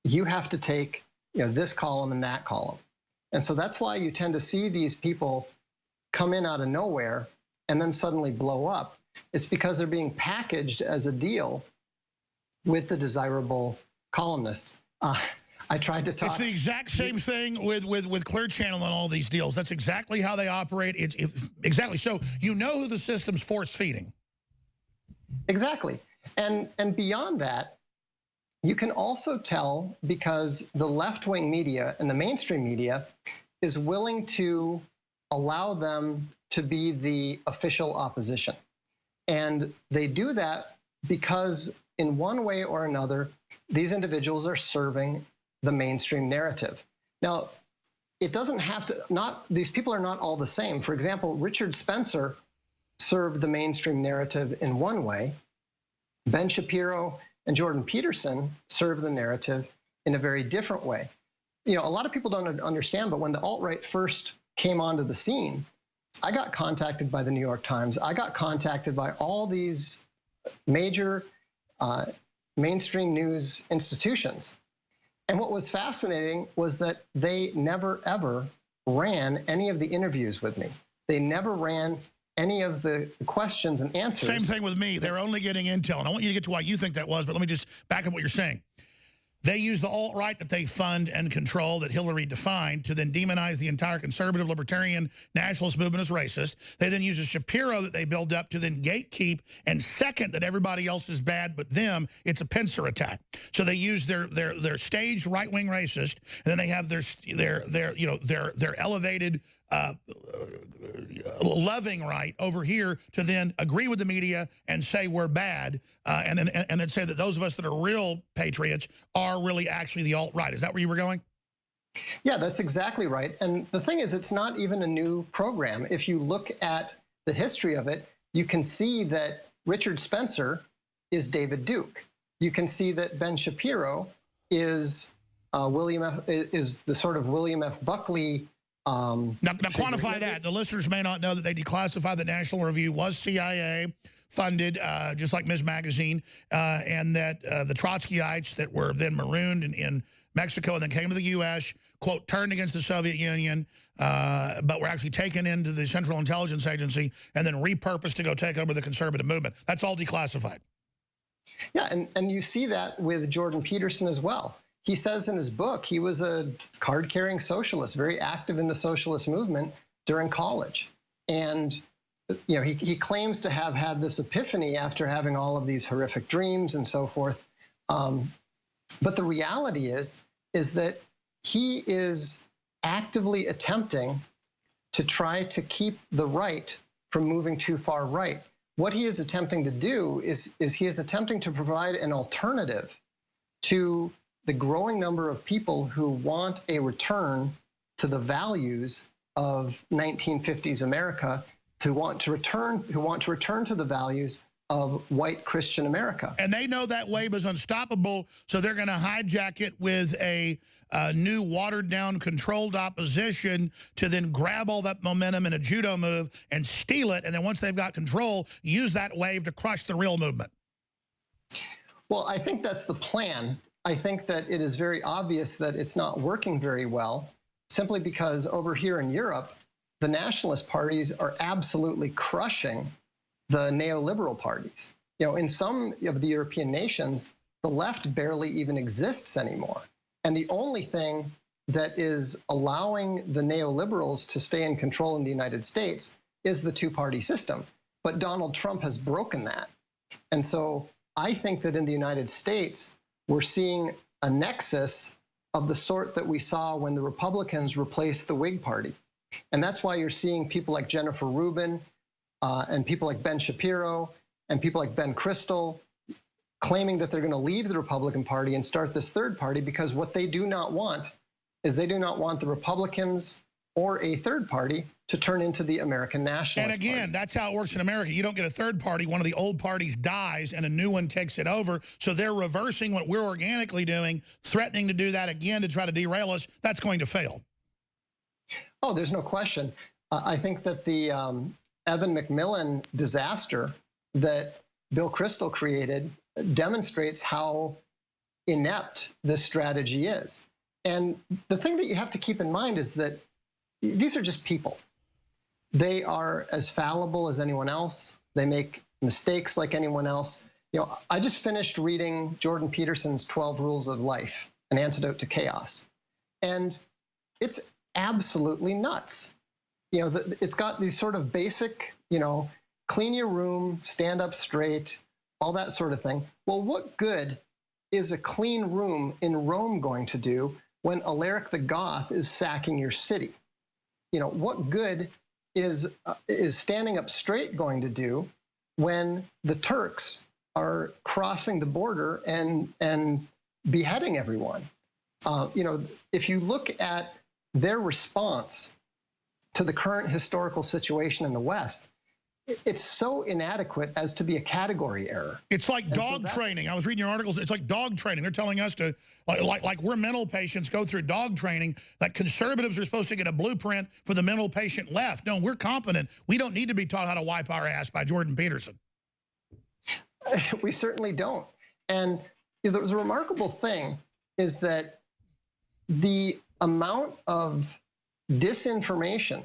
[SPEAKER 20] you have to take this column and that column. And so that's why you tend to see these people come in out of nowhere and then suddenly blow up. It's because they're being packaged as a deal with the desirable columnist. I tried to talk.
[SPEAKER 2] It's the exact same thing with Clear Channel and all these deals. That's exactly how they operate. Exactly. So you know who the system's force feeding.
[SPEAKER 20] Exactly. And beyond that, you can also tell because the left-wing media and the mainstream media is willing to allow them to be the official opposition. And they do that because in one way or another, these individuals are serving the mainstream narrative. Now, it doesn't have to, these people are not all the same. For example, Richard Spencer served the mainstream narrative in one way. Ben Shapiro and Jordan Peterson served the narrative in a very different way. A lot of people don't understand, but when the alt-right first came onto the scene, I got contacted by the New York Times. I got contacted by all these major mainstream news institutions. And what was fascinating was that they never, ever ran any of the interviews with me. They never ran any of the questions and answers.
[SPEAKER 2] Same thing with me. They're only getting intel. And I want you to get to why you think that was, but let me just back up what you're saying. They use the alt-right that they fund and control that Hillary defined to then demonize the entire conservative, libertarian, nationalist movement as racist. They then use a Shapiro that they build up to then gatekeep and second that everybody else is bad but them. It's a pincer attack. So they use their staged right-wing racist, and then they have their elevated loving right over here to then agree with the media and say we're bad, and then say that those of us that are real patriots are really actually the alt-right. Is that where you were going?
[SPEAKER 20] Yeah, that's exactly right. And the thing is, it's not even a new program. If you look at the history of it, you can see that Richard Spencer is David Duke. You can see that Ben Shapiro is is the sort of William F. Buckley.
[SPEAKER 2] Now quantify that. The listeners may not know that they declassified the National Review was CIA funded, just like Ms. Magazine, and that the Trotskyites that were then marooned in Mexico and then came to the U.S., quote, turned against the Soviet Union, but were actually taken into the Central Intelligence Agency and then repurposed to go take over the conservative movement. That's all declassified.
[SPEAKER 20] Yeah, and you see that with Jordan Peterson as well. He says in his book he was a card-carrying socialist, very active in the socialist movement during college. And he claims to have had this epiphany after having all of these horrific dreams and so forth. But the reality is that he is actively attempting to try to keep the right from moving too far right. What he is attempting to do is he is attempting to provide an alternative to the growing number of people who want a return to the values of 1950s America, who want to return to the values of white Christian America.
[SPEAKER 2] And they know that wave is unstoppable, so they're going to hijack it with a new watered-down, controlled opposition to then grab all that momentum in a judo move and steal it, and then once they've got control, use that wave to crush the real movement.
[SPEAKER 20] Well, I think that's the plan. I think that it is very obvious that it's not working very well, simply because over here in Europe, the nationalist parties are absolutely crushing the neoliberal parties. In some of the European nations, the left barely even exists anymore. And the only thing that is allowing the neoliberals to stay in control in the United States is the two-party system. But Donald Trump has broken that. And so I think that in the United States, we're seeing a nexus of the sort that we saw when the Republicans replaced the Whig Party. And that's why you're seeing people like Jennifer Rubin and people like Ben Shapiro and people like Ben Crystal claiming that they're going to leave the Republican Party and start this third party, because what they do not want is they do not want the Republicans or a third party to turn into the American Nationalist
[SPEAKER 2] And again,
[SPEAKER 20] Party.
[SPEAKER 2] that's how it works in America. You don't get a third party. One of the old parties dies and a new one takes it over. So they're reversing what we're organically doing, threatening to do that again to try to derail us. That's going to fail.
[SPEAKER 20] Oh, there's no question. I think that the Evan McMillan disaster that Bill Kristol created demonstrates how inept this strategy is. And the thing that you have to keep in mind is that these are just people. They are as fallible as anyone else. They make mistakes like anyone else. You know, I just finished reading Jordan Peterson's 12 Rules of Life, An Antidote to Chaos. And it's absolutely nuts. You know, it's got these sort of basic, you know, clean your room, stand up straight, all that sort of thing. Well, what good is a clean room in Rome going to do when Alaric the Goth is sacking your city? You know, what good is standing up straight going to do when the Turks are crossing the border and beheading everyone? You know, if you look at their response to the current historical situation in the West, it's so inadequate as to be a category error.
[SPEAKER 2] It's like dog training. I was reading your articles. It's like dog training. They're telling us to, like we're mental patients, go through dog training, that conservatives are supposed to get a blueprint for the mental patient left. No, we're competent. We don't need to be taught how to wipe our ass by Jordan Peterson.
[SPEAKER 20] We certainly don't. And the remarkable thing is that the amount of disinformation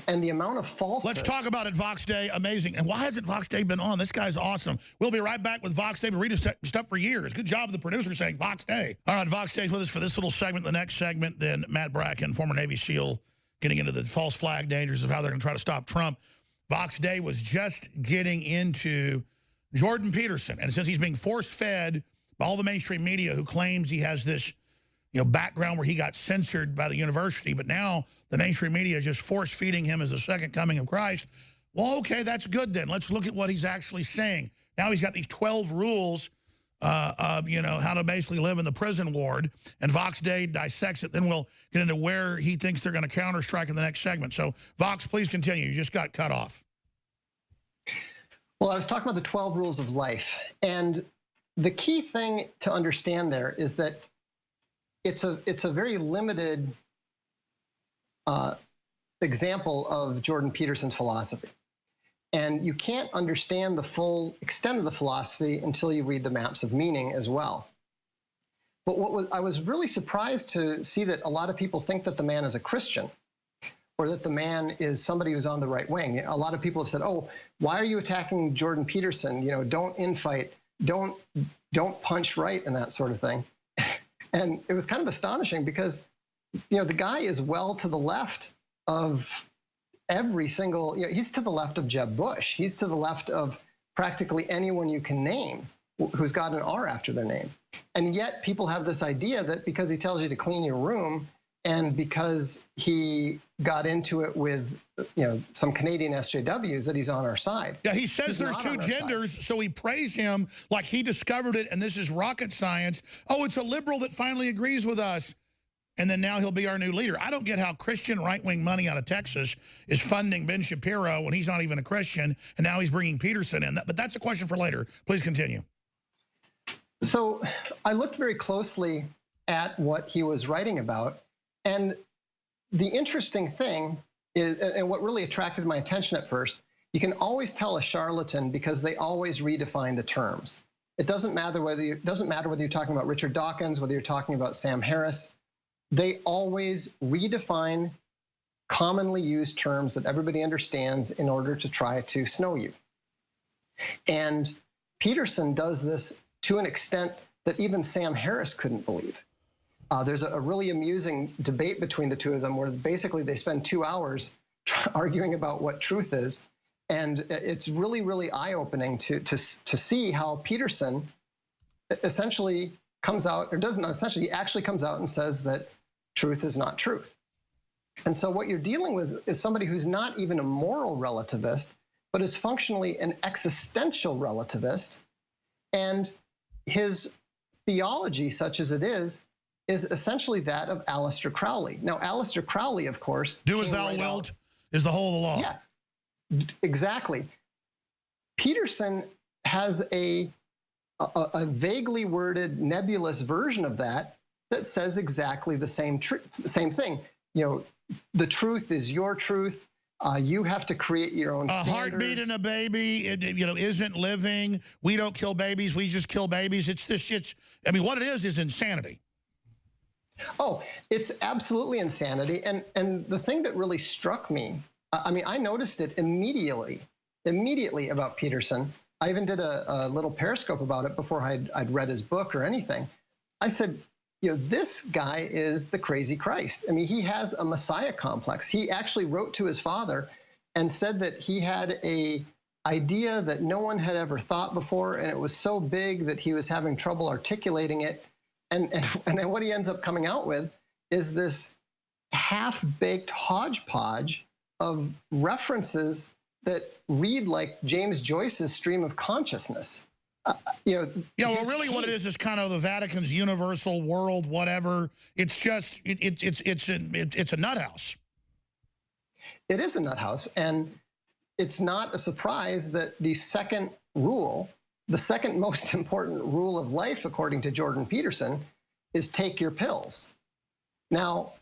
[SPEAKER 20] and the amount of falsehood.
[SPEAKER 2] Let's talk about it, Vox Day. Amazing. And why hasn't Vox Day been on? This guy's awesome. We'll be right back with Vox Day. We've been reading stuff for years. Good job of the producer saying Vox Day. All right, Vox Day's with us for this little segment. The next segment, then Matt Bracken, former Navy SEAL, getting into the false flag dangers of how they're going to try to stop Trump. Vox Day was just getting into Jordan Peterson. And since he's being force-fed by all the mainstream media who claims he has this background where he got censored by the university, but now the mainstream media is just force-feeding him as the second coming of Christ. Well, okay, that's good then. Let's look at what he's actually saying. Now he's got these 12 rules of, how to basically live in the prison ward, and Vox Day dissects it. Then we'll get into where he thinks they're going to counter-strike in the next segment. So, Vox, please continue. You just got cut off.
[SPEAKER 20] Well, I was talking about the 12 rules of life, and the key thing to understand there is that it's a very limited example of Jordan Peterson's philosophy. And you can't understand the full extent of the philosophy until you read the maps of meaning as well. But I was really surprised to see that a lot of people think that the man is a Christian, or that the man is somebody who's on the right wing. A lot of people have said, oh, why are you attacking Jordan Peterson? Don't infight, don't punch right, and that sort of thing. And it was kind of astonishing because, the guy is well to the left of every single, he's to the left of Jeb Bush. He's to the left of practically anyone you can name who's got an R after their name. And yet people have this idea that because he tells you to clean your room and because he got into it with, some Canadian SJWs, that he's on our side.
[SPEAKER 2] Yeah, he says there's two genders, so we praise him like he discovered it and this is rocket science. Oh, it's a liberal that finally agrees with us. And then now he'll be our new leader. I don't get how Christian right-wing money out of Texas is funding Ben Shapiro when he's not even a Christian, and now he's bringing Peterson in. But that's a question for later. Please continue.
[SPEAKER 20] So I looked very closely at what he was writing about, and the interesting thing is, and what really attracted my attention at first, you can always tell a charlatan because they always redefine the terms. It doesn't matter whether you're talking about Richard Dawkins, whether you're talking about Sam Harris. They always redefine commonly used terms that everybody understands in order to try to snow you. And Peterson does this to an extent that even Sam Harris couldn't believe. There's a really amusing debate between the two of them where basically they spend 2 hours arguing about what truth is. And it's really, really eye-opening to see how Peterson essentially comes out, or doesn't essentially, he actually comes out and says that truth is not truth. And so what you're dealing with is somebody who's not even a moral relativist, but is functionally an existential relativist. And his theology, such as it is essentially that of Aleister Crowley. Now, Aleister Crowley, of course...
[SPEAKER 2] Do as thou wilt. is the whole of the law.
[SPEAKER 20] Yeah, exactly. Peterson has a vaguely worded, nebulous version of that says exactly the same thing. You know, the truth is your truth. You have to create your own standards.
[SPEAKER 2] A heartbeat in a baby, isn't living. We don't kill babies. We just kill babies. I mean, what it is insanity.
[SPEAKER 20] Oh, it's absolutely insanity. And the thing that really struck me, I mean, I noticed it immediately about Peterson. I even did a little Periscope about it before I'd read his book or anything. I said, you know, this guy is the crazy Christ. I mean, he has a Messiah complex. He actually wrote to his father and said that he had an idea that no one had ever thought before, and it was so big that he was having trouble articulating it. And then what he ends up coming out with is this half-baked hodgepodge of references that read like James Joyce's stream of consciousness. Well,
[SPEAKER 2] really what it is kind of the Vatican's universal world, whatever. It's just, it's a nut house.
[SPEAKER 20] It is a nut house, and it's not a surprise that the second rule, the second most important rule of life, according to Jordan Peterson, is take your pills. Now,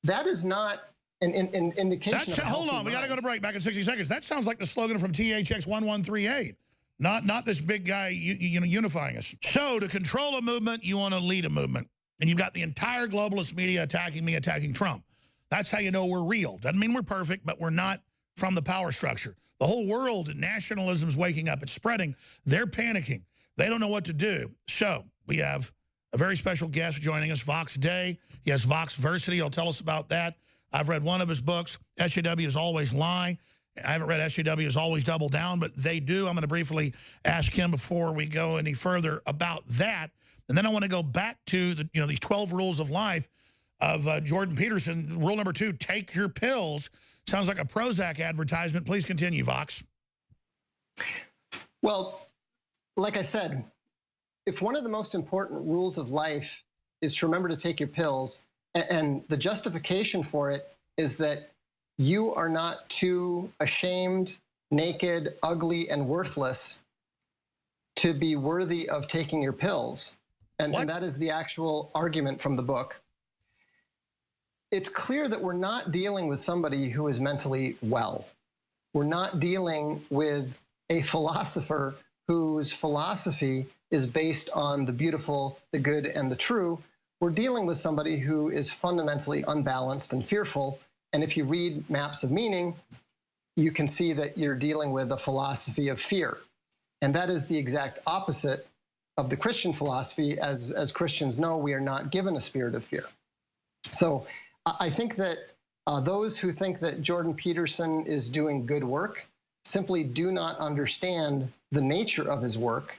[SPEAKER 20] that is not an indication of
[SPEAKER 2] hold on, we got to go to break. Back in 60 seconds. That sounds like the slogan from THX 1138. Not this big guy unifying us. So to control a movement, you want to lead a movement. And you've got the entire globalist media attacking me, attacking Trump. That's how you know we're real. Doesn't mean we're perfect, but we're not from the power structure. The whole world, nationalism's waking up. It's spreading. They're panicking. They don't know what to do. So we have a very special guest joining us, Vox Day. He has Voxversity. He'll tell us about that. I've read one of his books, SJW is Always Lie. I haven't read SJW is Always Double Down, but they do. I'm going to briefly ask him before we go any further about that. And then I want to go back to these 12 rules of life of Jordan Peterson. Rule number 2, take your pills. Sounds like a Prozac advertisement. Please continue, Vox.
[SPEAKER 20] Well, like I said, if one of the most important rules of life is to remember to take your pills, and the justification for it is that you are not too ashamed, naked, ugly, and worthless to be worthy of taking your pills. And that is the actual argument from the book. It's clear that we're not dealing with somebody who is mentally well. We're not dealing with a philosopher whose philosophy is based on the beautiful, the good, and the true. We're dealing with somebody who is fundamentally unbalanced and fearful. And if you read Maps of Meaning, you can see that you're dealing with a philosophy of fear. And that is the exact opposite of the Christian philosophy. As Christians know, we are not given a spirit of fear. So I think that those who think that Jordan Peterson is doing good work simply do not understand the nature of his work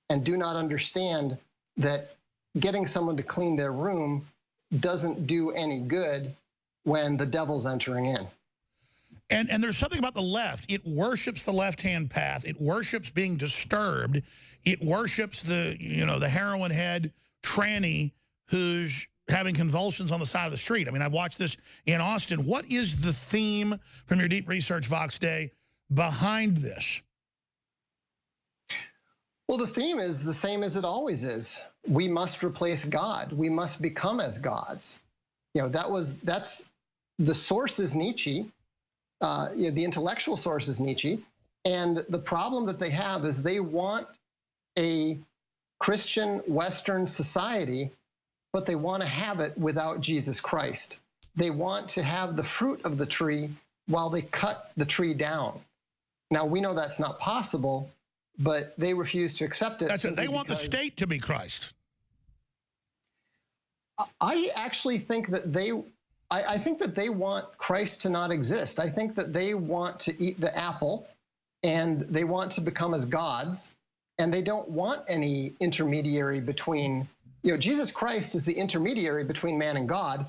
[SPEAKER 20] and do not understand that getting someone to clean their room doesn't do any good when the devil's entering in.
[SPEAKER 2] And there's something about the left. It worships the left-hand path. It worships being disturbed. It worships the heroin head tranny who's having convulsions on the side of the street. I mean, I've watched this in Austin. What is the theme from your deep research, Vox Day, behind this?
[SPEAKER 20] Well, the theme is the same as it always is. We must replace God. We must become as gods. That's the source is Nietzsche. The intellectual source is Nietzsche. And the problem that they have is they want a Christian Western society, but they want to have it without Jesus Christ. They want to have the fruit of the tree while they cut the tree down. Now, we know that's not possible, but they refuse to accept it.
[SPEAKER 2] That's it. They want the state to be Christ.
[SPEAKER 20] I actually think that I think that they want Christ to not exist. I think that they want to eat the apple and they want to become as gods, and they don't want any intermediary between, Jesus Christ is the intermediary between man and God.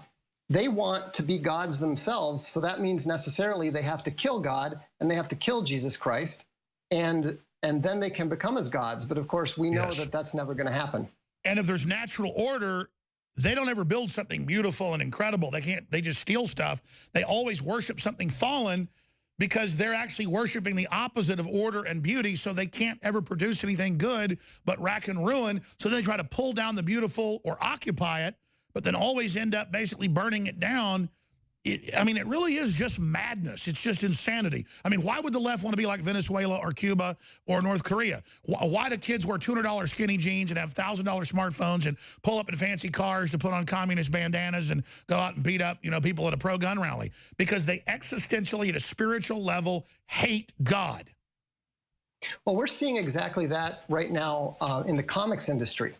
[SPEAKER 20] They want to be gods themselves, so that means necessarily they have to kill God and they have to kill Jesus Christ, and then they can become as gods. But of course, we know that that's never going to happen.
[SPEAKER 2] And if there's natural order, they don't ever build something beautiful and incredible. They just steal stuff. They always worship something fallen. because they're actually worshiping the opposite of order and beauty, so they can't ever produce anything good but rack and ruin. So they try to pull down the beautiful or occupy it, but then always end up basically burning it down. I mean, it really is just madness. It's just insanity. I mean, why would the left want to be like Venezuela or Cuba or North Korea? Why do kids wear $200 skinny jeans and have $1,000 smartphones and pull up in fancy cars to put on communist bandanas and go out and beat up, you know, people at a pro-gun rally? Because they existentially, at a spiritual level, hate God.
[SPEAKER 20] Well, we're seeing exactly that right now in the comics industry.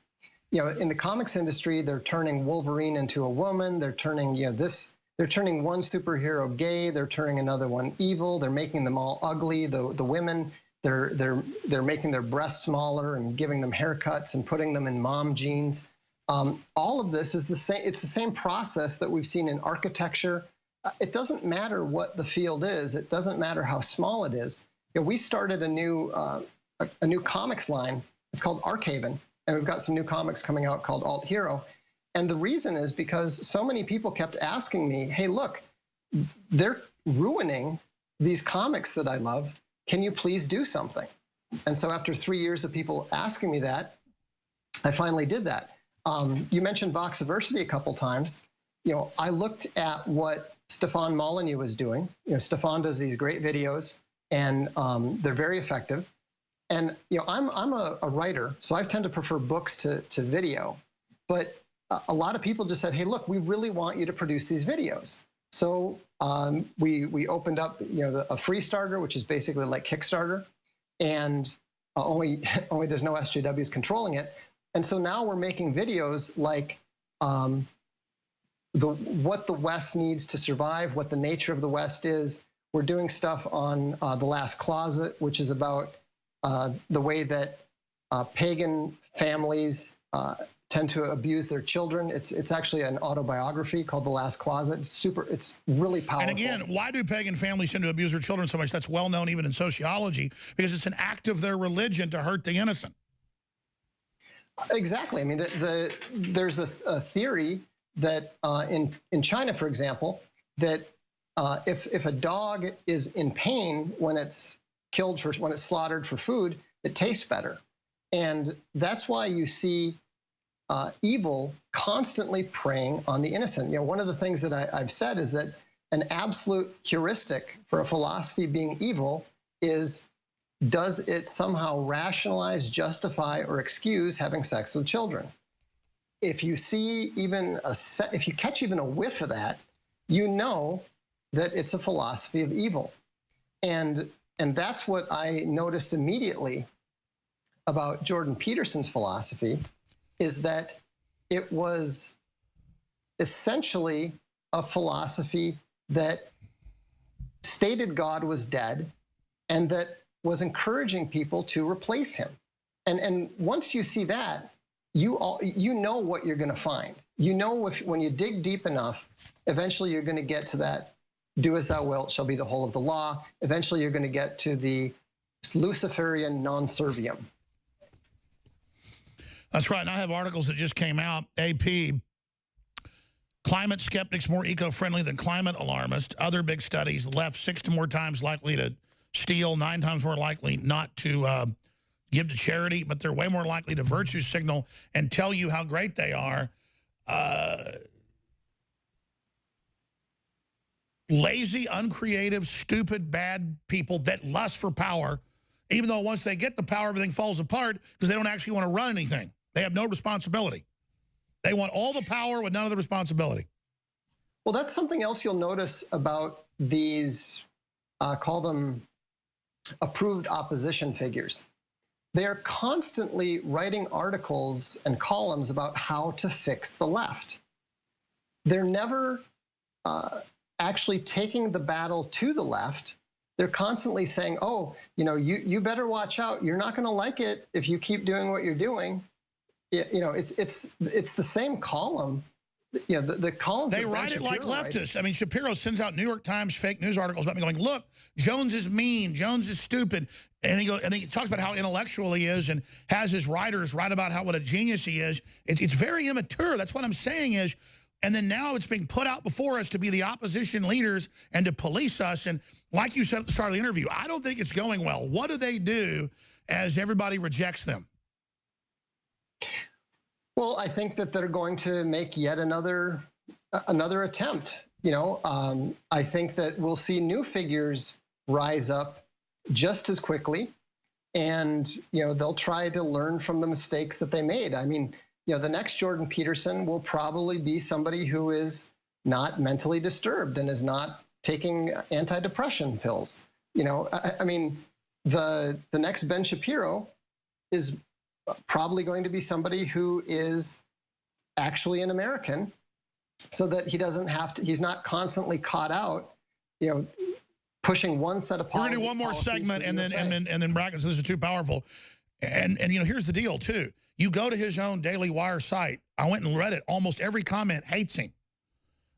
[SPEAKER 20] You know, in the comics industry, they're turning Wolverine into a woman. They're turning, you know, they're turning one superhero gay. They're turning another one evil. They're making them all ugly. The women, they're making their breasts smaller and giving them haircuts and putting them in mom jeans. All of this is the same. It's the same process that we've seen in architecture. It doesn't matter what the field is. It doesn't matter how small it is. You know, we started a new comics line. It's called Arkhaven, and we've got some new comics coming out called Alt Hero. And the reason is because so many people kept asking me, hey, look, they're ruining these comics that I love. Can you please do something? And so after 3 years of people asking me that, I finally did that. You mentioned Voxiversity a couple times. You know, I looked at what Stefan Molyneux was doing. You know, Stefan does these great videos, and they're very effective. And, you know, I'm a writer, so I tend to prefer books to video. But a lot of people just said, hey, look, we really want you to produce these videos. So we opened up, you know, a free starter, which is basically like Kickstarter, and only there's no SJWs controlling it. And so now we're making videos like what the West needs to survive, what the nature of the West is. We're doing stuff on The Last Closet, which is about the way that pagan families tend to abuse their children. It's actually an autobiography called The Last Closet. It's really powerful.
[SPEAKER 2] And again, why do pagan families tend to abuse their children so much? That's well known even in sociology, because it's an act of their religion to hurt the innocent.
[SPEAKER 20] Exactly. I mean, there's a theory that in China, for example, that if a dog is in pain when it's killed when it's slaughtered for food, it tastes better. And that's why you see evil constantly preying on the innocent. You know, one of the things that I've said is that an absolute heuristic for a philosophy being evil is, does it somehow rationalize, justify, or excuse having sex with children? If you see even if you catch even a whiff of that, you know that it's a philosophy of evil. And that's what I noticed immediately about Jordan Peterson's philosophy, is that it was essentially a philosophy that stated God was dead and that was encouraging people to replace him. And once you see that, you know what you're going to find. You know, when you dig deep enough, eventually you're going to get to that, do as thou wilt shall be the whole of the law. Eventually you're going to get to the Luciferian non serviam.
[SPEAKER 2] That's right. And I have articles that just came out. AP, climate skeptics more eco-friendly than climate alarmists. Other big studies, left 6 more times likely to steal, 9 times more likely not to give to charity, but they're way more likely to virtue signal and tell you how great they are. Lazy, uncreative, stupid, bad people that lust for power, even though once they get the power, everything falls apart because they don't actually want to run anything. They have no responsibility. They want all the power with none of the responsibility.
[SPEAKER 20] Well, that's something else you'll notice about these, call them approved opposition figures. They're constantly writing articles and columns about how to fix the left. They're never actually taking the battle to the left. They're constantly saying, oh, you know, you better watch out. You're not going to like it if you keep doing what you're doing. You know, it's the same column. You know, the columns.
[SPEAKER 2] They write it like leftists. I mean, Shapiro sends out New York Times fake news articles about me going, look, Jones is mean, Jones is stupid. And he talks about how intellectual he is and has his writers write about what a genius he is. It's very immature. That's what I'm saying is, And then now it's being put out before us to be the opposition leaders and to police us. And like you said at the start of the interview, I don't think it's going well. What do they do as everybody rejects them?
[SPEAKER 20] Well, I think that they're going to make yet another attempt. You know, I think that we'll see new figures rise up just as quickly. And, you know, they'll try to learn from the mistakes that they made. I mean, you know, the next Jordan Peterson will probably be somebody who is not mentally disturbed and is not taking antidepressant pills. You know, I mean, the next Ben Shapiro is probably going to be somebody who is actually an American, so that he doesn't have to, he's not constantly caught out, you know, pushing one set of policies.
[SPEAKER 2] We're going to do one more segment and then brackets. This is too powerful. And you know, here's the deal too. You go to his own Daily Wire site. I went and read it. Almost every comment hates him.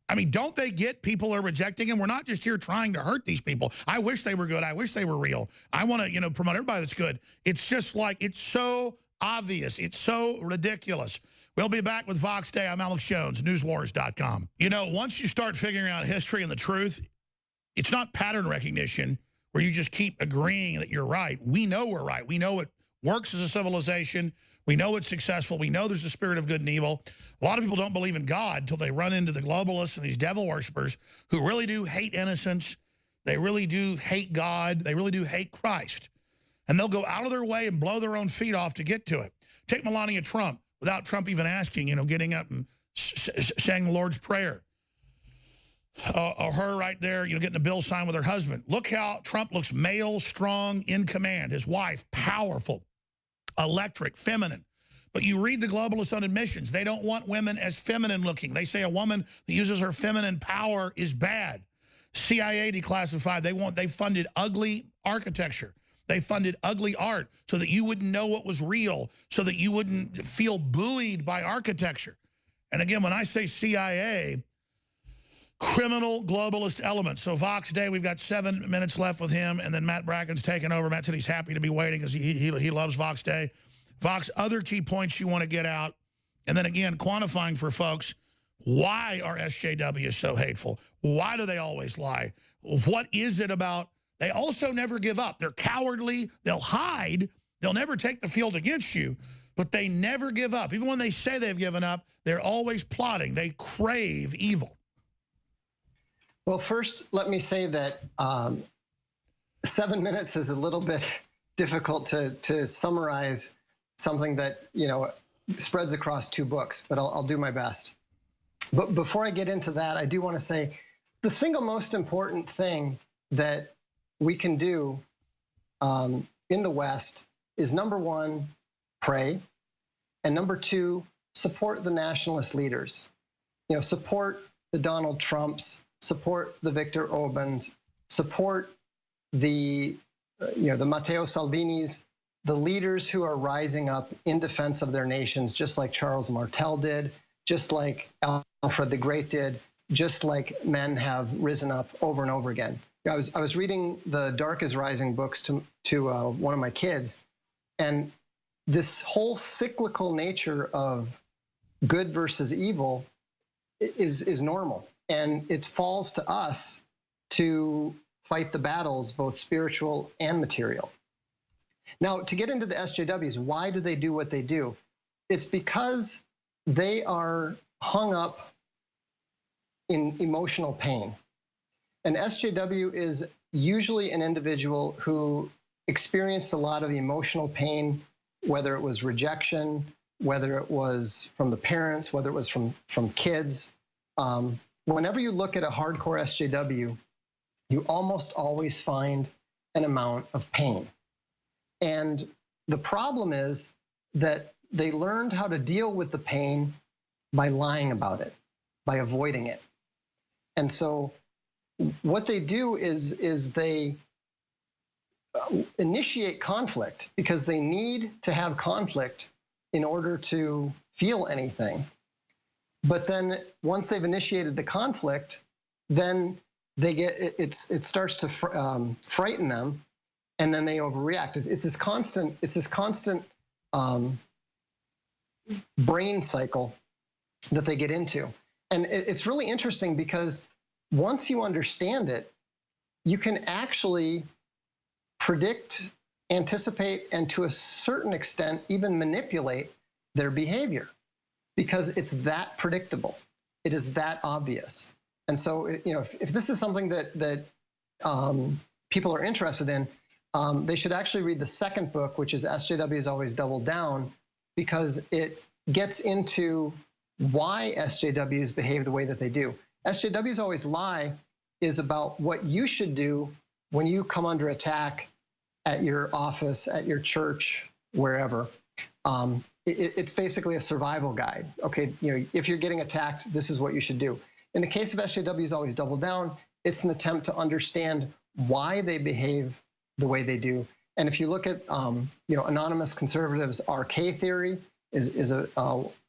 [SPEAKER 2] I mean, don't they get people are rejecting him? We're not just here trying to hurt these people. I wish they were good. I wish they were real. I want to, you know, promote everybody that's good. It's just like, it's so obvious. It's so ridiculous. We'll be back with Vox Day. I'm Alex Jones, newswars.com. You know, once you start figuring out history and the truth, it's not pattern recognition where you just keep agreeing that you're right. We know we're right. We know it works as a civilization. We know it's successful. We know there's a spirit of good and evil. A lot of people don't believe in God until they run into the globalists and these devil worshipers who really do hate innocence. They really do hate God. They really do hate Christ. And they'll go out of their way and blow their own feet off to get to it. Take Melania Trump, without Trump even asking, you know, getting up and saying the Lord's Prayer. Or her right there, you know, getting a bill signed with her husband. Look how Trump looks male, strong, in command. His wife, powerful, electric, feminine. But you read the globalists on admissions. They don't want women as feminine looking. They say a woman that uses her feminine power is bad. CIA declassified. They funded ugly architecture. They funded ugly art so that you wouldn't know what was real, so that you wouldn't feel buoyed by architecture. And again, when I say CIA, criminal globalist elements. So Vox Day, we've got 7 minutes left with him, and then Matt Bracken's taking over. Matt said he's happy to be waiting because he loves Vox Day. Vox, other key points you want to get out, and then again, quantifying for folks, why are SJWs so hateful? Why do they always lie? What is it about? They also never give up. They're cowardly. They'll hide. They'll never take the field against you, but they never give up. Even when they say they've given up, they're always plotting. They crave evil.
[SPEAKER 20] Well, first, let me say that 7 minutes is a little bit difficult to summarize something that, you know, spreads across 2 books, but I'll do my best. But before I get into that, I do want to say the single most important thing that we can do in the West is, number 1, pray, and number 2, support the nationalist leaders. You know, support the Donald Trumps, support the Viktor Orbáns, support the, the Matteo Salvinis, the leaders who are rising up in defense of their nations, just like Charles Martel did, just like Alfred the Great did, just like men have risen up over and over again. I was reading the Dark is Rising books to one of my kids, and this whole cyclical nature of good versus evil is normal. And it falls to us to fight the battles, both spiritual and material. Now, to get into the SJWs, why do they do what they do? It's because they are hung up in emotional pain. An SJW is usually an individual who experienced a lot of emotional pain, whether it was rejection, whether it was from the parents, whether it was from kids. Whenever you look at a hardcore SJW, you almost always find an amount of pain. And the problem is that they learned how to deal with the pain by lying about it, by avoiding it. And so what they do is they initiate conflict because they need to have conflict in order to feel anything. But then once they've initiated the conflict, then they get it starts to frighten them, and then they overreact. It's this constant brain cycle that they get into. And it's really interesting because once you understand it, you can actually predict, anticipate, and to a certain extent, even manipulate their behavior because it's that predictable. It is that obvious. And so, if this is something that people are interested in, they should actually read the second book, which is SJWs Always Double Down, because it gets into why SJWs behave the way that they do. SJWs Always Lie is about what you should do when you come under attack at your office, at your church, wherever. It's basically a survival guide. Okay, if you're getting attacked, this is what you should do. In the case of SJWs Always Double Down, it's an attempt to understand why they behave the way they do. And if you look at anonymous conservatives, RK theory is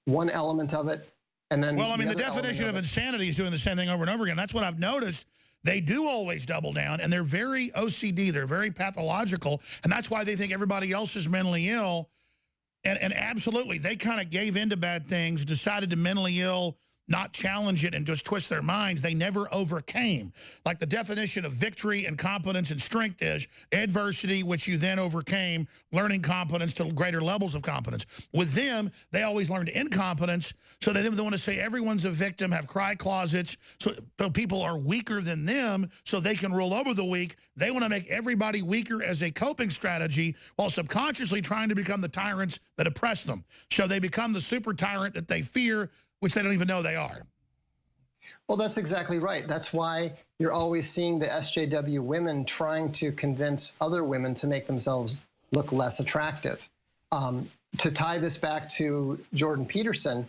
[SPEAKER 20] one element of it. And then
[SPEAKER 2] the definition of insanity is doing the same thing over and over again. That's what I've noticed. They do always double down, and they're very OCD. They're very pathological, and that's why they think everybody else is mentally ill. And absolutely, they kind of gave into bad things, decided to mentally ill, not challenge it, and just twist their minds. They never overcame. Like the definition of victory and competence and strength is adversity, which you then overcame, learning competence to greater levels of competence. With them, they always learned incompetence, so they want to say everyone's a victim, have cry closets, so people are weaker than them, so they can rule over the weak. They want to make everybody weaker as a coping strategy while subconsciously trying to become the tyrants that oppress them. So they become the super tyrant that they fear, which they don't even know they are.
[SPEAKER 20] Well, that's exactly right. That's why you're always seeing the SJW women trying to convince other women to make themselves look less attractive. To tie this back to Jordan Peterson,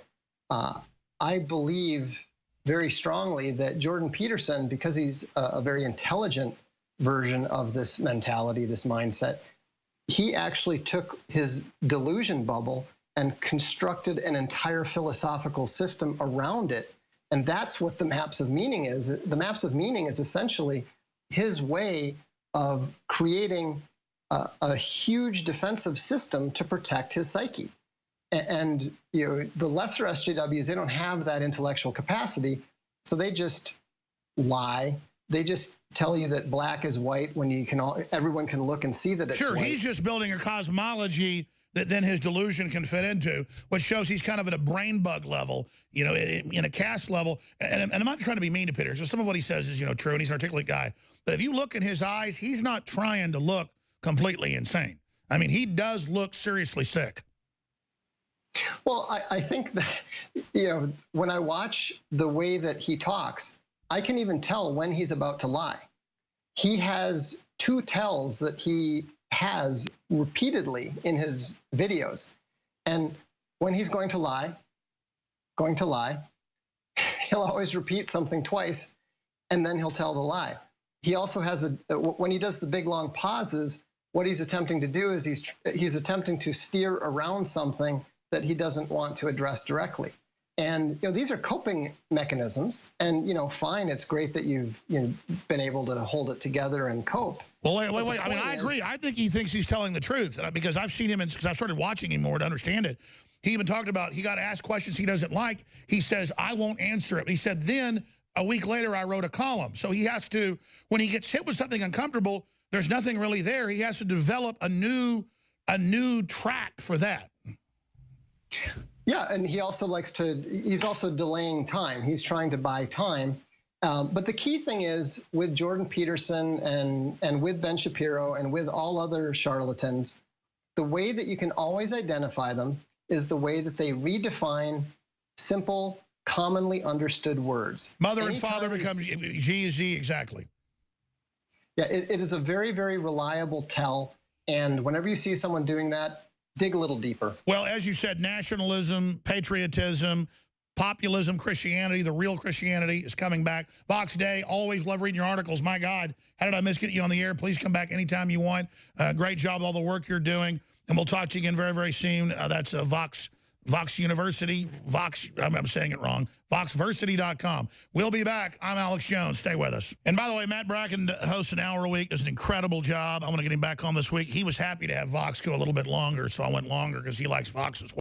[SPEAKER 20] I believe very strongly that Jordan Peterson, because he's a very intelligent version of this mentality, this mindset, he actually took his delusion bubble and constructed an entire philosophical system around it. And that's what the maps of meaning is. The maps of meaning is essentially his way of creating a huge defensive system to protect his psyche. And the lesser SJWs, they don't have that intellectual capacity, so they just lie. They just tell you that black is white when everyone can look and see that it's
[SPEAKER 2] Sure,
[SPEAKER 20] white.
[SPEAKER 2] he's just building a cosmology that then his delusion can fit into, which shows he's kind of at a brain bug level, in a caste level. And I'm not trying to be mean to Peter. So some of what he says is, true, and he's an articulate guy. But if you look in his eyes, he's not trying to look completely insane. I mean, he does look seriously sick.
[SPEAKER 20] Well, I think that, when I watch the way that he talks, I can even tell when he's about to lie. He has two tells that he has repeatedly in his videos. And when he's going to lie, he'll always repeat something twice, and then he'll tell the lie. He also has when he does the big long pauses, what he's attempting to do is he's attempting to steer around something that he doesn't want to address directly. And these are coping mechanisms, and fine, it's great that you've been able to hold it together and cope.
[SPEAKER 2] Well, wait. I mean, I agree. I think he thinks he's telling the truth because I've seen him, because I've started watching him more to understand it. He even talked about he got asked questions he doesn't like. He says, I won't answer it. He said, then a week later, I wrote a column. So he has to, when he gets hit with something uncomfortable, there's nothing really there. He has to develop a new track for that.
[SPEAKER 20] Yeah, and he also he's also delaying time. He's trying to buy time. But the key thing is with Jordan Peterson and with Ben Shapiro and with all other charlatans, the way that you can always identify them is the way that they redefine simple, commonly understood words.
[SPEAKER 2] Mother and father become G is Z, exactly.
[SPEAKER 20] Yeah, it is a very, very reliable tell. And whenever you see someone doing that, dig a little deeper.
[SPEAKER 2] Well, as you said, nationalism, patriotism, populism, Christianity, the real Christianity is coming back. Vox Day, always love reading your articles. My God, how did I miss getting you on the air? Please come back anytime you want. Great job with all the work you're doing. And we'll talk to you again very, very soon. That's Vox University. I'm saying it wrong. VoxVersity.com. We'll be back. I'm Alex Jones. Stay with us. And by the way, Matt Bracken hosts an hour a week. Does an incredible job. I want to get him back on this week. He was happy to have Vox go a little bit longer, so I went longer because he likes Vox as well.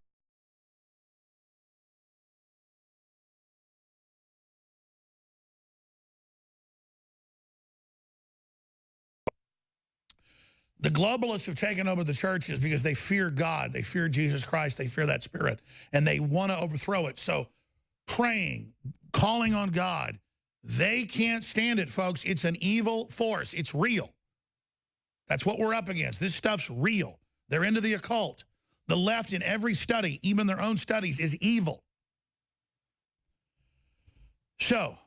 [SPEAKER 2] The globalists have taken over the churches because they fear God. They fear Jesus Christ. They fear that spirit. And they want to overthrow it. So praying, calling on God, they can't stand it, folks. It's an evil force. It's real. That's what we're up against. This stuff's real. They're into the occult. The left in every study, even their own studies, is evil. So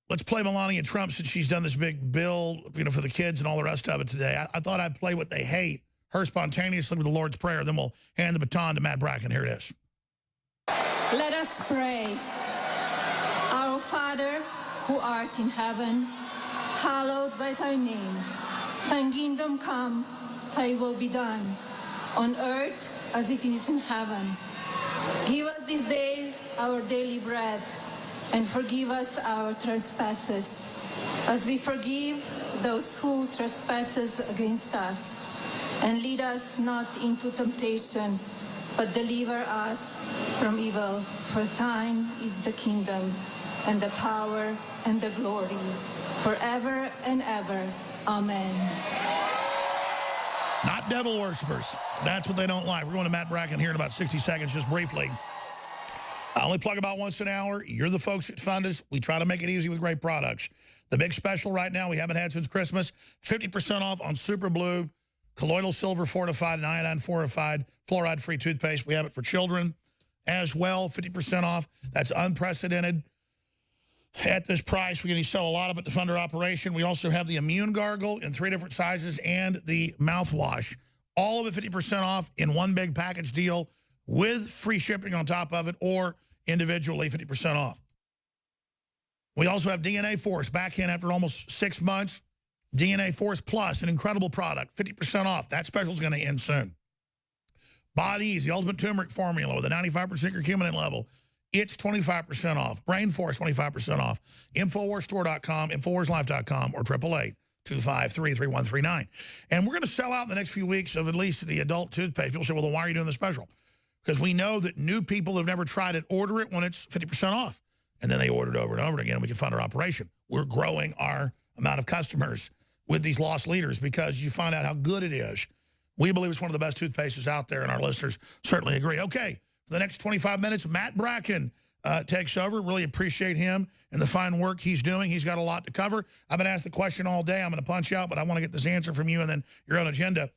[SPEAKER 2] let's play Melania Trump since she's done this big bill, for the kids and all the rest of it today. I thought I'd play what they hate, her spontaneously with the Lord's Prayer. Then we'll hand the baton to Matt Bracken. Here it is.
[SPEAKER 21] Let us pray. Our Father, who art in heaven, hallowed be thy name. Thy kingdom come, thy will be done, on earth as it is in heaven. Give us this day our daily bread, and forgive us our trespasses, as we forgive those who trespass against us. And lead us not into temptation, but deliver us from evil. For thine is the kingdom, and the power, and the glory, forever and ever. Amen.
[SPEAKER 2] Not devil worshippers. That's what they don't like. We're going to Matt Bracken here in about 60 seconds, just briefly. I only plug about once an hour. You're the folks that fund us. We try to make it easy with great products. The big special right now we haven't had since Christmas, 50% off on Super Blue, colloidal silver fortified and iodine fortified, fluoride-free toothpaste. We have it for children as well, 50% off. That's unprecedented. At this price, we're going to sell a lot of it to fund our operation. We also have the Immune Gargle in 3 different sizes and the mouthwash. All of it 50% off in one big package deal with free shipping on top of it, or individually 50% off. We also have DNA Force back in after almost 6 months. DNA Force Plus, an incredible product, 50% off. That special is going to end soon. Bodies, the ultimate turmeric formula with a 95% curcumin level. It's 25% off. Brain Force, 25% off. InfoWarsStore.com, InfoWarsLife.com, or 888-253-3139. And we're going to sell out in the next few weeks of at least the adult toothpaste. People say, well, then why are you doing the special? Because we know that new people who've never tried it order it when it's 50% off. And then they order it over and over again, and we can fund our operation. We're growing our amount of customers with these lost leaders because you find out how good it is. We believe it's one of the best toothpastes out there, and our listeners certainly agree. Okay. For the next 25 minutes, Matt Bracken takes over. Really appreciate him and the fine work he's doing. He's got a lot to cover. I've been asked the question all day. I'm going to punch you out, but I want to get this answer from you and then your own agenda.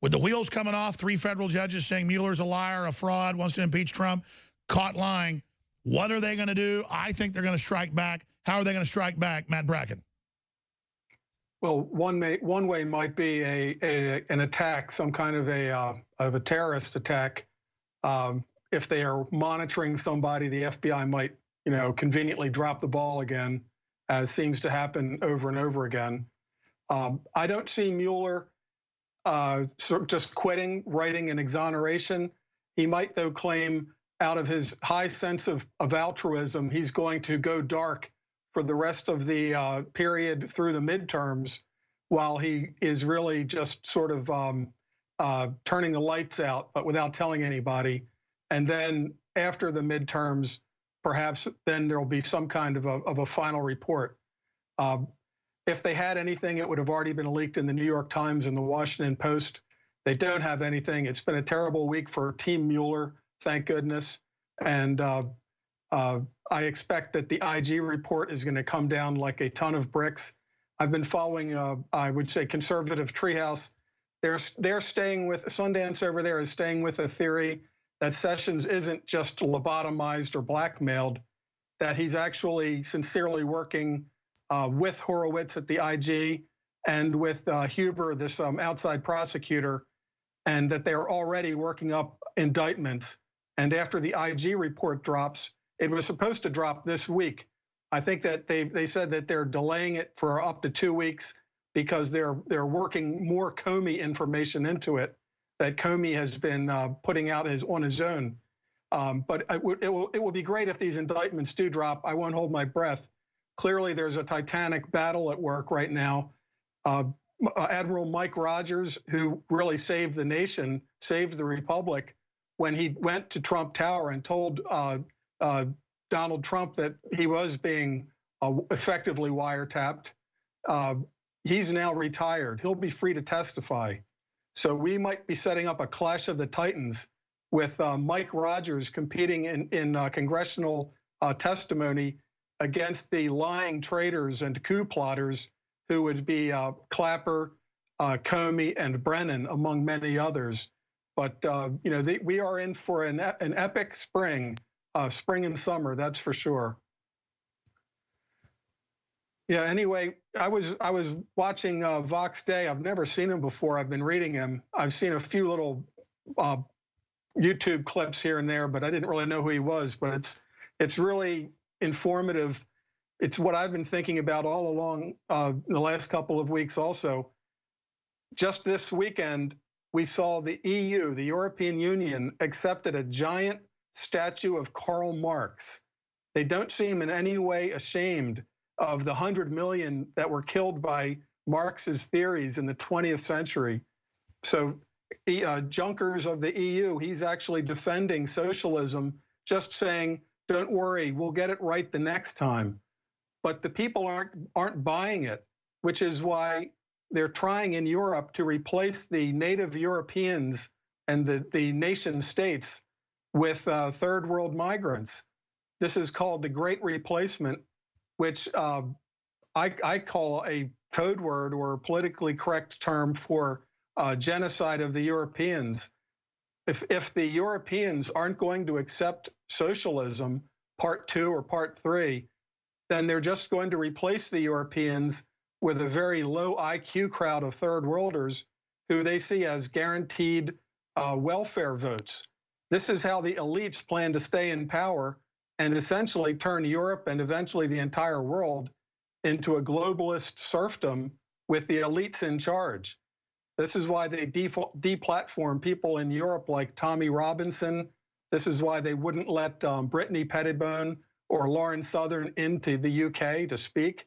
[SPEAKER 2] With the wheels coming off, 3 federal judges saying Mueller's a liar, a fraud, wants to impeach Trump, caught lying. What are they going to do? I think they're going to strike back. How are they going to strike back, Matt Bracken?
[SPEAKER 22] Well, one way might be an attack, some kind of a terrorist attack. If they are monitoring somebody, the FBI might, conveniently drop the ball again, as seems to happen over and over again. I don't see Mueller just quitting, writing an exoneration. He might, though, claim out of his high sense of altruism, he's going to go dark for the rest of the period through the midterms, while he is really just sort of turning the lights out, but without telling anybody. And then after the midterms, perhaps then there'll be some kind of a final report. If they had anything, it would have already been leaked in the New York Times and the Washington Post. They don't have anything. It's been a terrible week for Team Mueller, thank goodness. And I expect that the IG report is going to come down like a ton of bricks. I've been following, I would say, conservative treehouse. They're staying with, Sundance over there is staying with a theory that Sessions isn't just lobotomized or blackmailed, that he's actually sincerely working with Horowitz at the IG and with Huber, this outside prosecutor, and that they're already working up indictments. And after the IG report drops, it was supposed to drop this week. I think that they said that they're delaying it for up to 2 weeks because they're working more Comey information into it that Comey has been putting out on his own. But it will be great if these indictments do drop. I won't hold my breath. Clearly, there's a titanic battle at work right now. Admiral Mike Rogers, who really saved the nation, saved the republic, when he went to Trump Tower and told Donald Trump that he was being effectively wiretapped. He's now retired. He'll be free to testify. So we might be setting up a clash of the titans with Mike Rogers competing in congressional testimony against the lying traitors and coup plotters who would be Clapper, Comey, and Brennan, among many others. But we are in for an epic spring and summer, that's for sure. Yeah. Anyway, I was watching Vox Day. I've never seen him before. I've been reading him. I've seen a few little YouTube clips here and there, but I didn't really know who he was. But it's really informative. It's what I've been thinking about all along the last couple of weeks. Also, just this weekend, we saw the EU, the European Union, accepted a giant statue of Karl Marx. They don't seem in any way ashamed of the 100 million that were killed by Marx's theories in the 20th century. So Junkers of the EU, he's actually defending socialism, just saying, don't worry, we'll get it right the next time. But the people aren't buying it, which is why they're trying in Europe to replace the native Europeans and the nation states with third world migrants. This is called the Great Replacement, which I call a code word or a politically correct term for genocide of the Europeans. If the Europeans aren't going to accept socialism, part 2 or part 3, then they're just going to replace the Europeans with a very low IQ crowd of third worlders who they see as guaranteed welfare votes. This is how the elites plan to stay in power and essentially turn Europe and eventually the entire world into a globalist serfdom with the elites in charge. This is why they deplatform people in Europe like Tommy Robinson. This is why they wouldn't let Brittany Pettibone or Lauren Southern into the UK to speak.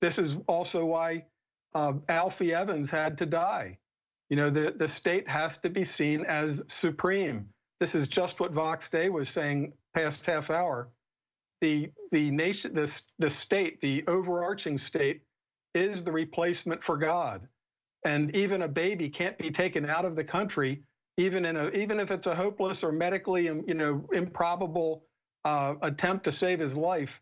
[SPEAKER 22] This is also why Alfie Evans had to die. You know, the state has to be seen as supreme. This is just what Vox Day was saying past half hour. The nation, the state, the overarching state is the replacement for God. And even a baby can't be taken out of the country, even if it's a hopeless or medically improbable attempt to save his life.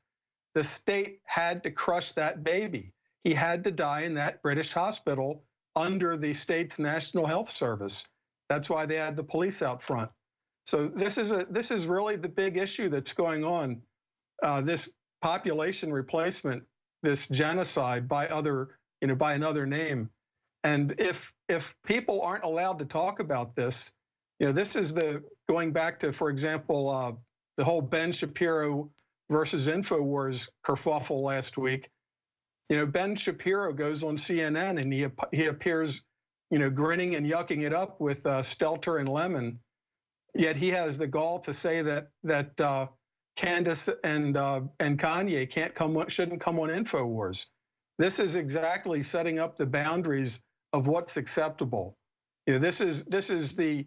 [SPEAKER 22] The state had to crush that baby. He had to die in that British hospital under the state's National Health Service. That's why they had the police out front. So this is really the big issue that's going on. This population replacement, this genocide by another name. And if people aren't allowed to talk about this, this is going back to, for example, the whole Ben Shapiro versus InfoWars kerfuffle last week. Ben Shapiro goes on CNN and he appears, grinning and yucking it up with Stelter and Lemon. Yet he has the gall to say that Candace and Kanye shouldn't come on InfoWars. This is exactly setting up the boundaries of what's acceptable. This is the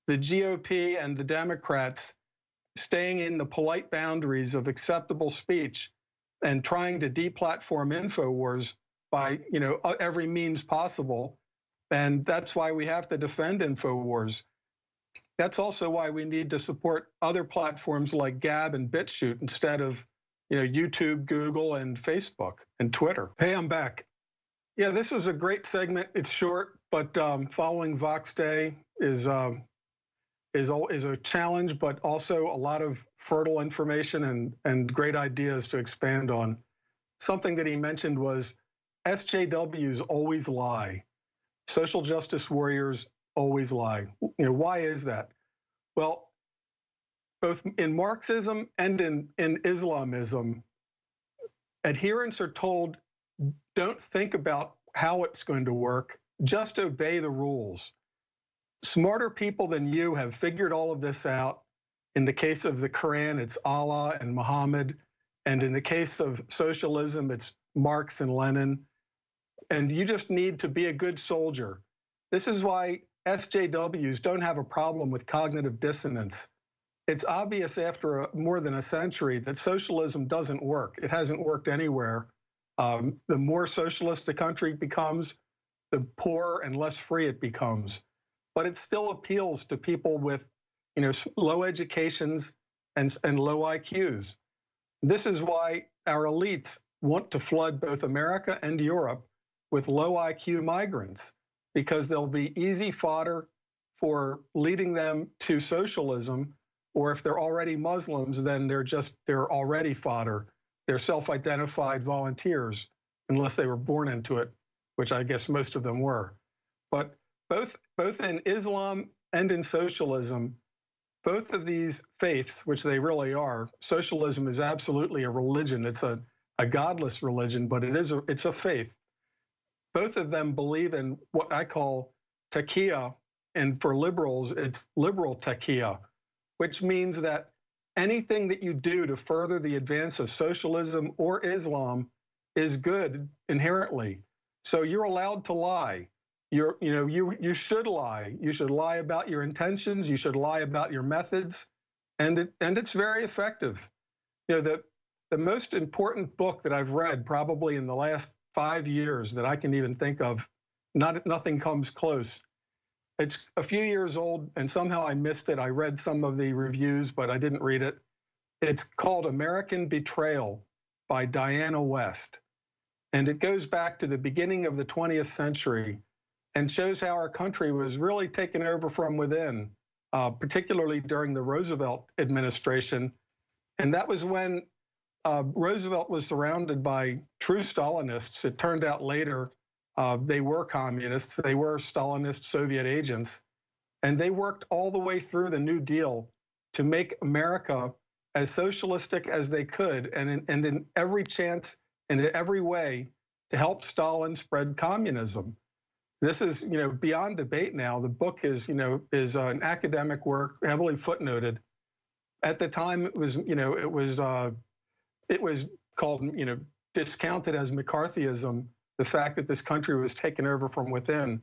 [SPEAKER 22] GOP and the Democrats staying in the polite boundaries of acceptable speech and trying to deplatform InfoWars by every means possible. And that's why we have to defend InfoWars. That's also why we need to support other platforms like Gab and BitChute instead of YouTube, Google, and Facebook and Twitter. Hey, I'm back. Yeah, this was a great segment. It's short, but following Vox Day is a challenge, but also a lot of fertile information and great ideas to expand on. Something that he mentioned was SJWs always lie. Social justice warriors always lie. Why is that? Well, both in Marxism and in Islamism, adherents are told, don't think about how it's going to work, just obey the rules. Smarter people than you have figured all of this out. In the case of the Quran, it's Allah and Muhammad. And in the case of socialism, it's Marx and Lenin. And you just need to be a good soldier. This is why SJWs don't have a problem with cognitive dissonance. It's obvious after more than a century that socialism doesn't work. It hasn't worked anywhere. The more socialist a country becomes, the poorer and less free it becomes. But it still appeals to people with, you know, low educations and low IQs. This is why our elites want to flood both America and Europe with low IQ migrants, because they'll be easy fodder for leading them to socialism, or if they're already Muslims, then they're already fodder. They're self-identified volunteers, unless they were born into it, which I guess most of them were. But both in Islam and in socialism, both of these faiths, which they really are, socialism is absolutely a religion. It's a godless religion, but it's a faith. Both of them believe in what I call taqiyya, and for liberals, it's liberal taqiyya, which means that anything that you do to further the advance of socialism or Islam is good inherently. So you're allowed to lie. You should lie. You should lie about your intentions. You should lie about your methods, and it's very effective. You know, the most important book that I've read probably in the last 5 years that I can even think of, nothing comes close. It's a few years old, and somehow I missed it. I read some of the reviews, but I didn't read it. It's called American Betrayal by Diana West, and it goes back to the beginning of the 20th century and shows how our country was really taken over from within, particularly during the Roosevelt administration. And that was when Roosevelt was surrounded by true Stalinists. It turned out later they were communists. They were Stalinist Soviet agents. And they worked all the way through the New Deal to make America as socialistic as they could, and in every chance and in every way to help Stalin spread communism. This is, you know, beyond debate now. The book is, you know, an academic work, heavily footnoted. At the time, it was, you know, it was called, you know, discounted as McCarthyism, the fact that this country was taken over from within.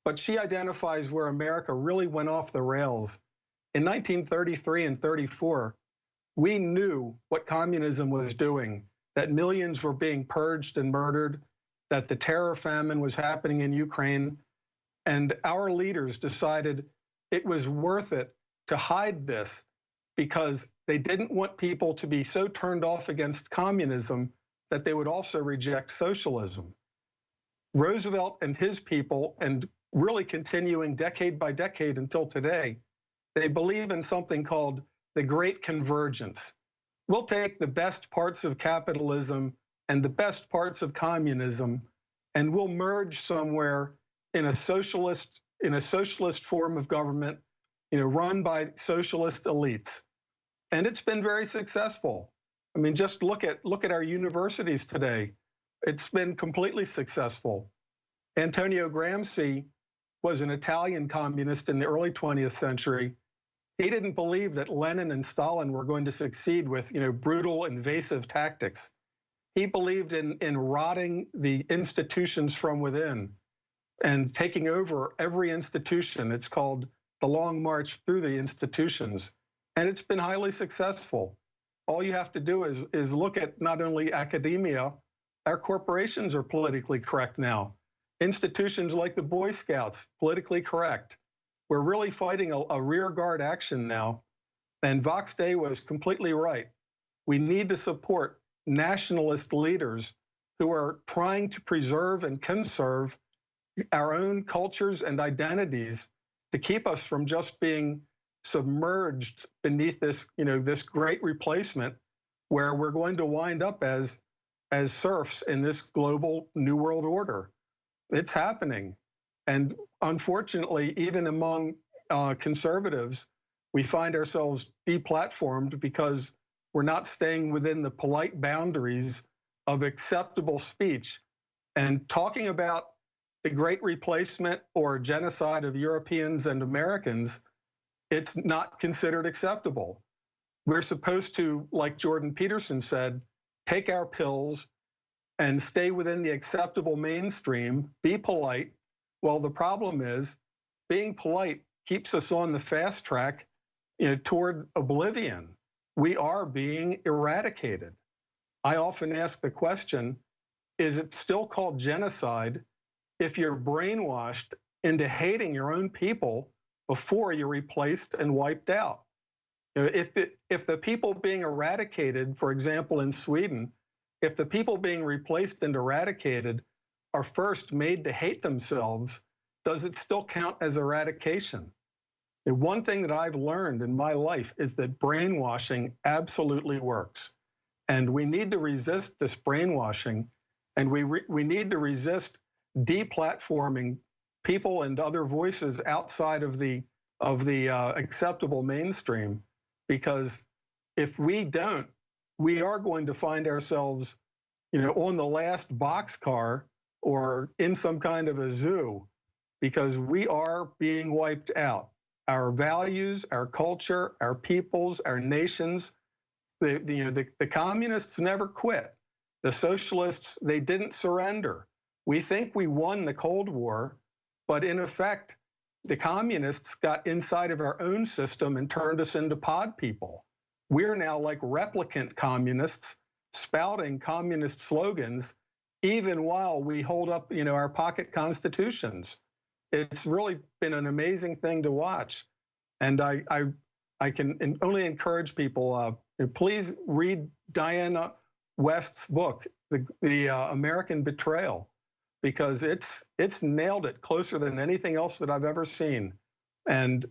[SPEAKER 22] But she identifies where America really went off the rails. In 1933 and 34, we knew what communism was doing, that millions were being purged and murdered, that the terror famine was happening in Ukraine, and our leaders decided it was worth it to hide this because they didn't want people to be so turned off against communism that they would also reject socialism. Roosevelt and his people, and really continuing decade by decade until today, they believe in something called the Great Convergence. We'll take the best parts of capitalism and the best parts of communism, and we'll merge somewhere in a socialist form of government, you know, run by socialist elites. And it's been very successful. I mean, just look at our universities today. It's been completely successful. Antonio Gramsci was an Italian communist in the early 20th century. He didn't believe that Lenin and Stalin were going to succeed with, you know, brutal, invasive tactics. He believed in rotting the institutions from within and taking over every institution. It's called the Long March through the institutions, and it's been highly successful. All you have to do is look at not only academia, our corporations are politically correct now. Institutions like the Boy Scouts, politically correct. We're really fighting a rear guard action now, and Vox Day was completely right. We need to support nationalist leaders who are trying to preserve and conserve our own cultures and identities to keep us from just being submerged beneath this, you know, this great replacement where we're going to wind up as serfs in this global new world order. It's happening. And unfortunately, even among conservatives, we find ourselves deplatformed because we're not staying within the polite boundaries of acceptable speech. And talking about the great replacement or genocide of Europeans and Americans, it's not considered acceptable. We're supposed to, like Jordan Peterson said, take our pills and stay within the acceptable mainstream, be polite. Well, the problem is being polite keeps us on the fast track, you know, toward oblivion. We are being eradicated. I often ask the question, is it still called genocide if you're brainwashed into hating your own people before you're replaced and wiped out. You know, if the people being eradicated, for example, in Sweden, if the people being replaced and eradicated are first made to hate themselves, does it still count as eradication? The one thing that I've learned in my life is that brainwashing absolutely works. And we need to resist this brainwashing, and we need to resist deplatforming people and other voices outside of the acceptable mainstream, because if we don't, we are going to find ourselves, you know, on the last boxcar or in some kind of a zoo, because we are being wiped out. Our values, our culture, our peoples, our nations. The communists never quit. The socialists, they didn't surrender. We think we won the Cold War, but in effect, the communists got inside of our own system and turned us into pod people. We're now like replicant communists, spouting communist slogans, even while we hold up, you know, our pocket constitutions. It's really been an amazing thing to watch. And I can only encourage people, please read Diana West's book, The American Betrayal, because it's nailed it closer than anything else that I've ever seen. And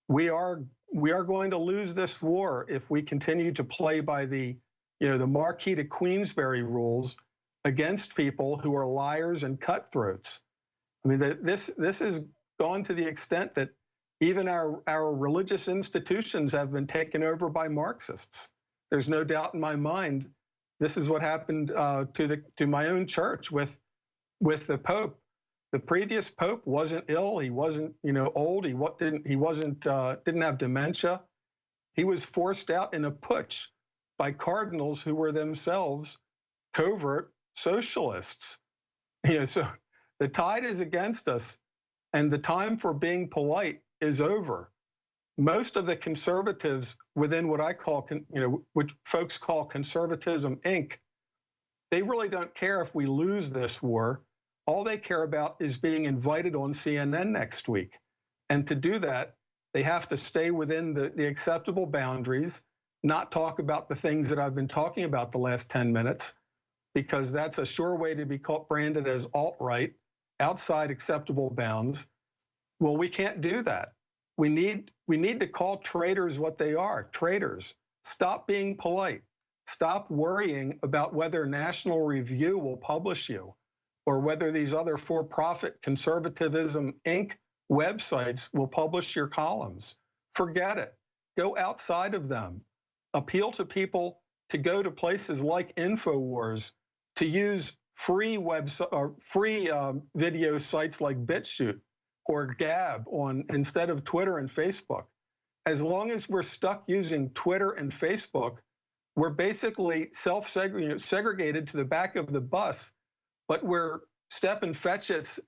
[SPEAKER 22] we are going to lose this war if we continue to play by the Marquis de Queensberry rules against people who are liars and cutthroats. I mean, this has gone to the extent that even our religious institutions have been taken over by Marxists. There's no doubt in my mind. This is what happened to my own church with the Pope. The previous Pope wasn't ill. He wasn't, you know, old. He didn't have dementia. He was forced out in a putsch by cardinals who were themselves covert socialists. You know, so the tide is against us, and the time for being polite is over. Most of the conservatives within what I call, which folks call Conservatism Inc., they really don't care if we lose this war. All they care about is being invited on CNN next week. And to do that, they have to stay within the acceptable boundaries, not talk about the things that I've been talking about the last 10 minutes, because that's a sure way to be branded as alt-right, outside acceptable bounds. Well, we can't do that. We need to call traitors what they are, traitors. Stop being polite. Stop worrying about whether National Review will publish you or whether these other for-profit Conservatism Inc. websites will publish your columns. Forget it. Go outside of them. Appeal to people to go to places like InfoWars, to use free video sites like BitChute or Gab instead of Twitter and Facebook. As long as we're stuck using Twitter and Facebook, we're basically segregated to the back of the bus, but we're step and fetch it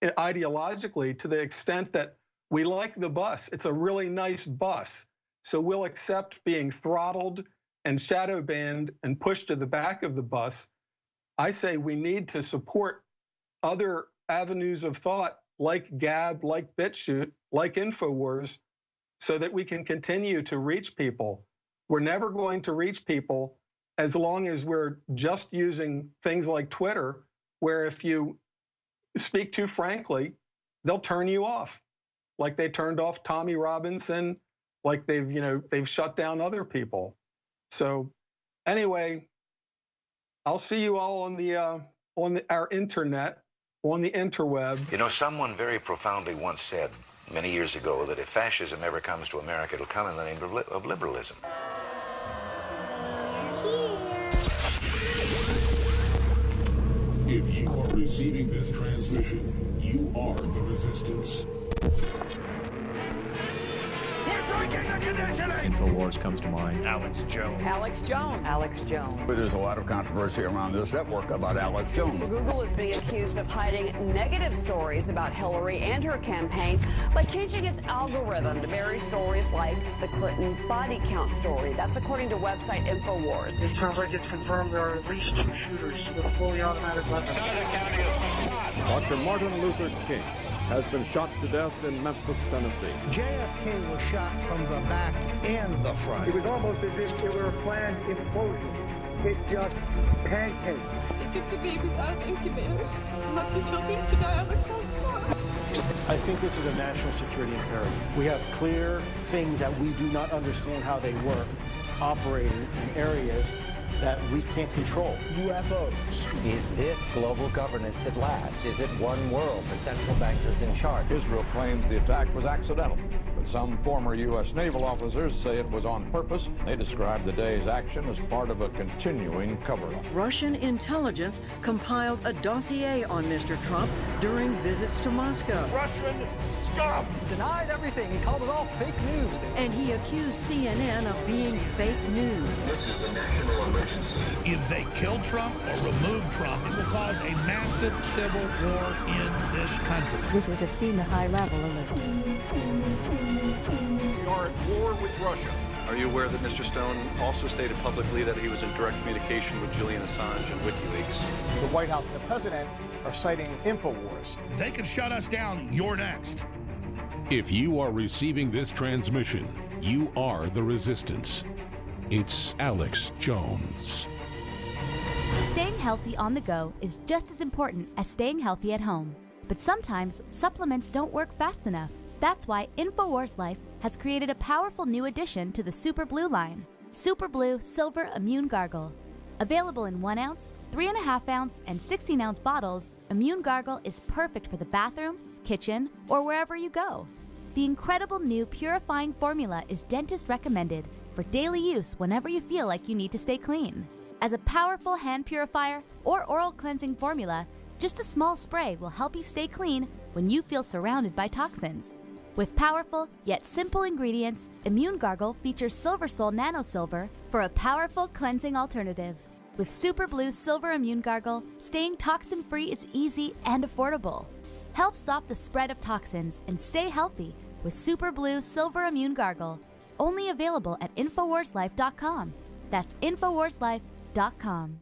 [SPEAKER 22] ideologically to the extent that we like the bus. It's a really nice bus. So we'll accept being throttled and shadow banned and pushed to the back of the bus. I say we need to support other avenues of thought like Gab, like BitChute, like InfoWars, so that we can continue to reach people. We're never going to reach people as long as we're just using things like Twitter, where if you speak too frankly, they'll turn you off, like they turned off Tommy Robinson, like they've shut down other people. So anyway, I'll see you all on our internet, on the interweb.
[SPEAKER 1] You know, someone very profoundly once said many years ago that if fascism ever comes to America, it'll come in the name of liberalism.
[SPEAKER 3] If you are receiving this transmission, you are the resistance.
[SPEAKER 23] We're breaking
[SPEAKER 2] and conditioning.
[SPEAKER 3] InfoWars comes to mind.
[SPEAKER 2] Alex Jones.
[SPEAKER 4] Alex Jones. Alex Jones.
[SPEAKER 23] There's a lot of controversy around this network about Alex Jones.
[SPEAKER 4] Google is being accused of hiding negative stories about Hillary and her campaign by changing its algorithm to bury stories like the Clinton body count story. That's according to website InfoWars.
[SPEAKER 24] It sounds like it's confirmed there are at least 2 shooters with fully automatic weapons.
[SPEAKER 25] Dr. Martin Luther King has been shot to death in Memphis, Tennessee.
[SPEAKER 26] JFK was shot from the back and the front.
[SPEAKER 27] It was almost as if it were a planned implosion. It just pancaked.
[SPEAKER 28] They took the babies out of incubators and left the children to die on the front floor.
[SPEAKER 29] I think this is a national security imperative. We have clear things that we do not understand how they work, operating in areas that we can't control.
[SPEAKER 30] UFOs. Is this global governance at last? Is it one world, the central bankers in charge?
[SPEAKER 25] Israel claims the attack was accidental, but some former U.S. naval officers say it was on purpose. They describe the day's action as part of a continuing cover-up.
[SPEAKER 31] Russian intelligence compiled a dossier on Mr. Trump during visits to Moscow.
[SPEAKER 2] Russian scum!
[SPEAKER 32] Denied everything. He called it all fake news.
[SPEAKER 31] And he accused CNN of being fake news.
[SPEAKER 33] This is a national emergency.
[SPEAKER 2] If they kill Trump or remove Trump, it will cause a massive civil war in this country.
[SPEAKER 34] This is a FEMA high-level alert.
[SPEAKER 35] We are at war with Russia.
[SPEAKER 3] Are you aware that Mr. Stone also stated publicly that he was in direct communication with Julian Assange and WikiLeaks?
[SPEAKER 29] The White House and the President are citing InfoWars.
[SPEAKER 2] They could shut us down. You're next.
[SPEAKER 36] If you are receiving this transmission, you are the resistance. It's Alex Jones.
[SPEAKER 37] Staying healthy on the go is just as important as staying healthy at home. But sometimes supplements don't work fast enough. That's why InfoWars Life has created a powerful new addition to the Super Blue line, Super Blue Silver Immune Gargle. Available in 1 ounce, 3.5 ounce, and 16 ounce bottles, Immune Gargle is perfect for the bathroom, kitchen, or wherever you go. The incredible new purifying formula is dentist recommended for daily use whenever you feel like you need to stay clean. As a powerful hand purifier or oral cleansing formula, just a small spray will help you stay clean when you feel surrounded by toxins. With powerful yet simple ingredients, Immune Gargle features Silver Sol Nano Silver for a powerful cleansing alternative. With Super Blue Silver Immune Gargle, staying toxin-free is easy and affordable. Help stop the spread of toxins and stay healthy with Super Blue Silver Immune Gargle. Only available at InfoWarsLife.com. That's InfoWarsLife.com.